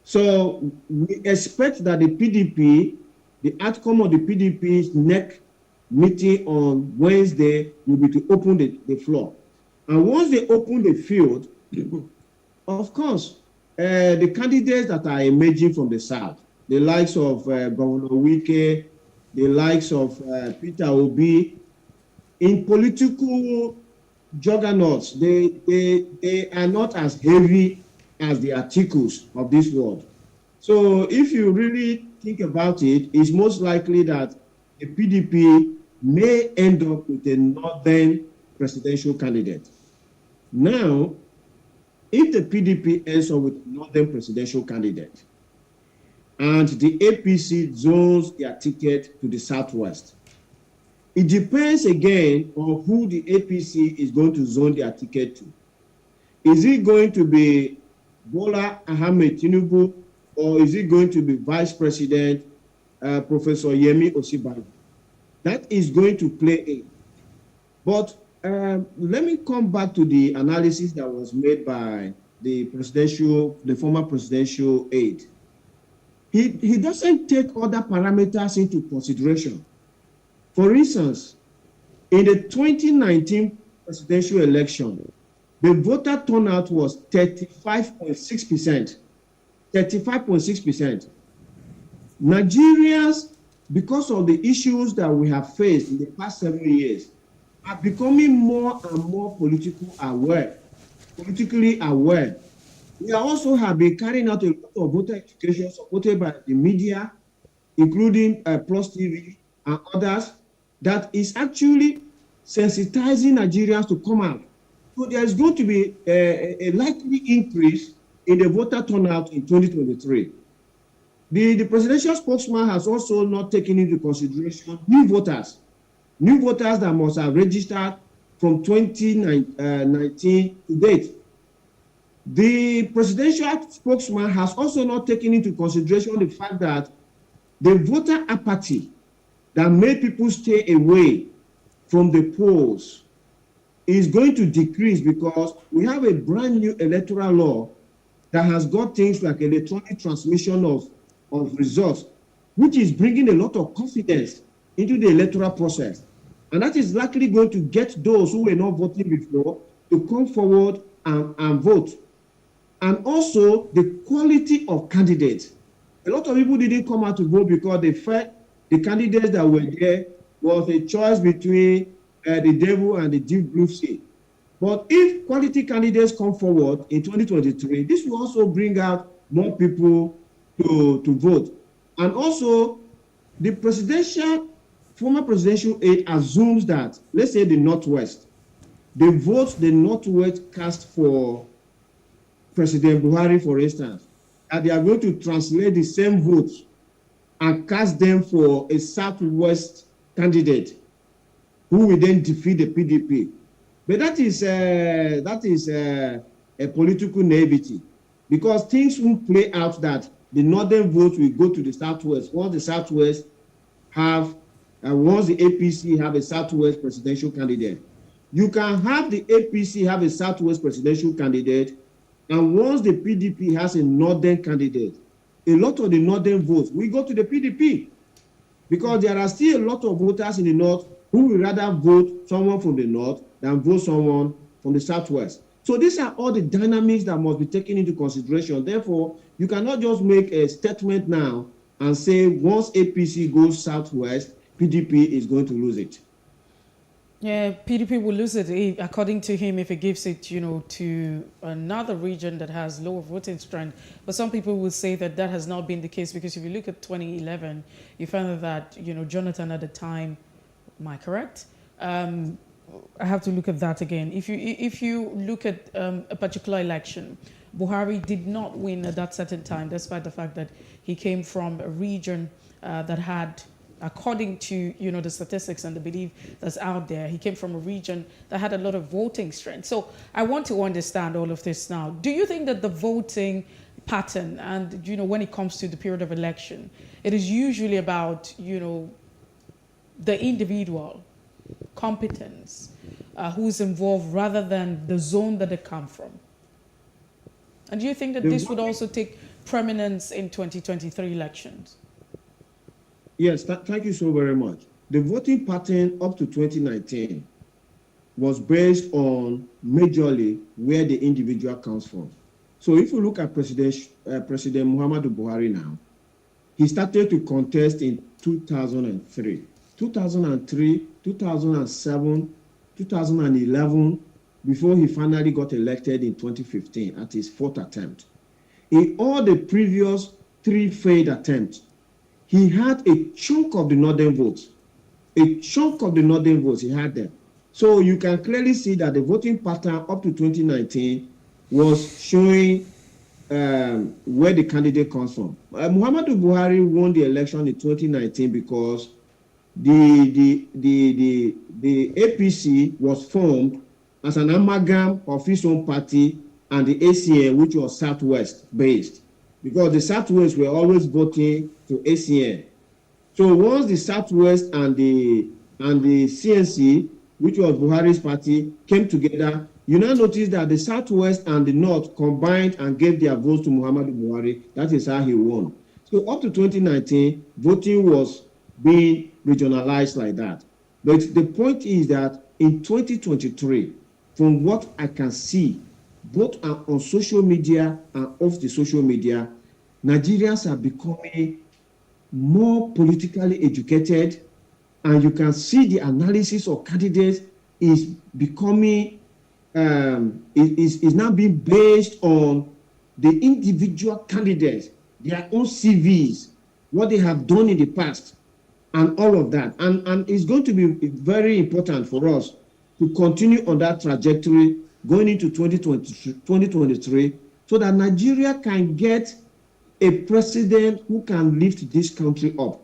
So we expect that the PDP, the outcome of the PDP's next meeting on Wednesday will be to open the floor. And once they open the field, of course, the candidates that are emerging from the South, the likes of Governor Wike, the likes of Peter Obi, in political juggernauts. They are not as heavy as the articles of this world. So if you really think about it, it's most likely that the PDP may end up with a northern presidential candidate. Now, if the PDP ends up with a northern presidential candidate and the APC zones their ticket to the southwest, it depends again on who the APC is going to zone their ticket to. Is it going to be Bola Ahmed Tinubu, or is it going to be Vice President Professor Yemi Osibanjo? That is going to play in. But let me come back to the analysis that was made by the former presidential aide. He doesn't take other parameters into consideration. For instance, in the 2019 presidential election, the voter turnout was 35.6%. 35.6%. Nigerians, because of the issues that we have faced in the past 7 years, are becoming more and more politically aware. We also have been carrying out a lot of voter education supported by the media, including PlusTV and others, that is actually sensitizing Nigerians to come out. So there is going to be a likely increase in the voter turnout in 2023. The presidential spokesman has also not taken into consideration new voters that must have registered from 2019 to date. The presidential spokesman has also not taken into consideration the fact that the voter apathy that made people stay away from the polls is going to decrease, because we have a brand new electoral law that has got things like electronic transmission of results, which is bringing a lot of confidence into the electoral process. And that is likely going to get those who were not voting before to come forward and vote. And also the quality of candidates. A lot of people didn't come out to vote because they felt the candidates that were there was a choice between the devil and the deep blue sea. But if quality candidates come forward in 2023, this will also bring out more people to vote. And also, the former presidential aide assumes that, let's say the Northwest, the votes the Northwest cast for President Buhari, for instance, and they are going to translate the same votes and cast them for a Southwest candidate who will then defeat the PDP. But that is a political naivety, because things won't play out that the northern votes will go to the Southwest. Once the Southwest once the APC have a Southwest presidential candidate. You can have the APC have a Southwest presidential candidate, and once the PDP has a northern candidate, a lot of the northern votes will go to the PDP, because there are still a lot of voters in the north who will rather vote someone from the north than vote someone from the Southwest. So these are all the dynamics that must be taken into consideration. Therefore, you cannot just make a statement now and say once APC goes Southwest, PDP is going to lose it. Yeah, PDP will lose it, according to him, if he gives it, to another region that has lower voting strength. But some people will say that that has not been the case, because if you look at 2011, you found that, Jonathan at the time, am I correct? I have to look at that again. If you look at a particular election, Buhari did not win at that certain time, despite the fact that he came from a region that had, according to the statistics and the belief that's out there, he came from a region that had a lot of voting strength. So I want to understand all of this now. Do you think that the voting pattern, and when it comes to the period of election, it is usually about the individual competence who's involved, rather than the zone that they come from? And do you think that this would also take prominence in 2023 elections? Yes, thank you so very much. The voting pattern up to 2019 was based on majorly where the individual comes from. So if you look at President Muhammadu Buhari now, he started to contest in 2003. 2003, 2007, 2011, before he finally got elected in 2015 at his 4th attempt. In all the previous 3 failed attempts, he had a chunk of the northern votes. A chunk of the northern votes, he had them. So you can clearly see that the voting pattern up to 2019 was showing where the candidate comes from. Muhammadu Buhari won the election in 2019 because the APC was formed as an amalgam of his own party and the ACN, which was Southwest based, because the Southwest were always voting to ACN. So once the Southwest and the CNC, which was Buhari's party, came together, you now notice that the Southwest and the North combined and gave their votes to Muhammadu Buhari. That is how he won. So up to 2019, voting was being regionalized like that. But the point is that in 2023, from what I can see, both on social media and off the social media, Nigerians are becoming more politically educated, and you can see the analysis of candidates is becoming is now being based on the individual candidates, their own CVs, what they have done in the past, and all of that. And it's going to be very important for us to continue on that trajectory going into 2023, so that Nigeria can get a president who can lift this country up.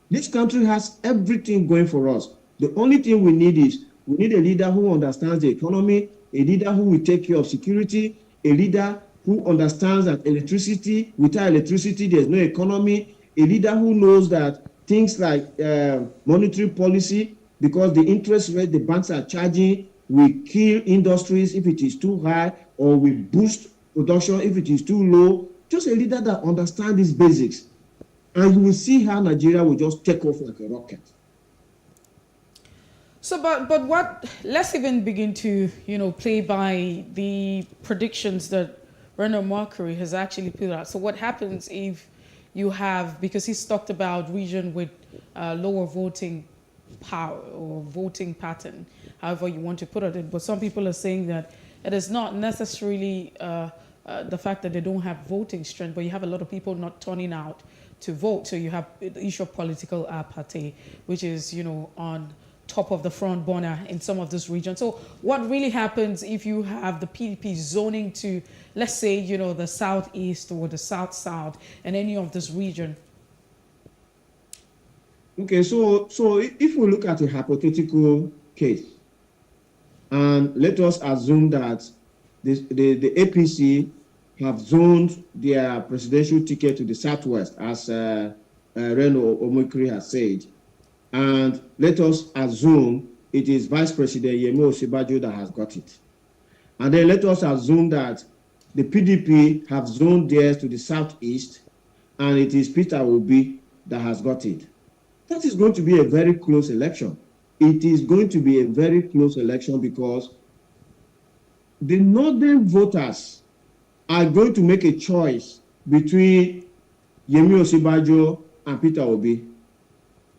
This country has everything going for us. The only thing we need is we need a leader who understands the economy, a leader who will take care of security, a leader who understands that without electricity, there's no economy, a leader who knows that things like monetary policy, because the interest rate the banks are charging will kill industries if it is too high, or will boost production if it is too low. Just a leader that understands these basics. And you will see how Nigeria will just take off like a rocket. So, but what, let's even begin to, play by the predictions that Reno Mercury has actually put out. So what happens if you have, because he's talked about region with lower voting power or voting pattern, however you want to put it, but some people are saying that it is not necessarily the fact that they don't have voting strength, but you have a lot of people not turning out to vote. So you have the issue of political apathy, which is, on top of the front burner in some of this region. So what really happens if you have the PDP zoning to, let's say, the southeast or the south and any of this region? Okay, so if we look at a hypothetical case, and let us assume that the APC have zoned their presidential ticket to the southwest, as Reno Omokri has said, and let us assume it is Vice President Yemi Osinbajo that has got it. And then let us assume that the PDP have zoned theirs to the southeast, and it is Peter Obi that has got it. That is going to be a very close election. It is going to be a very close election because the northern voters are going to make a choice between Yemi Osinbajo and Peter Obi.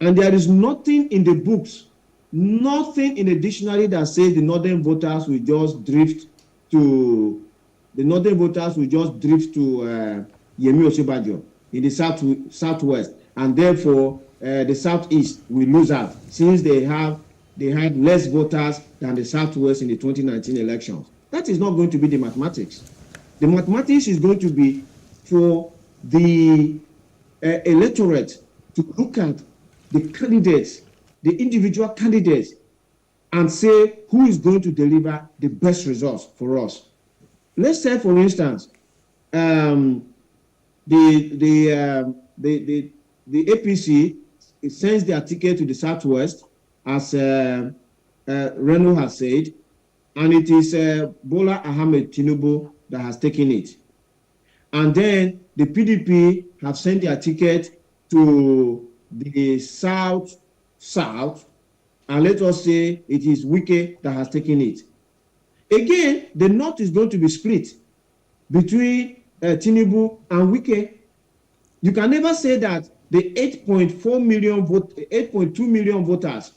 And there is nothing in the books, nothing in the dictionary that says the northern voters will just drift to Yemi Osinbajo in the southwest, and therefore the southeast will lose out, since they had less voters than the southwest in the 2019 elections. That is not going to be the mathematics. The mathematics is going to be for the electorate to look at the candidates, the individual candidates, and say who is going to deliver the best results for us. Let's say, for instance, the APC sends their ticket to the southwest, as Reno has said, and it is Bola Ahmed Tinubu that has taken it. And then the PDP have sent their ticket to the south, and let us say it is Wike that has taken it. Again, the north is going to be split between Tinubu and Wike. You can never say that the 8.2 million voters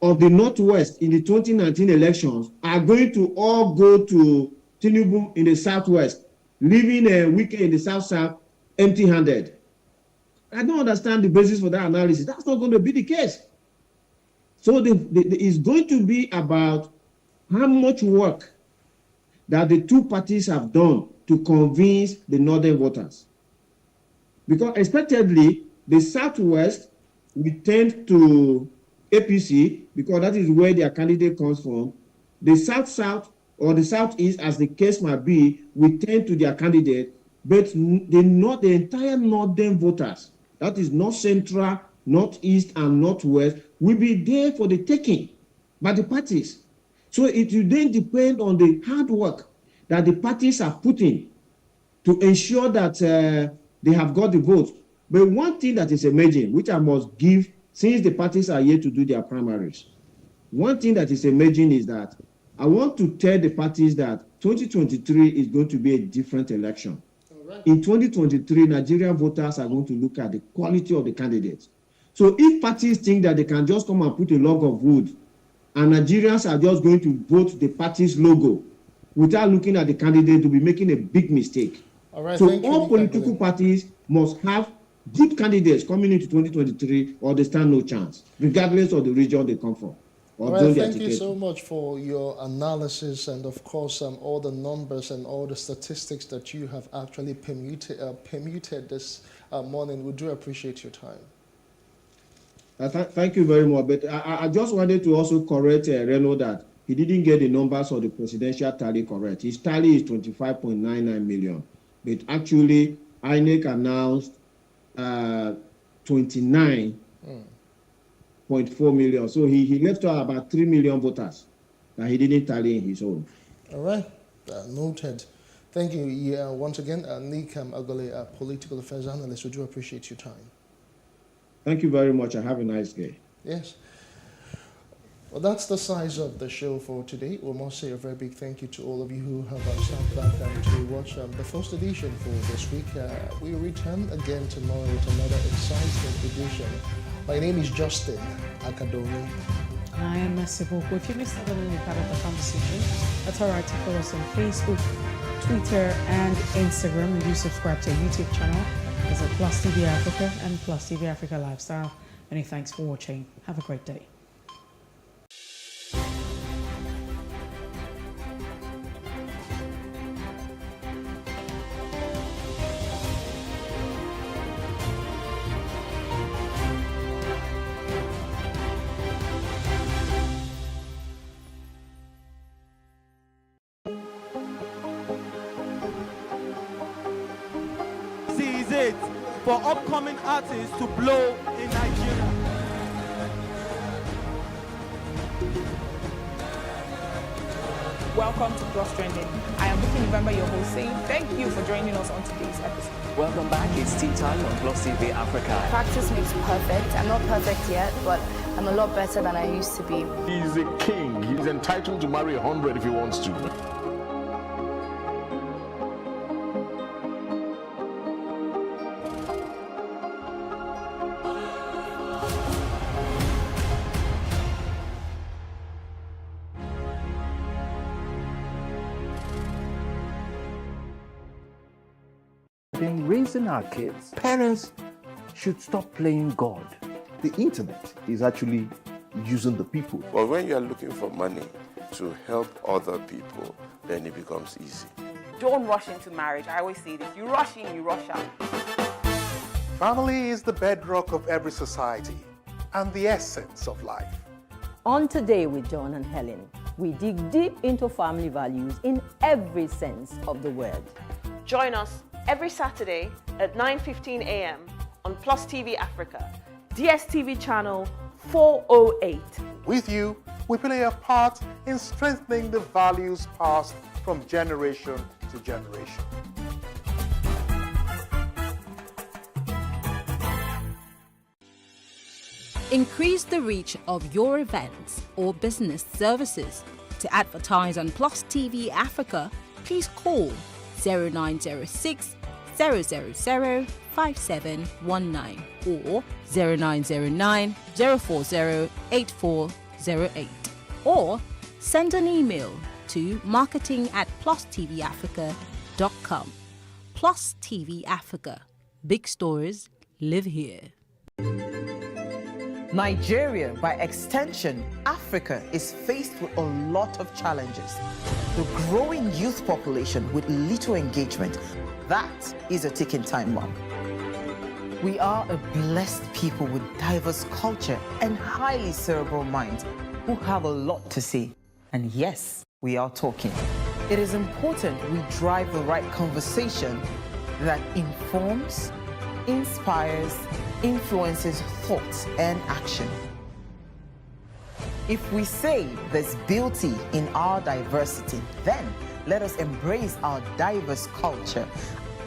of the Northwest in the 2019 elections are going to all go to Tinubu in the Southwest, leaving Wike in the South empty-handed. I don't understand the basis for that analysis. That's not going to be the case. So it's going to be about how much work that the two parties have done to convince the northern voters. Because expectedly, the Southwest will tend to APC, because that is where their candidate comes from. The South-South or the Southeast, as the case might be, will tend to their candidate, but the entire northern voters, that is North Central, Northeast, and Northwest, will be there for the taking by the parties. So it will then depend on the hard work that the parties are putting to ensure that they have got the votes. But one thing that is emerging, which I must give, since the parties are yet to do their primaries, one thing that is emerging is that I want to tell the parties that 2023 is going to be a different election. Right. In 2023, Nigerian voters are going to look at the quality of the candidates. So if parties think that they can just come and put a log of wood and Nigerians are just going to vote the party's logo without looking at the candidate, to be making a big mistake. All right, so all political parties must have good candidates coming into 2023 or they stand no chance, regardless of the region they come from. All right, thank you so much for your analysis and, of course, all the numbers and all the statistics that you have actually permuted this morning. We do appreciate your time. Thank you very much. But I just wanted to also correct Reno that he didn't get the numbers of the presidential tally correct. His tally is 25.99 million. But actually, INEC announced 29.4 million. So he left out about 3 million voters that he didn't tally in his own. All right. Noted. Thank you. Yeah, once again, Nick Agole, political affairs analyst. We do appreciate your time. Thank you very much. Have a nice day. Yes. Well, that's the size of the show for today. We must say a very big thank you to all of you who have sat back and to watch the first edition for this week. We return again tomorrow with another exciting edition. My name is Justin Akadomi. I am Mesibo. If you missed out on any part of the conversation, that's all right to follow us on Facebook, Twitter, and Instagram. And do subscribe to our YouTube channel. It's at PlusTvAfrica and PlusTvAfrica Lifestyle. Many thanks for watching. Have a great day. For upcoming artists to blow in Nigeria. Welcome to Plus Trending. I am Vicky November, your host, saying thank you for joining us on today's episode. Welcome back. It's tea time on Plus TV Africa. Practice makes perfect. I'm not perfect yet, but I'm a lot better than I used to be. He's a king. He's entitled to marry 100 if he wants to. In raising our kids, parents should stop playing God. The internet is actually using the people. But when you are looking for money to help other people, then it becomes easy. Don't rush into marriage. I always say this. You rush in, you rush out. Family is the bedrock of every society and the essence of life. On Today with John and Helen, we dig deep into family values in every sense of the word. Join us every Saturday at 9:15 a.m. on Plus TV Africa, DSTV channel 408. With you, we play a part in strengthening the values passed from generation to generation. Increase the reach of your events or business services. To advertise on Plus TV Africa, please call 0906 000 5719 or 0909 040 84 08 or send an email to marketing@PlusTvAfrica.com. Plus TV Africa. Big stories live here. Nigeria, by extension, Africa, is faced with a lot of challenges. The growing youth population with little engagement, that is a ticking time bomb. We are a blessed people with diverse culture and highly cerebral minds who have a lot to say. And yes, we are talking. It is important we drive the right conversation that informs, inspires, influences thoughts and action. If we say there's beauty in our diversity, then let us embrace our diverse culture.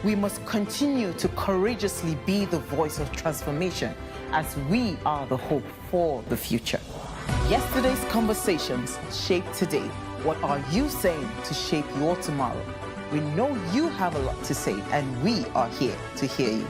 We must continue to courageously be the voice of transformation as we are the hope for the future. Yesterday's conversations shape today. What are you saying to shape your tomorrow? We know you have a lot to say, and we are here to hear you.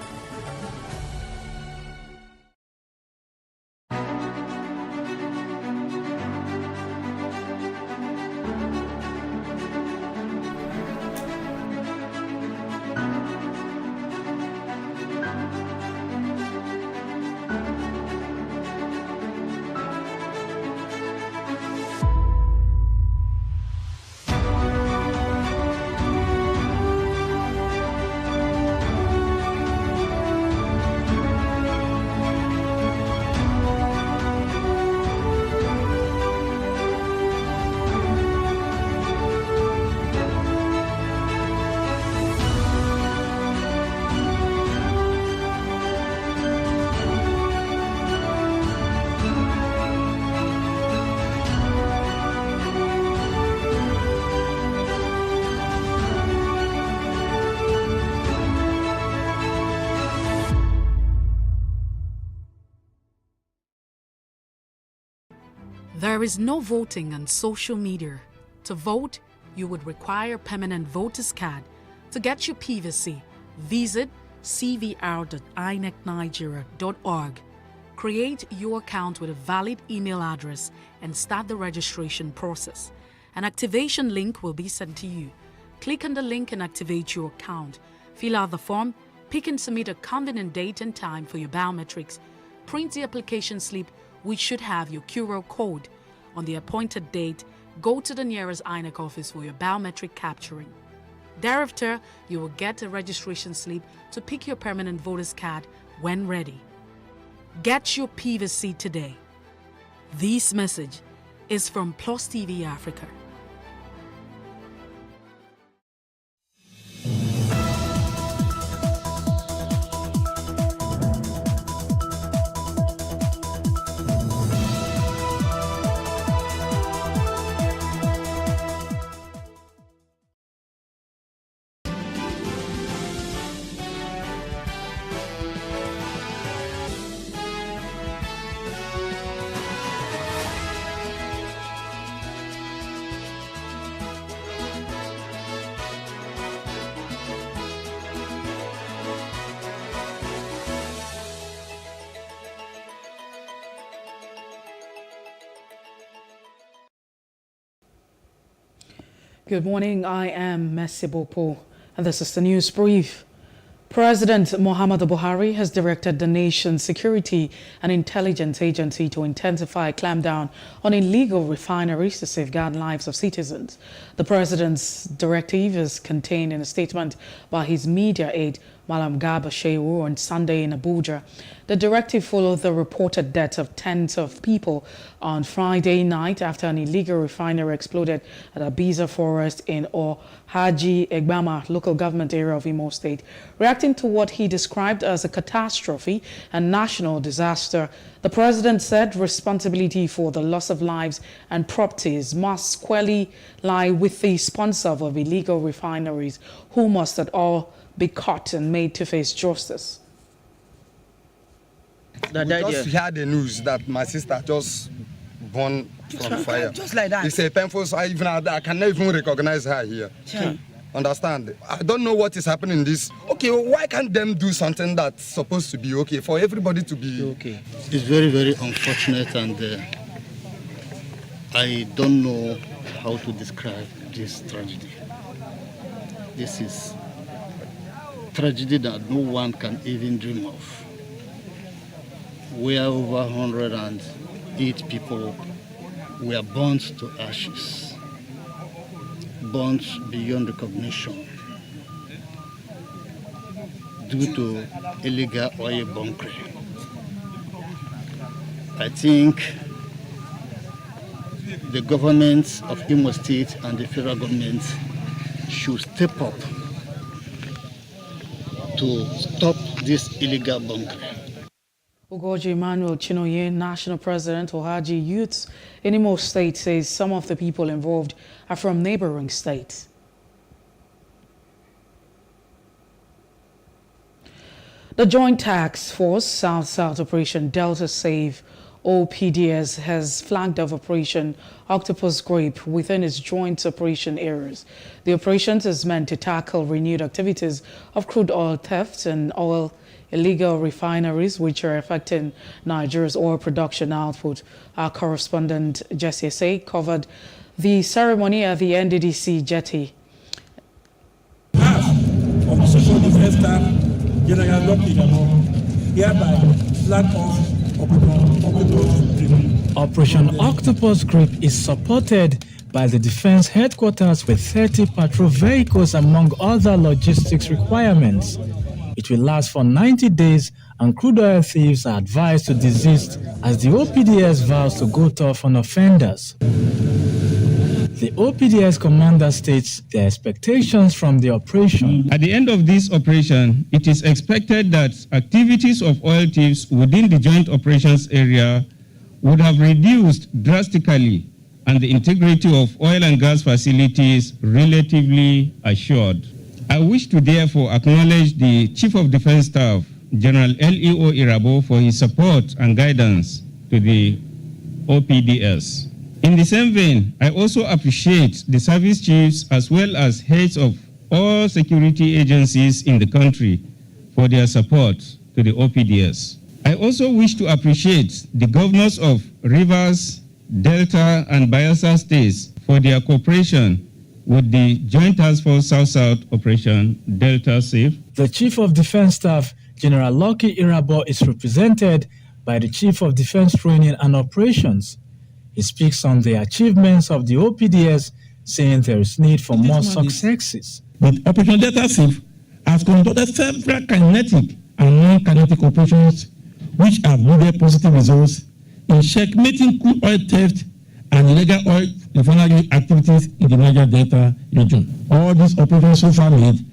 There is no voting on social media. To vote, you would require a permanent voter's card. To get your PVC, visit cvr.inecnigeria.org. Create your account with a valid email address and start the registration process. An activation link will be sent to you. Click on the link and activate your account. Fill out the form, pick and submit a convenient date and time for your biometrics. Print the application slip, which should have your QR code. On the appointed date, go to the nearest INEC office for your biometric capturing. Thereafter, you will get a registration slip to pick your permanent voter's card when ready. Get your PVC today. This message is from Plus TV Africa. Good morning, I am Messi Bopo, and this is the news brief. President Muhammadu Buhari has directed the nation's security and intelligence agency to intensify clampdown on illegal refineries to safeguard lives of citizens. The president's directive is contained in a statement by his media aide, Malam Garba Shehu, on Sunday in Abuja. The directive followed the reported death of tens of people on Friday night after an illegal refinery exploded at Abiza Forest in Haji Egbama local government area of Imo State. Reacting to what he described as a catastrophe and national disaster, the president said responsibility for the loss of lives and properties must squarely lie with the sponsor of illegal refineries, who must at all be caught and made to face justice. We just heard the news that my sister just burned from fire. Just like that. It's a painful, so I cannot even recognize her here. Sure. Understand? I don't know what is happening in this. Okay, why can't them do something that's supposed to be okay for everybody to be okay? It's very, very unfortunate, and I don't know how to describe this tragedy. This is tragedy that no one can even dream of. Where over 108 people were burnt to ashes, burnt beyond recognition due to illegal oil bunkering. I think the government of Imo State and the federal government should step up to stop this illegal bunkering. Ugoji Emmanuel Chinoye, National President Ohaji Youths in Imo State, says some of the people involved are from neighboring states. The Joint Task Force South-South Operation Delta Save OPDS has flagged off Operation Octopus Grape within its joint operation areas. The operation is meant to tackle renewed activities of crude oil theft and oil illegal refineries, which are affecting Nigeria's oil production output. Our correspondent Jesse Say covered the ceremony at the NDDC jetty. Of the Social Defense Staff, General Dr. hereby flag off Operation Octopus Grip is supported by the Defense Headquarters with 30 patrol vehicles among other logistics requirements. It will last for 90 days and crude oil thieves are advised to desist as the OPDS vows to go tough on offenders. The OPDS commander states their expectations from the operation. At the end of this operation, it is expected that activities of oil thieves within the joint operations area would have reduced drastically and the integrity of oil and gas facilities relatively assured. I wish to therefore acknowledge the Chief of Defense Staff, General L.E.O. Irabo, for his support and guidance to the OPDS. In the same vein, I also appreciate the service chiefs as well as heads of all security agencies in the country for their support to the OPDS. I also wish to appreciate the governors of Rivers, Delta, and Bayelsa states for their cooperation with the Joint Task Force South-South Operation Delta Safe. The Chief of Defense Staff, General Lucky Irabo, is represented by the Chief of Defense Training and Operations. He speaks on the achievements of the OPDS, saying there is need for more successes. But Operation Delta Safe has conducted several kinetic and non-kinetic operations which have yielded positive results in checkmating crude oil theft and illegal oil refinery activities in the Niger Delta region. All these operations so far made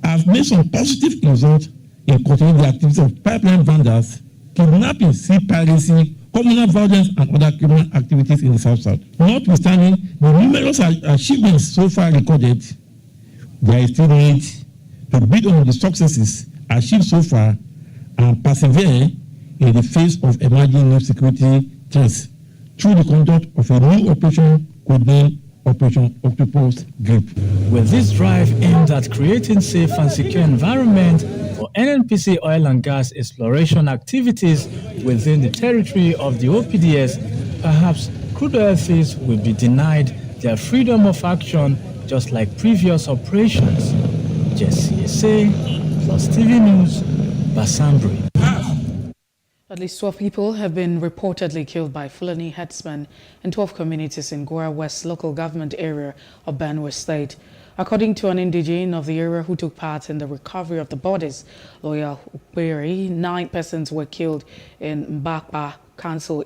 have made some positive results in containing the activities of pipeline vendors, kidnapping, sea piracy, communal violence, and other criminal activities in the South-South. Notwithstanding the numerous achievements so far recorded, there is still need to build on the successes achieved so far and persevere in the face of emerging new security threats through the conduct of a new operation codenamed Operation Octopus Grip. With this drive aimed at creating safe and secure environment for NNPC oil and gas exploration activities within the territory of the OPDS, perhaps crude oil thieves will be denied their freedom of action just like previous operations. Jesse Say, Plus TV News, Basambri. At least 12 people have been reportedly killed by Fulani herdsmen in 12 communities in Gora West local government area of Benue State. According to an indigene of the area who took part in the recovery of the bodies, Lawyer Ukberi, 9 persons were killed in Mbakpa Council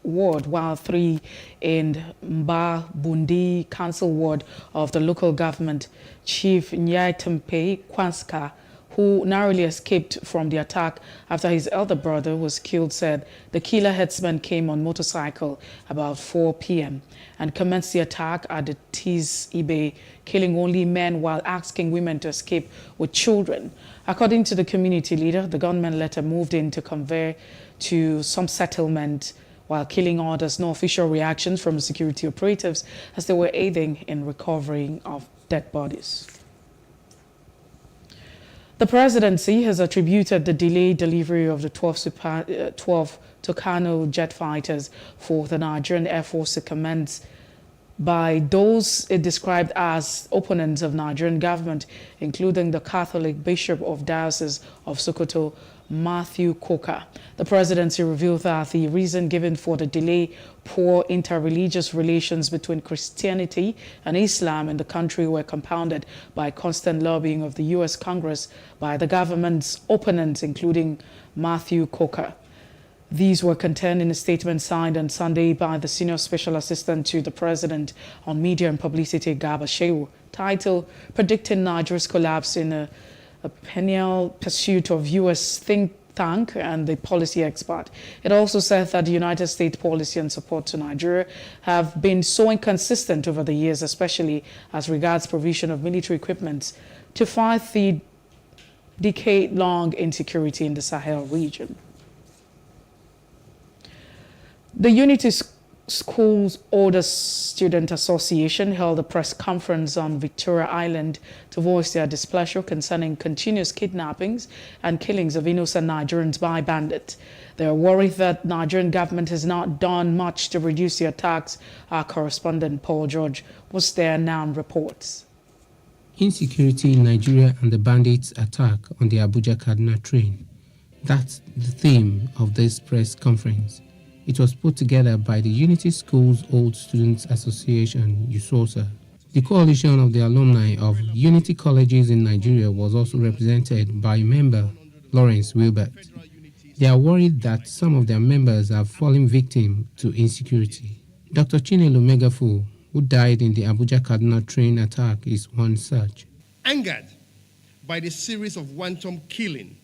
Ward, while 3 in Mba Bundi Council Ward of the local government. Chief Nyai Tempe Kwanska, who narrowly escaped from the attack after his elder brother was killed, said the killer headsman came on motorcycle about 4 p.m. and commenced the attack at the Tis Ibe, killing only men while asking women to escape with children. According to the community leader, the gunmen later moved in to convey to some settlement while killing others. No official reactions from the security operatives as they were aiding in recovering of dead bodies. The presidency has attributed the delayed delivery of the 12 Tucano jet fighters for the Nigerian Air Force to commence by those it described as opponents of Nigerian government, including the Catholic Bishop of Diocese of Sokoto, Matthew Coker. The presidency revealed that the reason given for the delay, poor interreligious relations between Christianity and Islam in the country, were compounded by constant lobbying of the U.S. Congress by the government's opponents, including Matthew Coker. These were contained in a statement signed on Sunday by the Senior Special Assistant to the President on Media and Publicity, Garba Shehu, titled Predicting Nigeria's Collapse in a Perennial Pursuit of U.S. Think Tank and the Policy Expert. It also said that the United States policy and support to Nigeria have been so inconsistent over the years, especially as regards provision of military equipment to fight the decade-long insecurity in the Sahel region. The Unity Schools Order Student Association held a press conference on Victoria Island to voice their displeasure concerning continuous kidnappings and killings of innocent Nigerians by bandits. They are worried that Nigerian government has not done much to reduce the attacks. Our correspondent Paul George was there now and reports. Insecurity in Nigeria and the bandits' attack on the Abuja-Kaduna train. That's the theme of this press conference. It was put together by the Unity Schools Old Students Association, USOSA. The coalition of the alumni of Unity Colleges in Nigeria was also represented by member Lawrence Wilbert. They are worried that some of their members have fallen victim to insecurity. Dr. Chinelo Megafu, who died in the Abuja-Kaduna train attack, is one such. Angered by the series of wanton killing,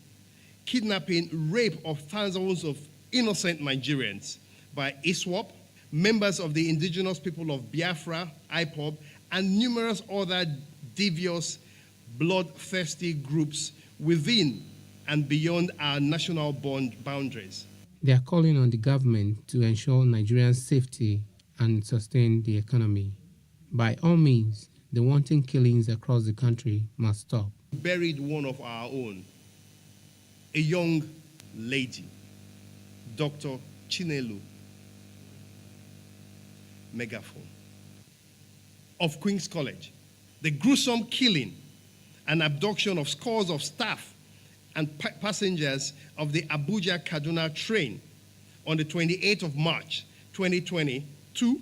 kidnapping, rape of thousands of innocent Nigerians by ISWAP, members of the indigenous people of Biafra, IPOB, and numerous other devious, bloodthirsty groups within and beyond our national boundaries. They are calling on the government to ensure Nigerians' safety and sustain the economy. By all means, the wanton killings across the country must stop. Buried one of our own, a young lady, Dr. Chinelo Megaphone of Queen's College. The gruesome killing and abduction of scores of staff and passengers of the Abuja-Kaduna train on the 28th of March, 2022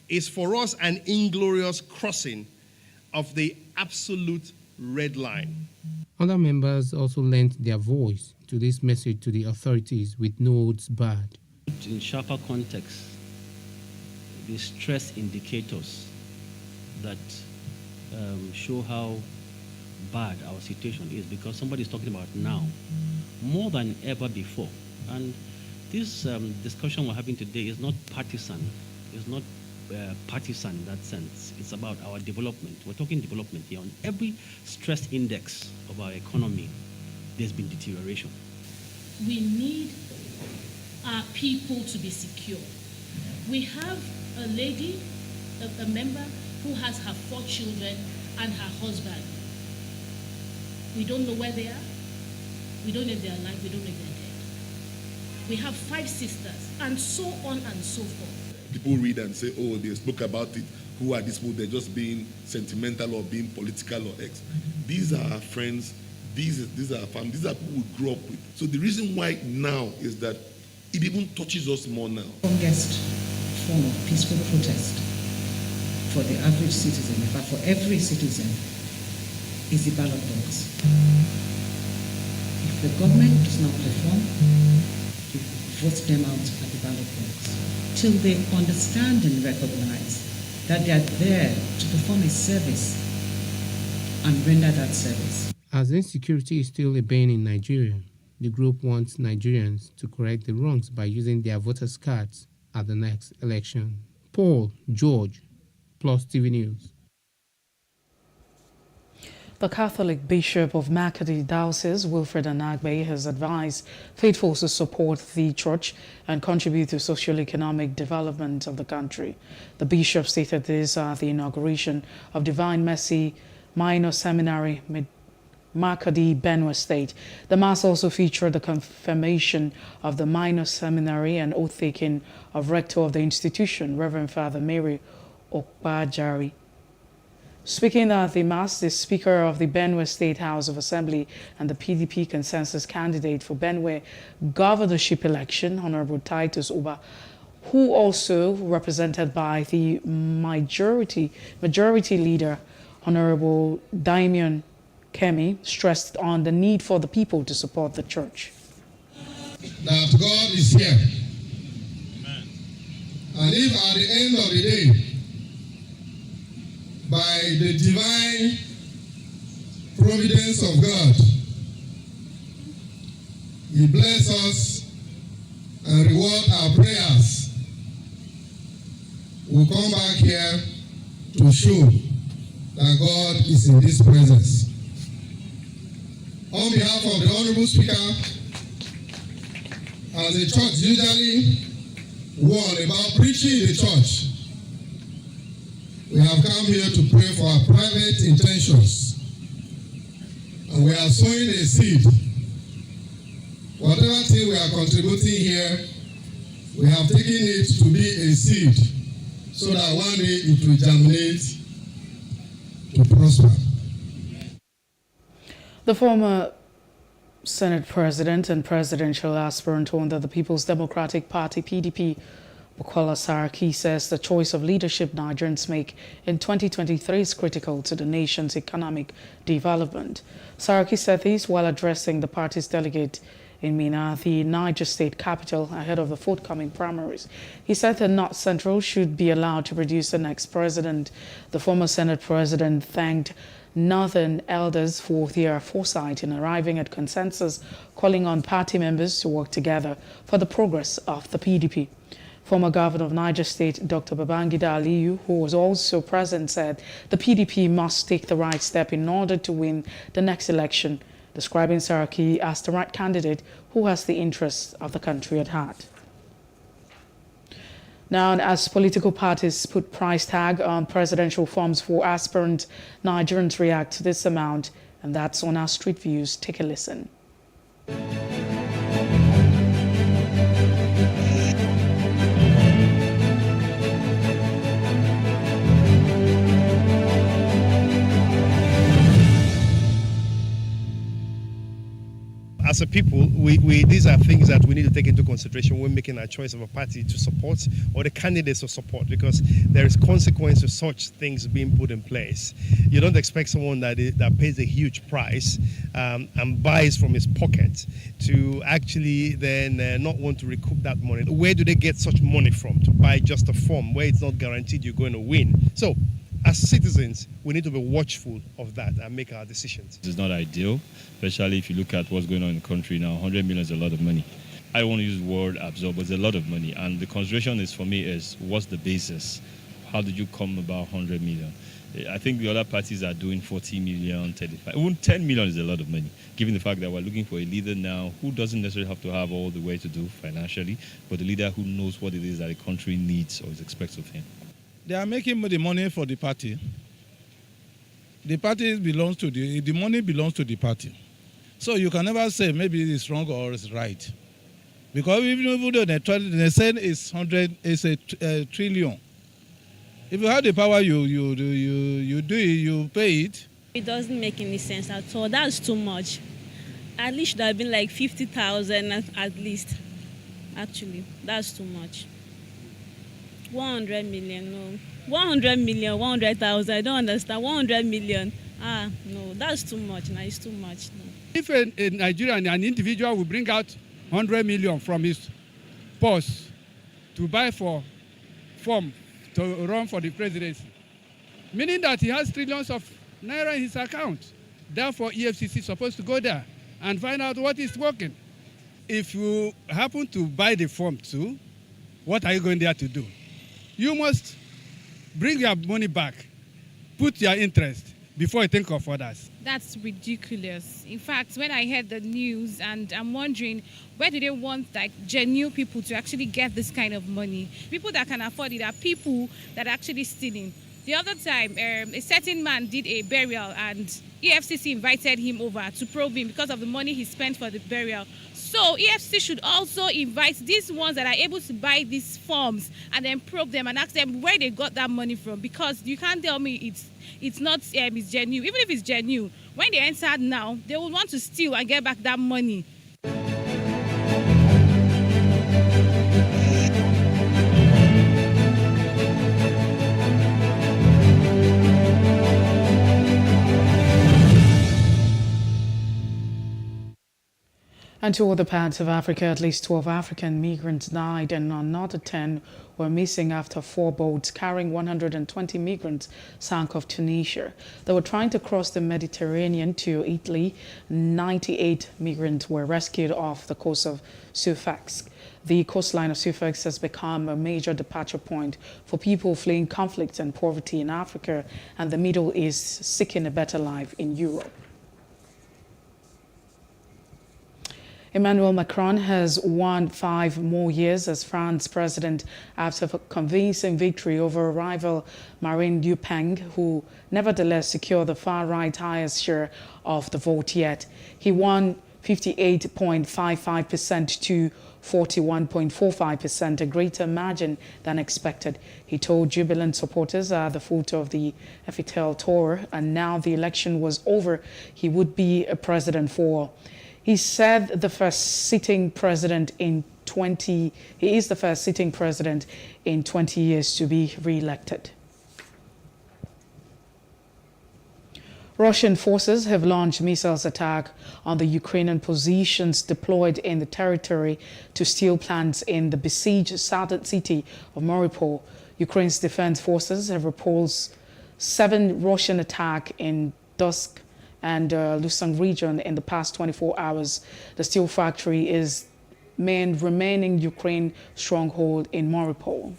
is for us an inglorious crossing of the absolute red line. Other members also lent their voice to this message to the authorities with no holds barred. In sharper context, the stress indicators that show how bad our situation is, because somebody is talking about now more than ever before. And this discussion we're having today is not partisan. It's not partisan in that sense. It's about our development. We're talking development here. On every stress index of our economy, there's been deterioration. We need our people to be secure. We have a lady, a member, who has her 4 children and her husband. We don't know where they are. We don't know if they're alive. We don't know if they're dead. We have 5 sisters, and so on and so forth. People read and say, oh, they spoke about it. Who are these people? They're just being sentimental or being political or X. These are our friends. These are our family. These are people we grew up with. So the reason why now is that it even touches us more now. The strongest form of peaceful protest for the average citizen, in fact for every citizen, is the ballot box. If the government does not perform, you vote them out at the ballot box till they understand and recognize that they are there to perform a service and render that service. As insecurity is still a bane in Nigeria, the group wants Nigerians to correct the wrongs by using their voters' cards at the next election. Paul George, Plus TV News. The Catholic Bishop of Makati Diocese, Wilfred Anagbe, has advised faithfuls to support the church and contribute to socio-economic development of the country. The bishop stated this at the inauguration of Divine Mercy Minor Seminary Makadi, Benue State. The Mass also featured the confirmation of the minor seminary and oath-taking of Rector of the institution, Reverend Father Mary Okpajari. Speaking at the Mass, the Speaker of the Benue State House of Assembly and the PDP consensus candidate for Benue governorship election, Honorable Titus Uba, who also represented by the majority leader, Honorable Daimion Kemi, stressed on the need for the people to support the church. That God is here. Amen. And if at the end of the day, by the divine providence of God, He bless us and reward our prayers, we'll come back here to show that God is in this presence. On behalf of the Honorable Speaker, as the church usually warn about preaching in the church, we have come here to pray for our private intentions. And we are sowing a seed. Whatever thing we are contributing here, we have taken it to be a seed so that one day it will germinate to prosper. The former Senate President and presidential aspirant under the People's Democratic Party, PDP, Bukola Saraki, says the choice of leadership Nigerians make in 2023 is critical to the nation's economic development. Saraki said this while addressing the party's delegate in Minna, the Niger state capital, ahead of the forthcoming primaries. He said that North Central should be allowed to produce the next president. The former Senate President thanked Northern elders for their foresight in arriving at consensus, calling on party members to work together for the progress of the PDP. Former Governor of Niger State, Dr. Babangida Aliyu, who was also present, said the PDP must take the right step in order to win the next election, describing Saraki as the right candidate who has the interests of the country at heart. Now, as political parties put price tag on presidential forms for aspirant, Nigerians react to this amount, and that's on our Street Views. Take a listen. As a people, these are things that we need to take into consideration when making our choice of a party to support or the candidates to support, because there is consequence to such things being put in place. You don't expect someone that pays a huge price and buys from his pocket to actually then not want to recoup that money. Where do they get such money from to buy just a form where it's not guaranteed you're going to win? So, as citizens, we need to be watchful of that and make our decisions. It's not ideal, especially if you look at what's going on in the country now. 100 million is a lot of money. I don't want to use the word absorb, but it's a lot of money. And the consideration is, for me, is what's the basis? How did you come about 100 million? I think the other parties are doing 40 million, 35. Even 10 million is a lot of money, given the fact that we're looking for a leader now who doesn't necessarily have to have all the way to do financially, but a leader who knows what it is that the country needs or is expected of him. They are making the money for the party. The party belongs to the money belongs to the party. So you can never say maybe it's wrong or it's right. Because even though they say it's a trillion. If you have the power, you do it, you pay it. It doesn't make any sense at all. That's too much. At least there have been like 50,000 at least. Actually, that's too much. 100 million, no. 100 million, 100,000, I don't understand. 100 million, no, that's too much. No, it's too much. No. If a Nigerian, an individual will bring out 100 million from his purse to buy for form to run for the presidency, meaning that he has trillions of naira in his account. Therefore, EFCC is supposed to go there and find out what is working. If you happen to buy the form too, what are you going there to do? You must bring your money back, put your interest before you think of others. That's ridiculous. In fact, when I heard the news, and I'm wondering, where do they want like genuine people to actually get this kind of money? People that can afford it are people that are actually stealing. The other time, a certain man did a burial and EFCC invited him over to probe him because of the money he spent for the burial. So EFCC should also invite these ones that are able to buy these forms and then probe them and ask them where they got that money from, because you can't tell me it's not it's genuine. Even if it's genuine, when they enter now, they will want to steal and get back that money. And to other parts of Africa, at least 12 African migrants died and another 10 were missing after 4 boats carrying 120 migrants sank off Tunisia. They were trying to cross the Mediterranean to Italy. 98 migrants were rescued off the coast of Sufax. The coastline of Sufax has become a major departure point for people fleeing conflict and poverty in Africa and the Middle East, seeking a better life in Europe. Emmanuel Macron has won 5 more years as France president after a convincing victory over rival Marine Le Pen, who nevertheless secured the far-right highest share of the vote yet. He won 58.55% to 41.45%, a greater margin than expected. He told jubilant supporters at the foot of the Eiffel Tower, and now the election was over, he would be a president for. He said he is the first sitting president in 20 years to be re-elected. Russian forces have launched missiles attack on the Ukrainian positions deployed in the territory to steel plants in the besieged southern city of Mariupol. Ukraine's defense forces have repulsed 7 Russian attacks in Donetsk and Luhansk region in the past 24 hours. The steel factory is main remaining Ukraine stronghold in Mariupol.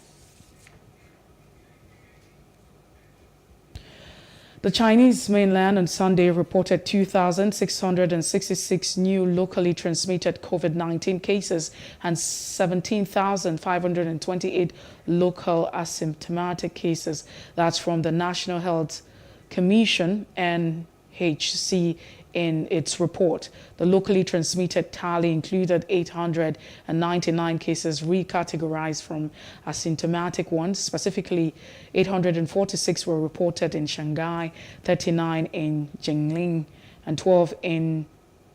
The Chinese mainland on Sunday reported 2,666 new locally transmitted COVID-19 cases and 17,528 local asymptomatic cases. That's from the National Health Commission and NHC in its report. The locally transmitted tally included 899 cases recategorized from asymptomatic ones. Specifically, 846 were reported in Shanghai, 39 in Jingling, and 12 in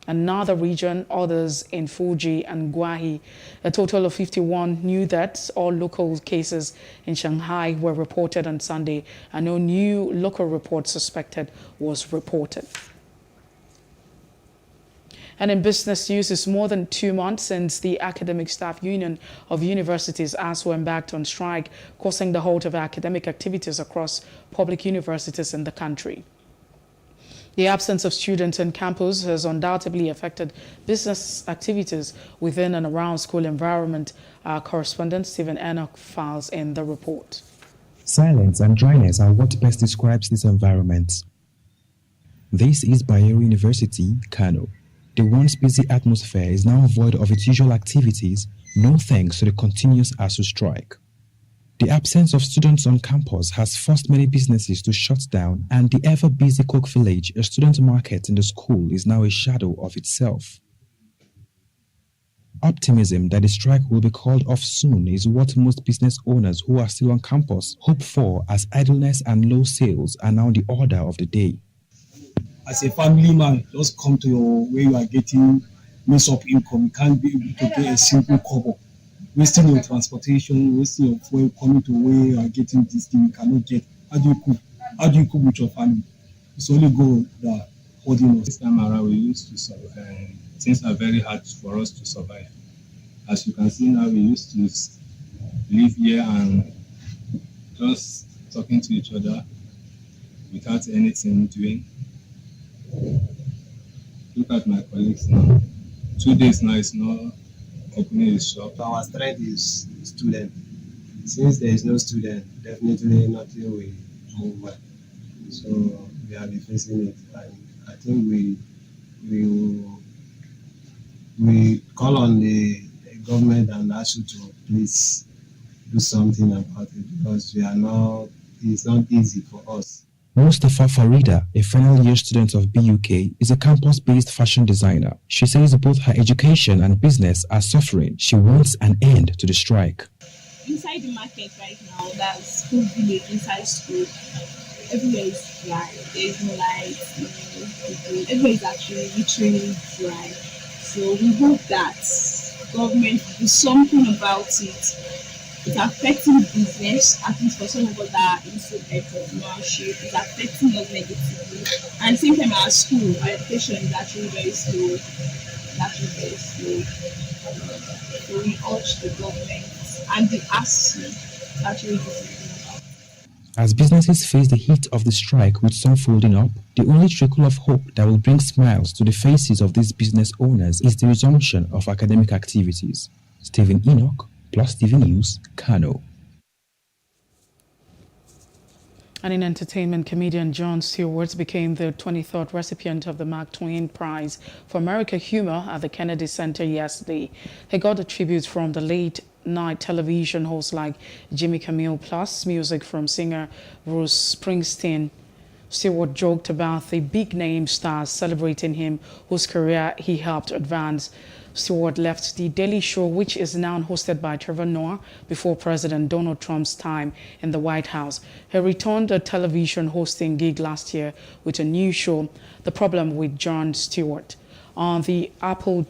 another region, others in Fuji and Guahi. A total of 51 new deaths. All local cases in Shanghai were reported on Sunday, and no new local report suspected was reported. And in business news, it's more than 2 months since the Academic Staff Union of Universities ASU embarked on strike, causing the halt of academic activities across public universities in the country. The absence of students on campus has undoubtedly affected business activities within and around school environment. Our correspondent Stephen Enoch files in the report. Silence and dryness are what best describes this environment. This is Bayero University, Kano. The once busy atmosphere is now void of its usual activities, no thanks to the continuous ASU strike. The absence of students on campus has forced many businesses to shut down, and the ever-busy Coke Village, a student market in the school, is now a shadow of itself. Optimism that the strike will be called off soon is what most business owners who are still on campus hope for, as idleness and low sales are now the order of the day. As a family man, just come to where you are getting most of income. You can't be able to get a simple cover. Wasting your transportation, wasting your fuel, coming to where you are getting this thing you cannot get. How do you cook? How do you cook with your family? It's only God that holding us. This time around, we used to survive. Things are very hard for us to survive. As you can see now, we used to live here and just talking to each other without anything doing. Look at my colleagues now. 2 days now is not opening his shop. Our strike is student. Since there is no student, definitely nothing will move well. So we have been facing it, and I think we call on the government and ASU to please do something about it, because it's not easy for us. Mustafa Farida, a final year student of BUK, is a campus-based fashion designer. She says both her education and business are suffering. She wants an end to the strike. Inside the market right now, that's school village, inside school, everywhere is dry. There is no light, everywhere is actually literally dry. So we hope that government will do something about it. It's affecting business, at least for some of us that are into entrepreneurship. It's affecting us negatively. And at the same time, our school, our education is actually very slow. So we urge the government and the ASU to actually do something about it. As businesses face the heat of the strike with some folding up, the only trickle of hope that will bring smiles to the faces of these business owners is the resumption of academic activities. Stephen Enoch, PlusTV News, Kano. And in entertainment, comedian Jon Stewart became the 23rd recipient of the Mark Twain Prize for American Humor at the Kennedy Center yesterday. He got a tribute from the late-night television hosts like Jimmy Kimmel, plus music from singer Bruce Springsteen. Stewart joked about the big-name stars celebrating him, whose career he helped advance. Stewart left The Daily Show, which is now hosted by Trevor Noah, before President Donald Trump's time in the White House. He returned a television hosting gig last year with a new show, The Problem with Jon Stewart, on the Apple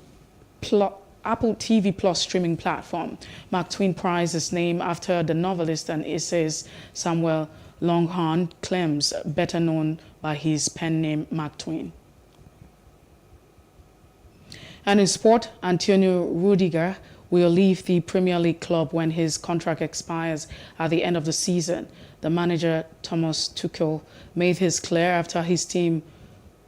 TV Plus streaming platform. Mark Twain Prize is named after the novelist and essayist Samuel Langhorne Clems, better known by his pen name Mark Twain. And in sport, Antonio Rudiger will leave the Premier League club when his contract expires at the end of the season. The manager, Thomas Tuchel, made his clear after his team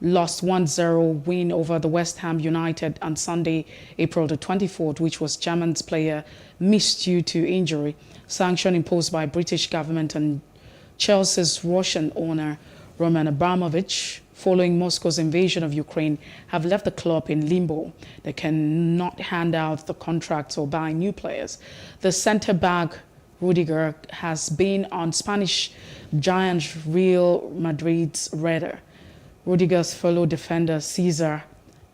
lost 1-0 win over the West Ham United on Sunday, April the 24th, which was German's player missed due to injury. Sanction imposed by British government on Chelsea's Russian owner, Roman Abramovich, following Moscow's invasion of Ukraine, have left the club in limbo. They cannot hand out the contracts or buy new players. The centre-back Rudiger has been on Spanish giant Real Madrid's radar. Rudiger's fellow defender Cesar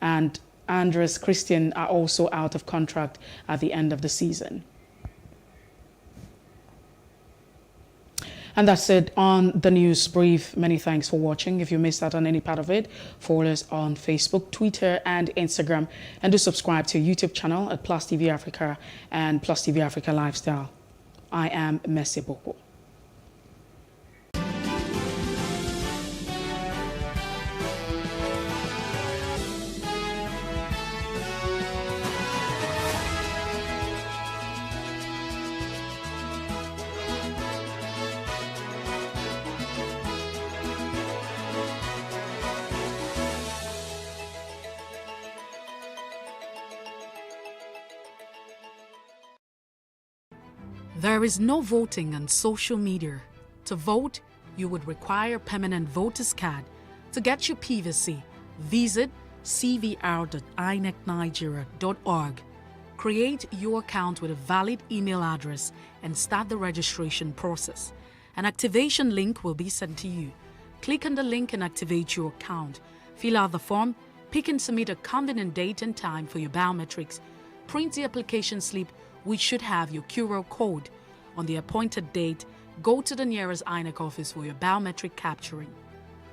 and Andres Christian are also out of contract at the end of the season. And that's it on the news brief. Many thanks for watching. If you missed out on any part of it, follow us on Facebook, Twitter, and Instagram. And do subscribe to our YouTube channel at PlusTvAfrica and PlusTvAfrica Lifestyle. I am Messi Boko. There is no voting on social media. To vote, you would require a permanent voter's card. To get your PVC, visit cvr.inecnigeria.org. Create your account with a valid email address and start the registration process. An activation link will be sent to you. Click on the link and activate your account. Fill out the form, pick and submit a convenient date and time for your biometrics. Print the application slip, which should have your QR code. On the appointed date, go to the nearest INEC office for your biometric capturing.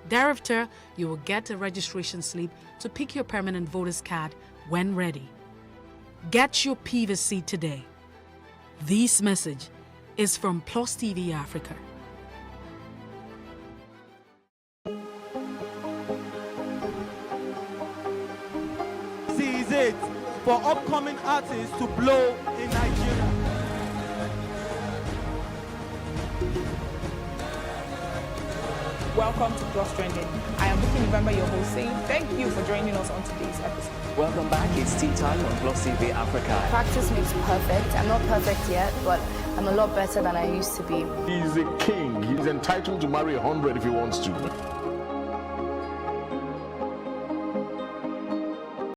Thereafter, you will get a registration slip to pick your permanent voter's card when ready. Get your PVC today. This message is from PlusTvAfrica. This is it for upcoming artists to blow in Nigeria. Welcome to Plus Trending. I am Bookie November, your host, saying thank you for joining us on today's episode. Welcome back. It's tea time on PlusTvAfrica. Practice makes perfect. I'm not perfect yet, but I'm a lot better than I used to be. He's a king. He's entitled to marry 100 if he wants to.